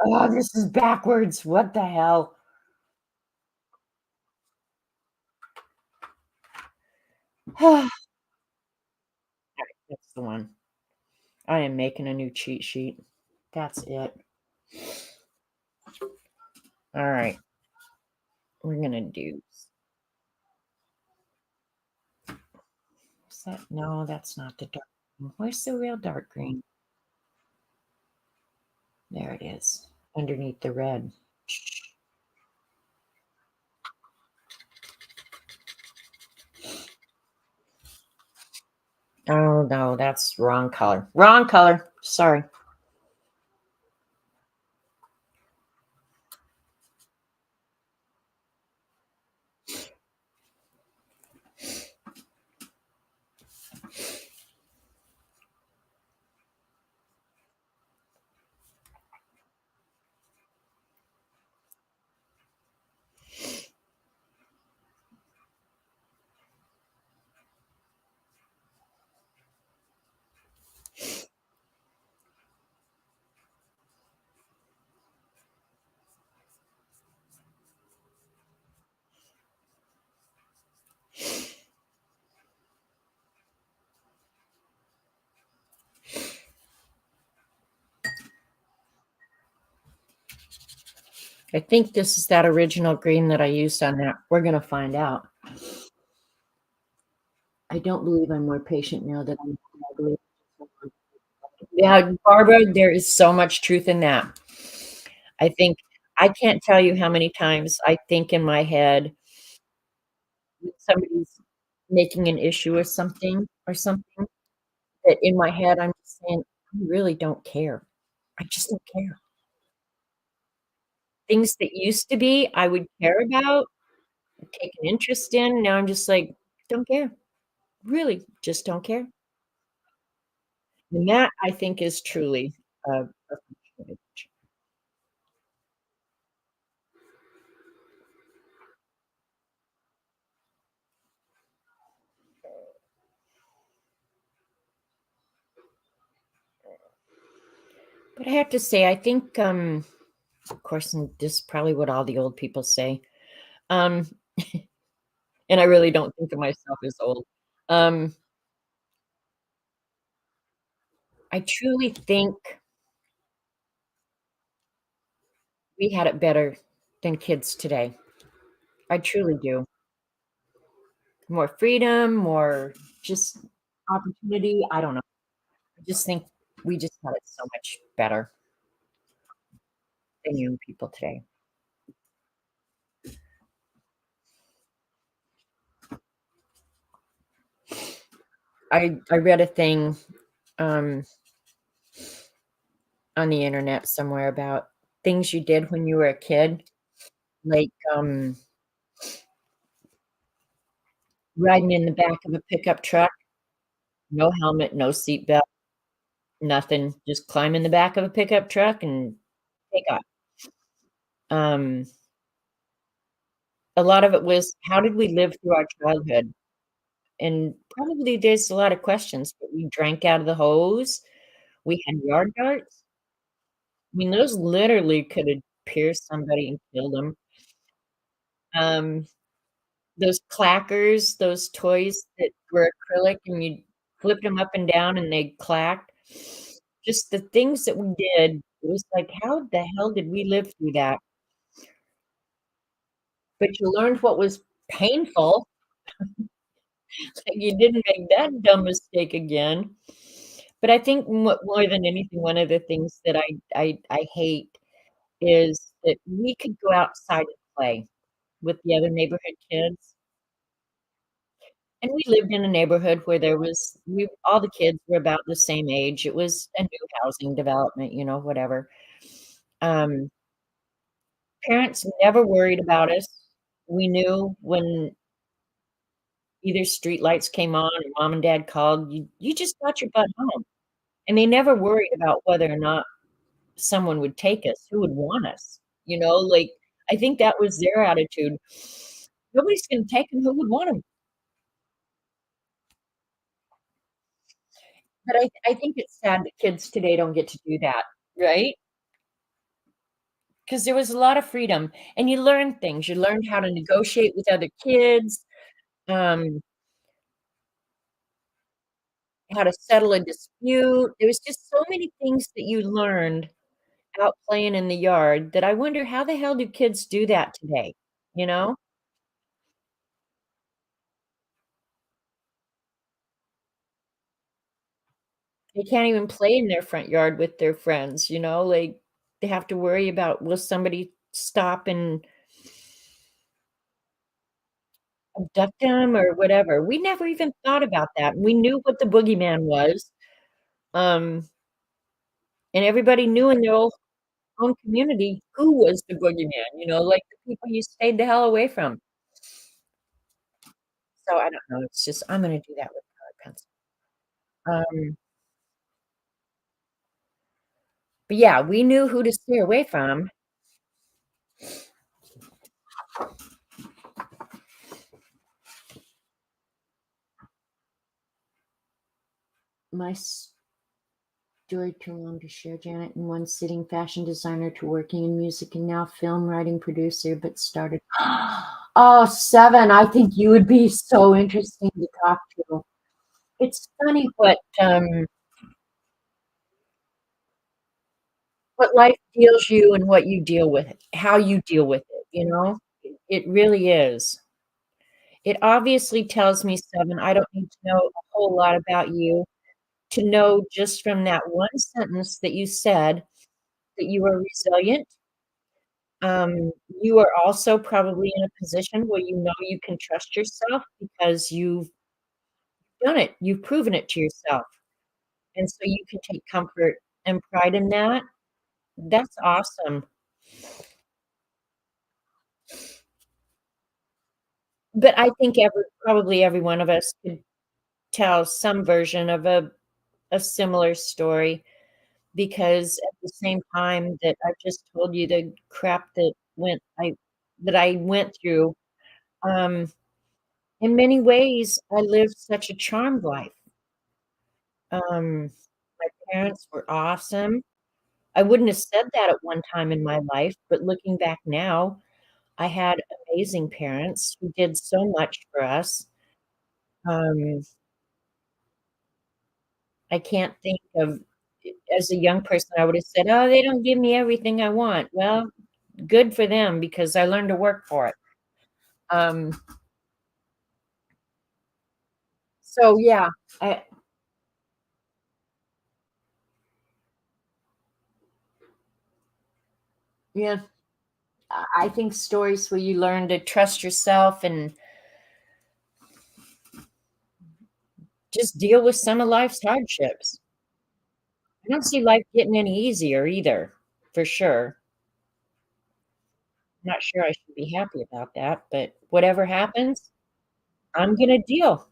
Oh, this is backwards. What the hell? That's the one. I am making a new cheat sheet. That's it. Alright, we're gonna do is that no, that's not the dark green. Where's the real dark green? There it is, underneath the red. Oh, no, that's wrong color. Wrong color. Sorry. I think this is that original green that I used on that. We're gonna find out. I don't believe I'm more patient now that I'm ugly. Yeah, Barbara, there is so much truth in that. I think I can't tell you how many times I think in my head when somebody's making an issue or something that in my head I'm just saying, "I really don't care. I just don't care." Things that used to be I would care about, take an interest in, now I'm just like, "Don't care. Really, just don't care." And that I think is truly a privilege. But I have to say, I think, of course, and this is probably what all the old people say, um, and I really don't think of myself as old. Um, I truly think we had it better than kids today. I truly do. More freedom, more just opportunity. I don't know. I just think we just had it so much better than young people today. I read a thing, um, on the internet somewhere about things you did when you were a kid, like, riding in the back of a pickup truck, no helmet, no seatbelt, nothing, just climb in the back of a pickup truck and take off. Um, a lot of it was, how did we live through our childhood? And probably there's a lot of questions, but we drank out of the hose, we had yard darts. I mean, those literally could have pierced somebody and killed them. Um, those clackers, those toys that were acrylic and you flipped them up and down and they clacked. Just the things that we did, it was like, how the hell did we live through that? But you learned what was painful, and you didn't make that dumb mistake again. But I think more than anything, one of the things that I hate is that we could go outside and play with the other neighborhood kids, and we lived in a neighborhood where there was we all the kids were about the same age. It was a new housing development, whatever. Um, Parents never worried about us. We knew when either street lights came on or mom and dad called, you just got your butt home, and they never worried about whether or not someone would take us, who would want us. like, I think that was their attitude. Nobody's gonna take them. Who would want them? But I think it's sad that kids today don't get to do that, right? Because there was a lot of freedom, and you learned things. You learned how to negotiate with other kids, um, how to settle a dispute. There was just so many things that you learned out playing in the yard that I wonder how the hell do kids do that today, you know? They can't even play in their front yard with their friends, like, they have to worry about, will somebody stop and abduct them or whatever. We never even thought about that. We knew what the boogeyman was, um, and everybody knew in their own community who was the boogeyman, like the people you stayed the hell away from. So I don't know, it's just I'm gonna do that with colored pencil. Um, but yeah, we knew who to stay away from. My story too long to share, Janet. In one sitting, fashion designer to working in music and now film writing producer, but started. Oh, 7. I think you would be so interesting to talk to. It's funny what life deals you and what you deal with it, how you deal with it. It really is. It obviously tells me, 7, I don't need to know a whole lot about you to know just from that one sentence that you said that you are resilient. You are also probably in a position where you know you can trust yourself because you've done it. You've proven it to yourself, and so you can take comfort and pride in that. That's awesome. But I think probably every one of us could tell some version of a similar story because at the same time that I've just told you the crap that I went through, um, in many ways, I lived such a charmed life. My parents were awesome. I wouldn't have said that at one time in my life, but looking back now, I had amazing parents who did so much for us. Um, I can't think of as a young person, I would have said, "Oh, they don't give me everything I want." Well, good for them because I learned to work for it. Um, so yeah, I yeah, I think stories where you learn to trust yourself and just deal with some of life's hardships. I don't see life getting any easier either, for sure. I'm not sure I should be happy about that, but whatever happens, I'm gonna deal,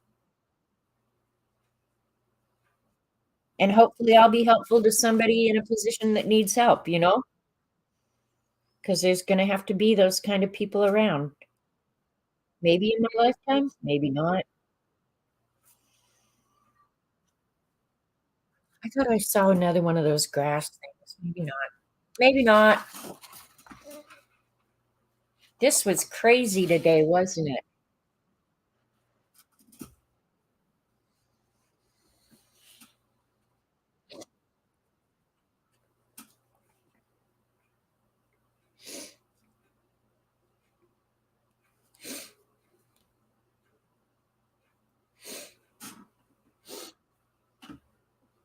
and hopefully I'll be helpful to somebody in a position that needs help, because there's gonna have to be those kind of people around. Maybe in my lifetime, maybe not. I thought I saw another one of those grass things. Maybe not. Maybe not. This was crazy today, wasn't it?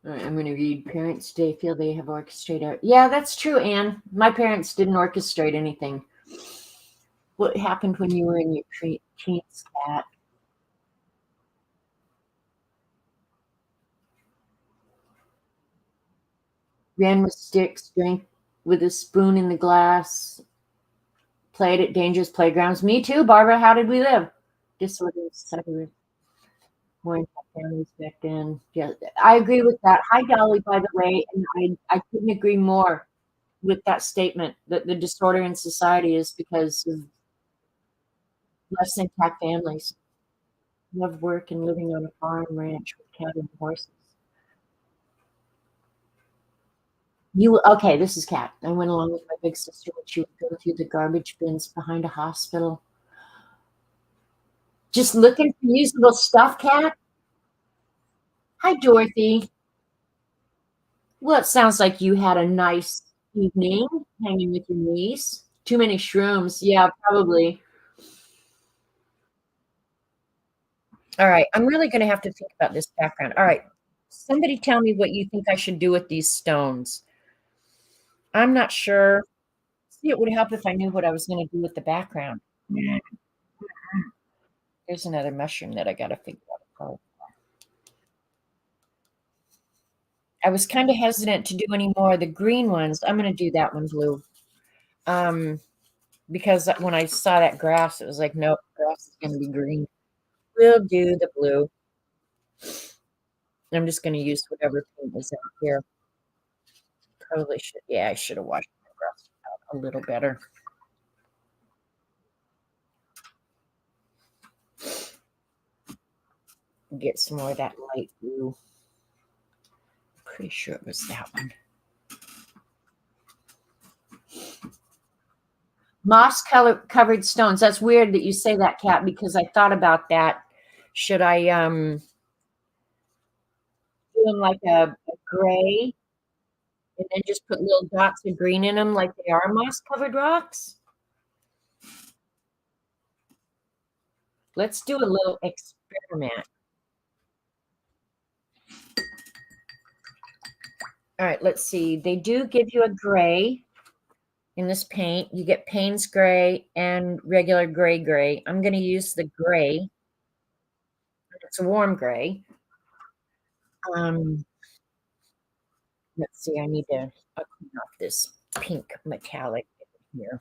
All right, I'm going to read. Parents today feel they have orchestrated. Yeah, that's true, Anne. My parents didn't orchestrate anything. What happened when you were in your teens, Cat? Ran with sticks, drank with a spoon in the glass, played at dangerous playgrounds. Me too, Barbara. How did we live? Disorders, separate, more intact families back then. Yeah, I agree with that. Hi, Dolly, by the way, and I couldn't agree more. with that statement that the disorder in society is because of less intact families. Love work and living on a farm ranch with cattle and horses. You okay, this is Kat. I went along with my big sister when she would go through the garbage bins behind a hospital. Just looking for usable stuff, Kat. Hi, Dorothy. Well, it sounds like you had a nice evening hanging with your niece. Too many shrooms. Yeah, probably. All right. I'm really going to have to think about this background. All right. Somebody tell me what you think I should do with these stones. I'm not sure. See, it would help if I knew what I was going to do with the background. Yeah. There's another mushroom that I got to figure out. Oh, I was kind of hesitant to do any more of the green ones. I'm going to do that one blue. Um, because when I saw that grass, it was like, nope, grass is going to be green. We'll do the blue. I'm just going to use whatever paint is out here. Probably should. Yeah, I should have washed my brush out a little better. Get some more of that light blue. Pretty sure it was that one. Moss color covered stones. That's weird that you say that, Kat, because I thought about that. Should I do them like a gray and then just put little dots of green in them like they are moss covered rocks? Let's do a little experiment. All right, let's see. They do give you a gray in this paint. You get Payne's gray and regular gray. I'm going to use the gray. It's a warm gray. Um, let's see. I need to clean off this pink metallic here.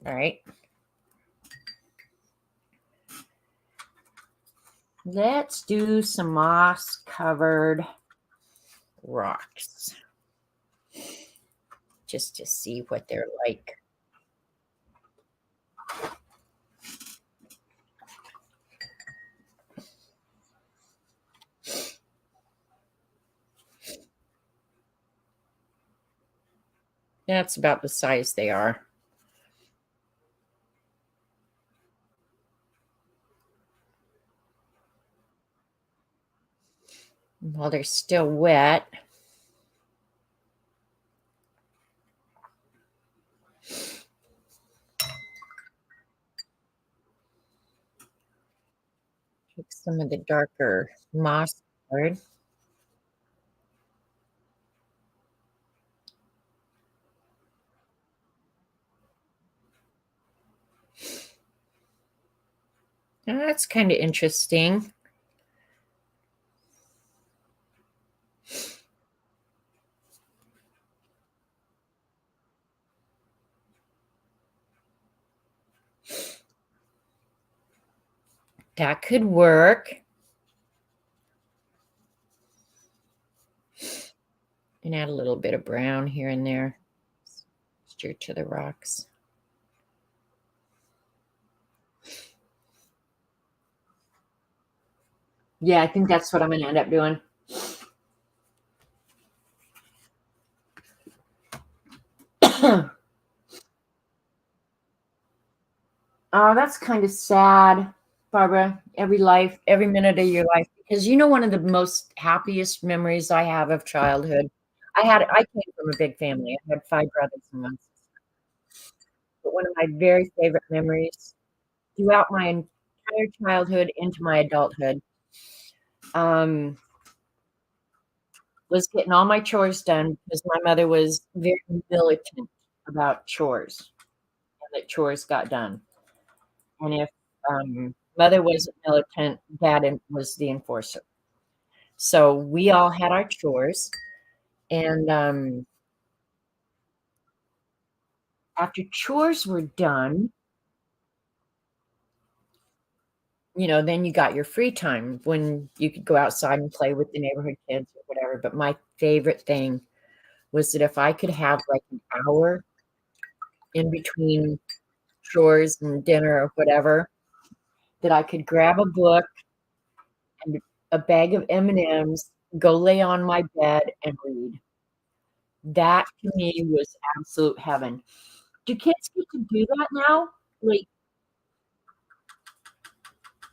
All right. Let's do some moss covered rocks just to see what they're like. That's about the size they are. While they're still wet, take some of the darker moss colored. That's kind of interesting. That could work. And add a little bit of brown here and there. Stir to the rocks. Yeah, I think that's what I'm going to end up doing. Oh, that's kind of sad, Barbara. Every minute of your life, because you know one of the most happiest memories I have of childhood. I came from a big family. I had 5 brothers and 1 sister. But one of my very favorite memories throughout my entire childhood into my adulthood um, was getting all my chores done because my mother was very militant about chores and that chores got done. And if mother wasn't militant, dad was the enforcer. So we all had our chores. And after chores were done, then you got your free time when you could go outside and play with the neighborhood kids or whatever. But my favorite thing was that if I could have like an hour in between chores and dinner or whatever, that I could grab a book and a bag of M&Ms, go lay on my bed and read. That to me was absolute heaven. Do kids get to do that now? Like,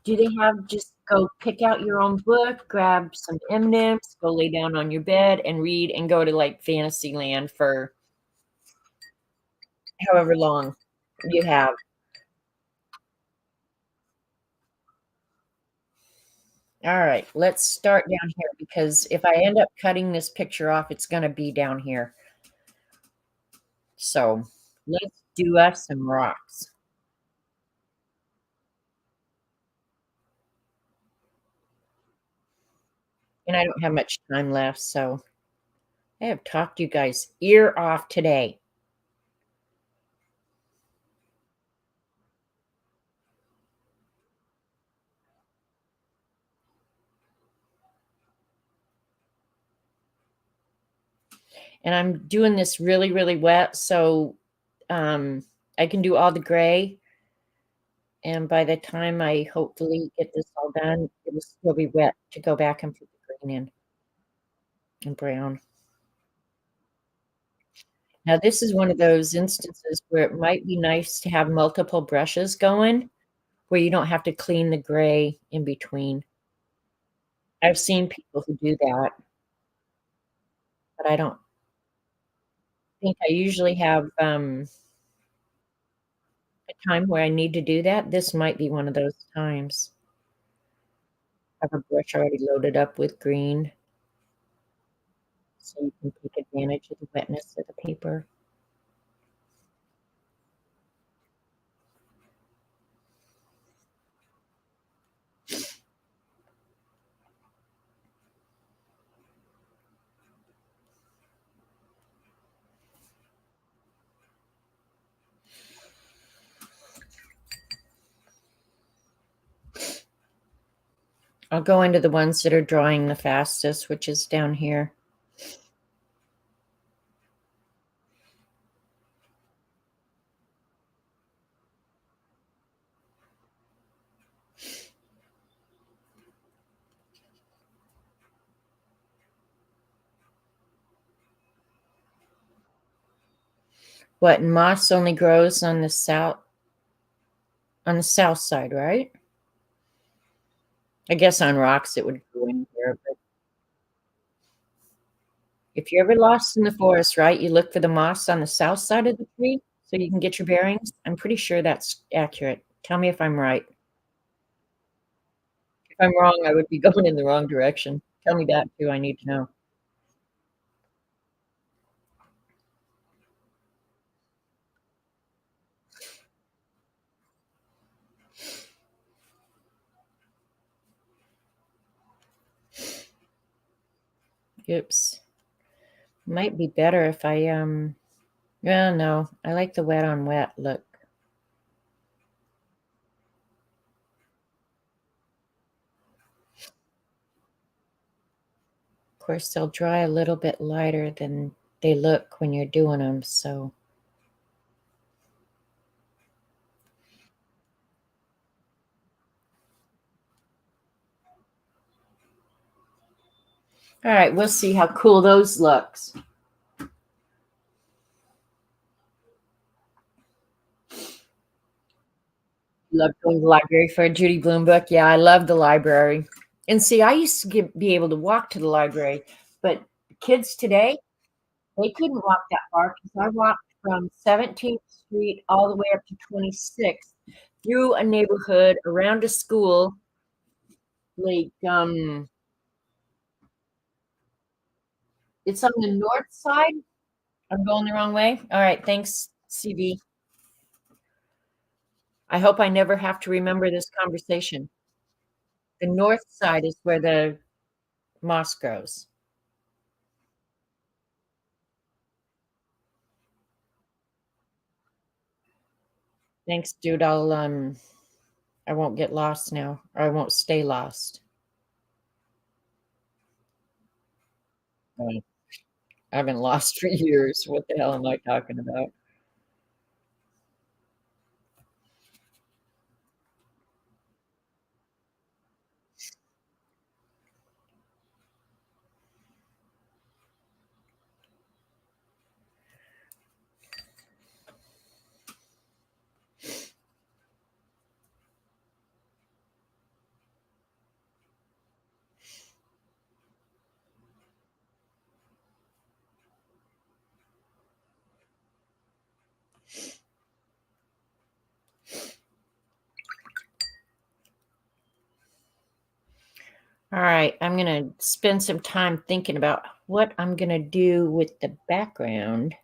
do they have just go pick out your own book, grab some M&Ms, go lay down on your bed and read and go to like Fantasyland for however long you have? All right, let's start down here because if I end up cutting this picture off, it's going to be down here. So let's do us some rocks. And I don't have much time left, so I have talked you guys ear off today. And I'm doing this really, really wet, so I can do all the gray. And by the time I hopefully get this all done, it'll still be wet to go back and put the green in and brown. Now, this is one of those instances where it might be nice to have multiple brushes going, where you don't have to clean the gray in between. I've seen people who do that, but I don't think I usually have, a time where I need to do that. This might be one of those times. Have a brush already loaded up with green so you can take advantage of the wetness of the paper. I'll go into the ones that are drying the fastest, which is down here. What, moss only grows on the south side, right? I guess on rocks it would go anywhere, but if you're ever lost in the forest, right, you look for the moss on the south side of the tree so you can get your bearings. I'm pretty sure that's accurate. Tell me if I'm right. If I'm wrong, I would be going in the wrong direction. Tell me that too, I need to know. Oops. Might be better if I, well, no, I like the wet on wet look. Of course, they'll dry a little bit lighter than they look when you're doing them, so. All right, we'll see how cool those looks. Love going to the library for a Judy Blume book. Yeah, I love the library. And see, I used to be able to walk to the library, but kids today, they couldn't walk that far because I walked from 17th Street all the way up to 26th through a neighborhood around a school. Like, it's on the north side. I'm going the wrong way. All right, thanks, CB. I hope I never have to remember this conversation. The north side is where the moss grows. Thanks, dude. I'll I won't get lost now, or I won't stay lost. Uh, I've been lost for years. What the hell am I talking about? All right, I'm going to spend some time thinking about what I'm going to do with the background.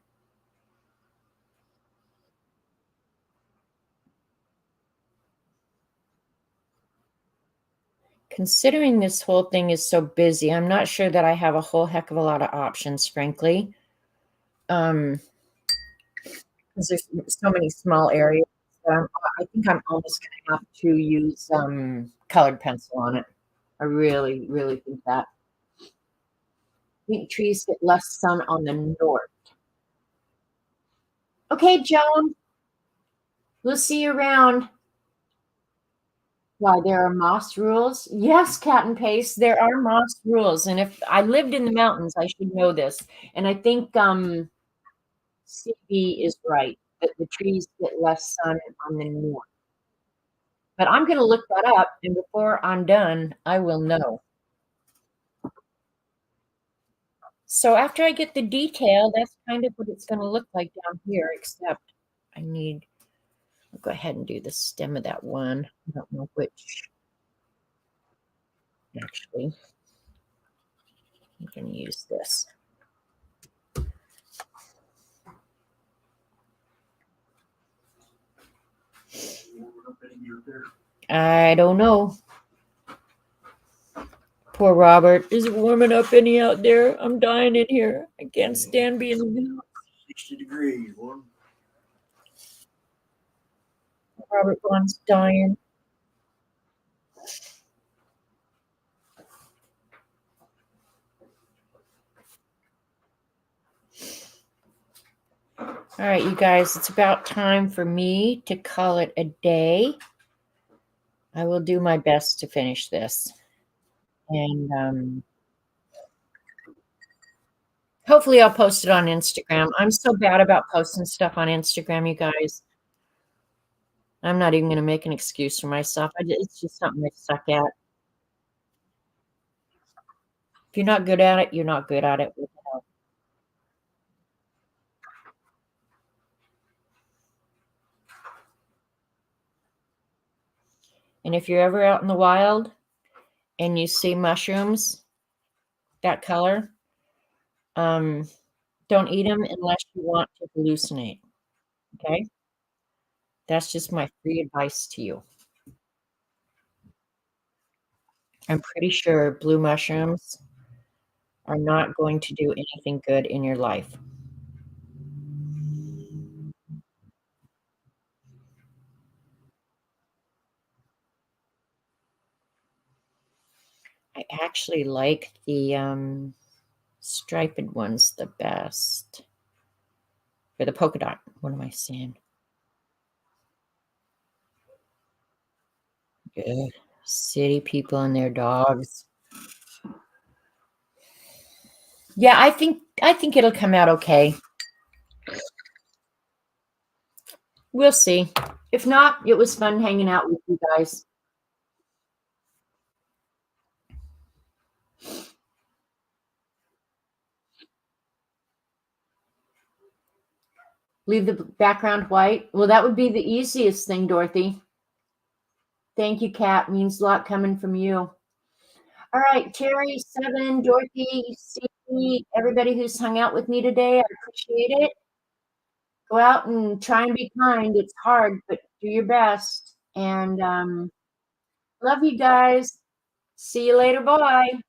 Considering this whole thing is so busy, I'm not sure that I have a whole heck of a lot of options, frankly. Um, 'Cause there's so many small areas. I think I'm almost gonna have to use, colored pencil on it. I really, really think that. I think trees get less sun on the north. Okay, Joan, we'll see you around. Why, there are moss rules? Yes, Cat and Paste, there are moss rules, and if I lived in the mountains, I should know this, and I think, CB is right, that the trees get less sun on the north. But I'm gonna look that up, and before I'm done, I will know. So after I get the detail, that's kind of what it's gonna look like down here, except I'll go ahead and do the stem of that one. I don't know which, actually. I'm gonna use this. I don't know. Poor Robert. Is it warming up any out there? I'm dying in here. I can't stand being in the house. 60 degrees. Robert Vaughn's dying. All right, you guys, it's about time for me to call it a day. I will do my best to finish this. And hopefully I'll post it on Instagram. I'm so bad about posting stuff on Instagram, you guys. I'm not even going to make an excuse for myself. It's just something I suck at. If you're not good at it, you're not good at it. What the hell? And if you're ever out in the wild and you see mushrooms that color, don't eat them unless you want to hallucinate. Okay? That's just my free advice to you. I'm pretty sure blue mushrooms are not going to do anything good in your life. I actually like the striped ones the best. Or the polka dot. What am I saying? Ugh, city people and their dogs. Yeah, I think it'll come out okay. We'll see. If not, it was fun hanging out with you guys. Leave the background white. Well, that would be the easiest thing, Dorothy. Thank you, Kat. Means a lot coming from you. All right, Terry, Seven, Dorothy, Stevie, everybody who's hung out with me today, I appreciate it. Go out and try and be kind. It's hard, but do your best. And love you guys. See you later. Bye.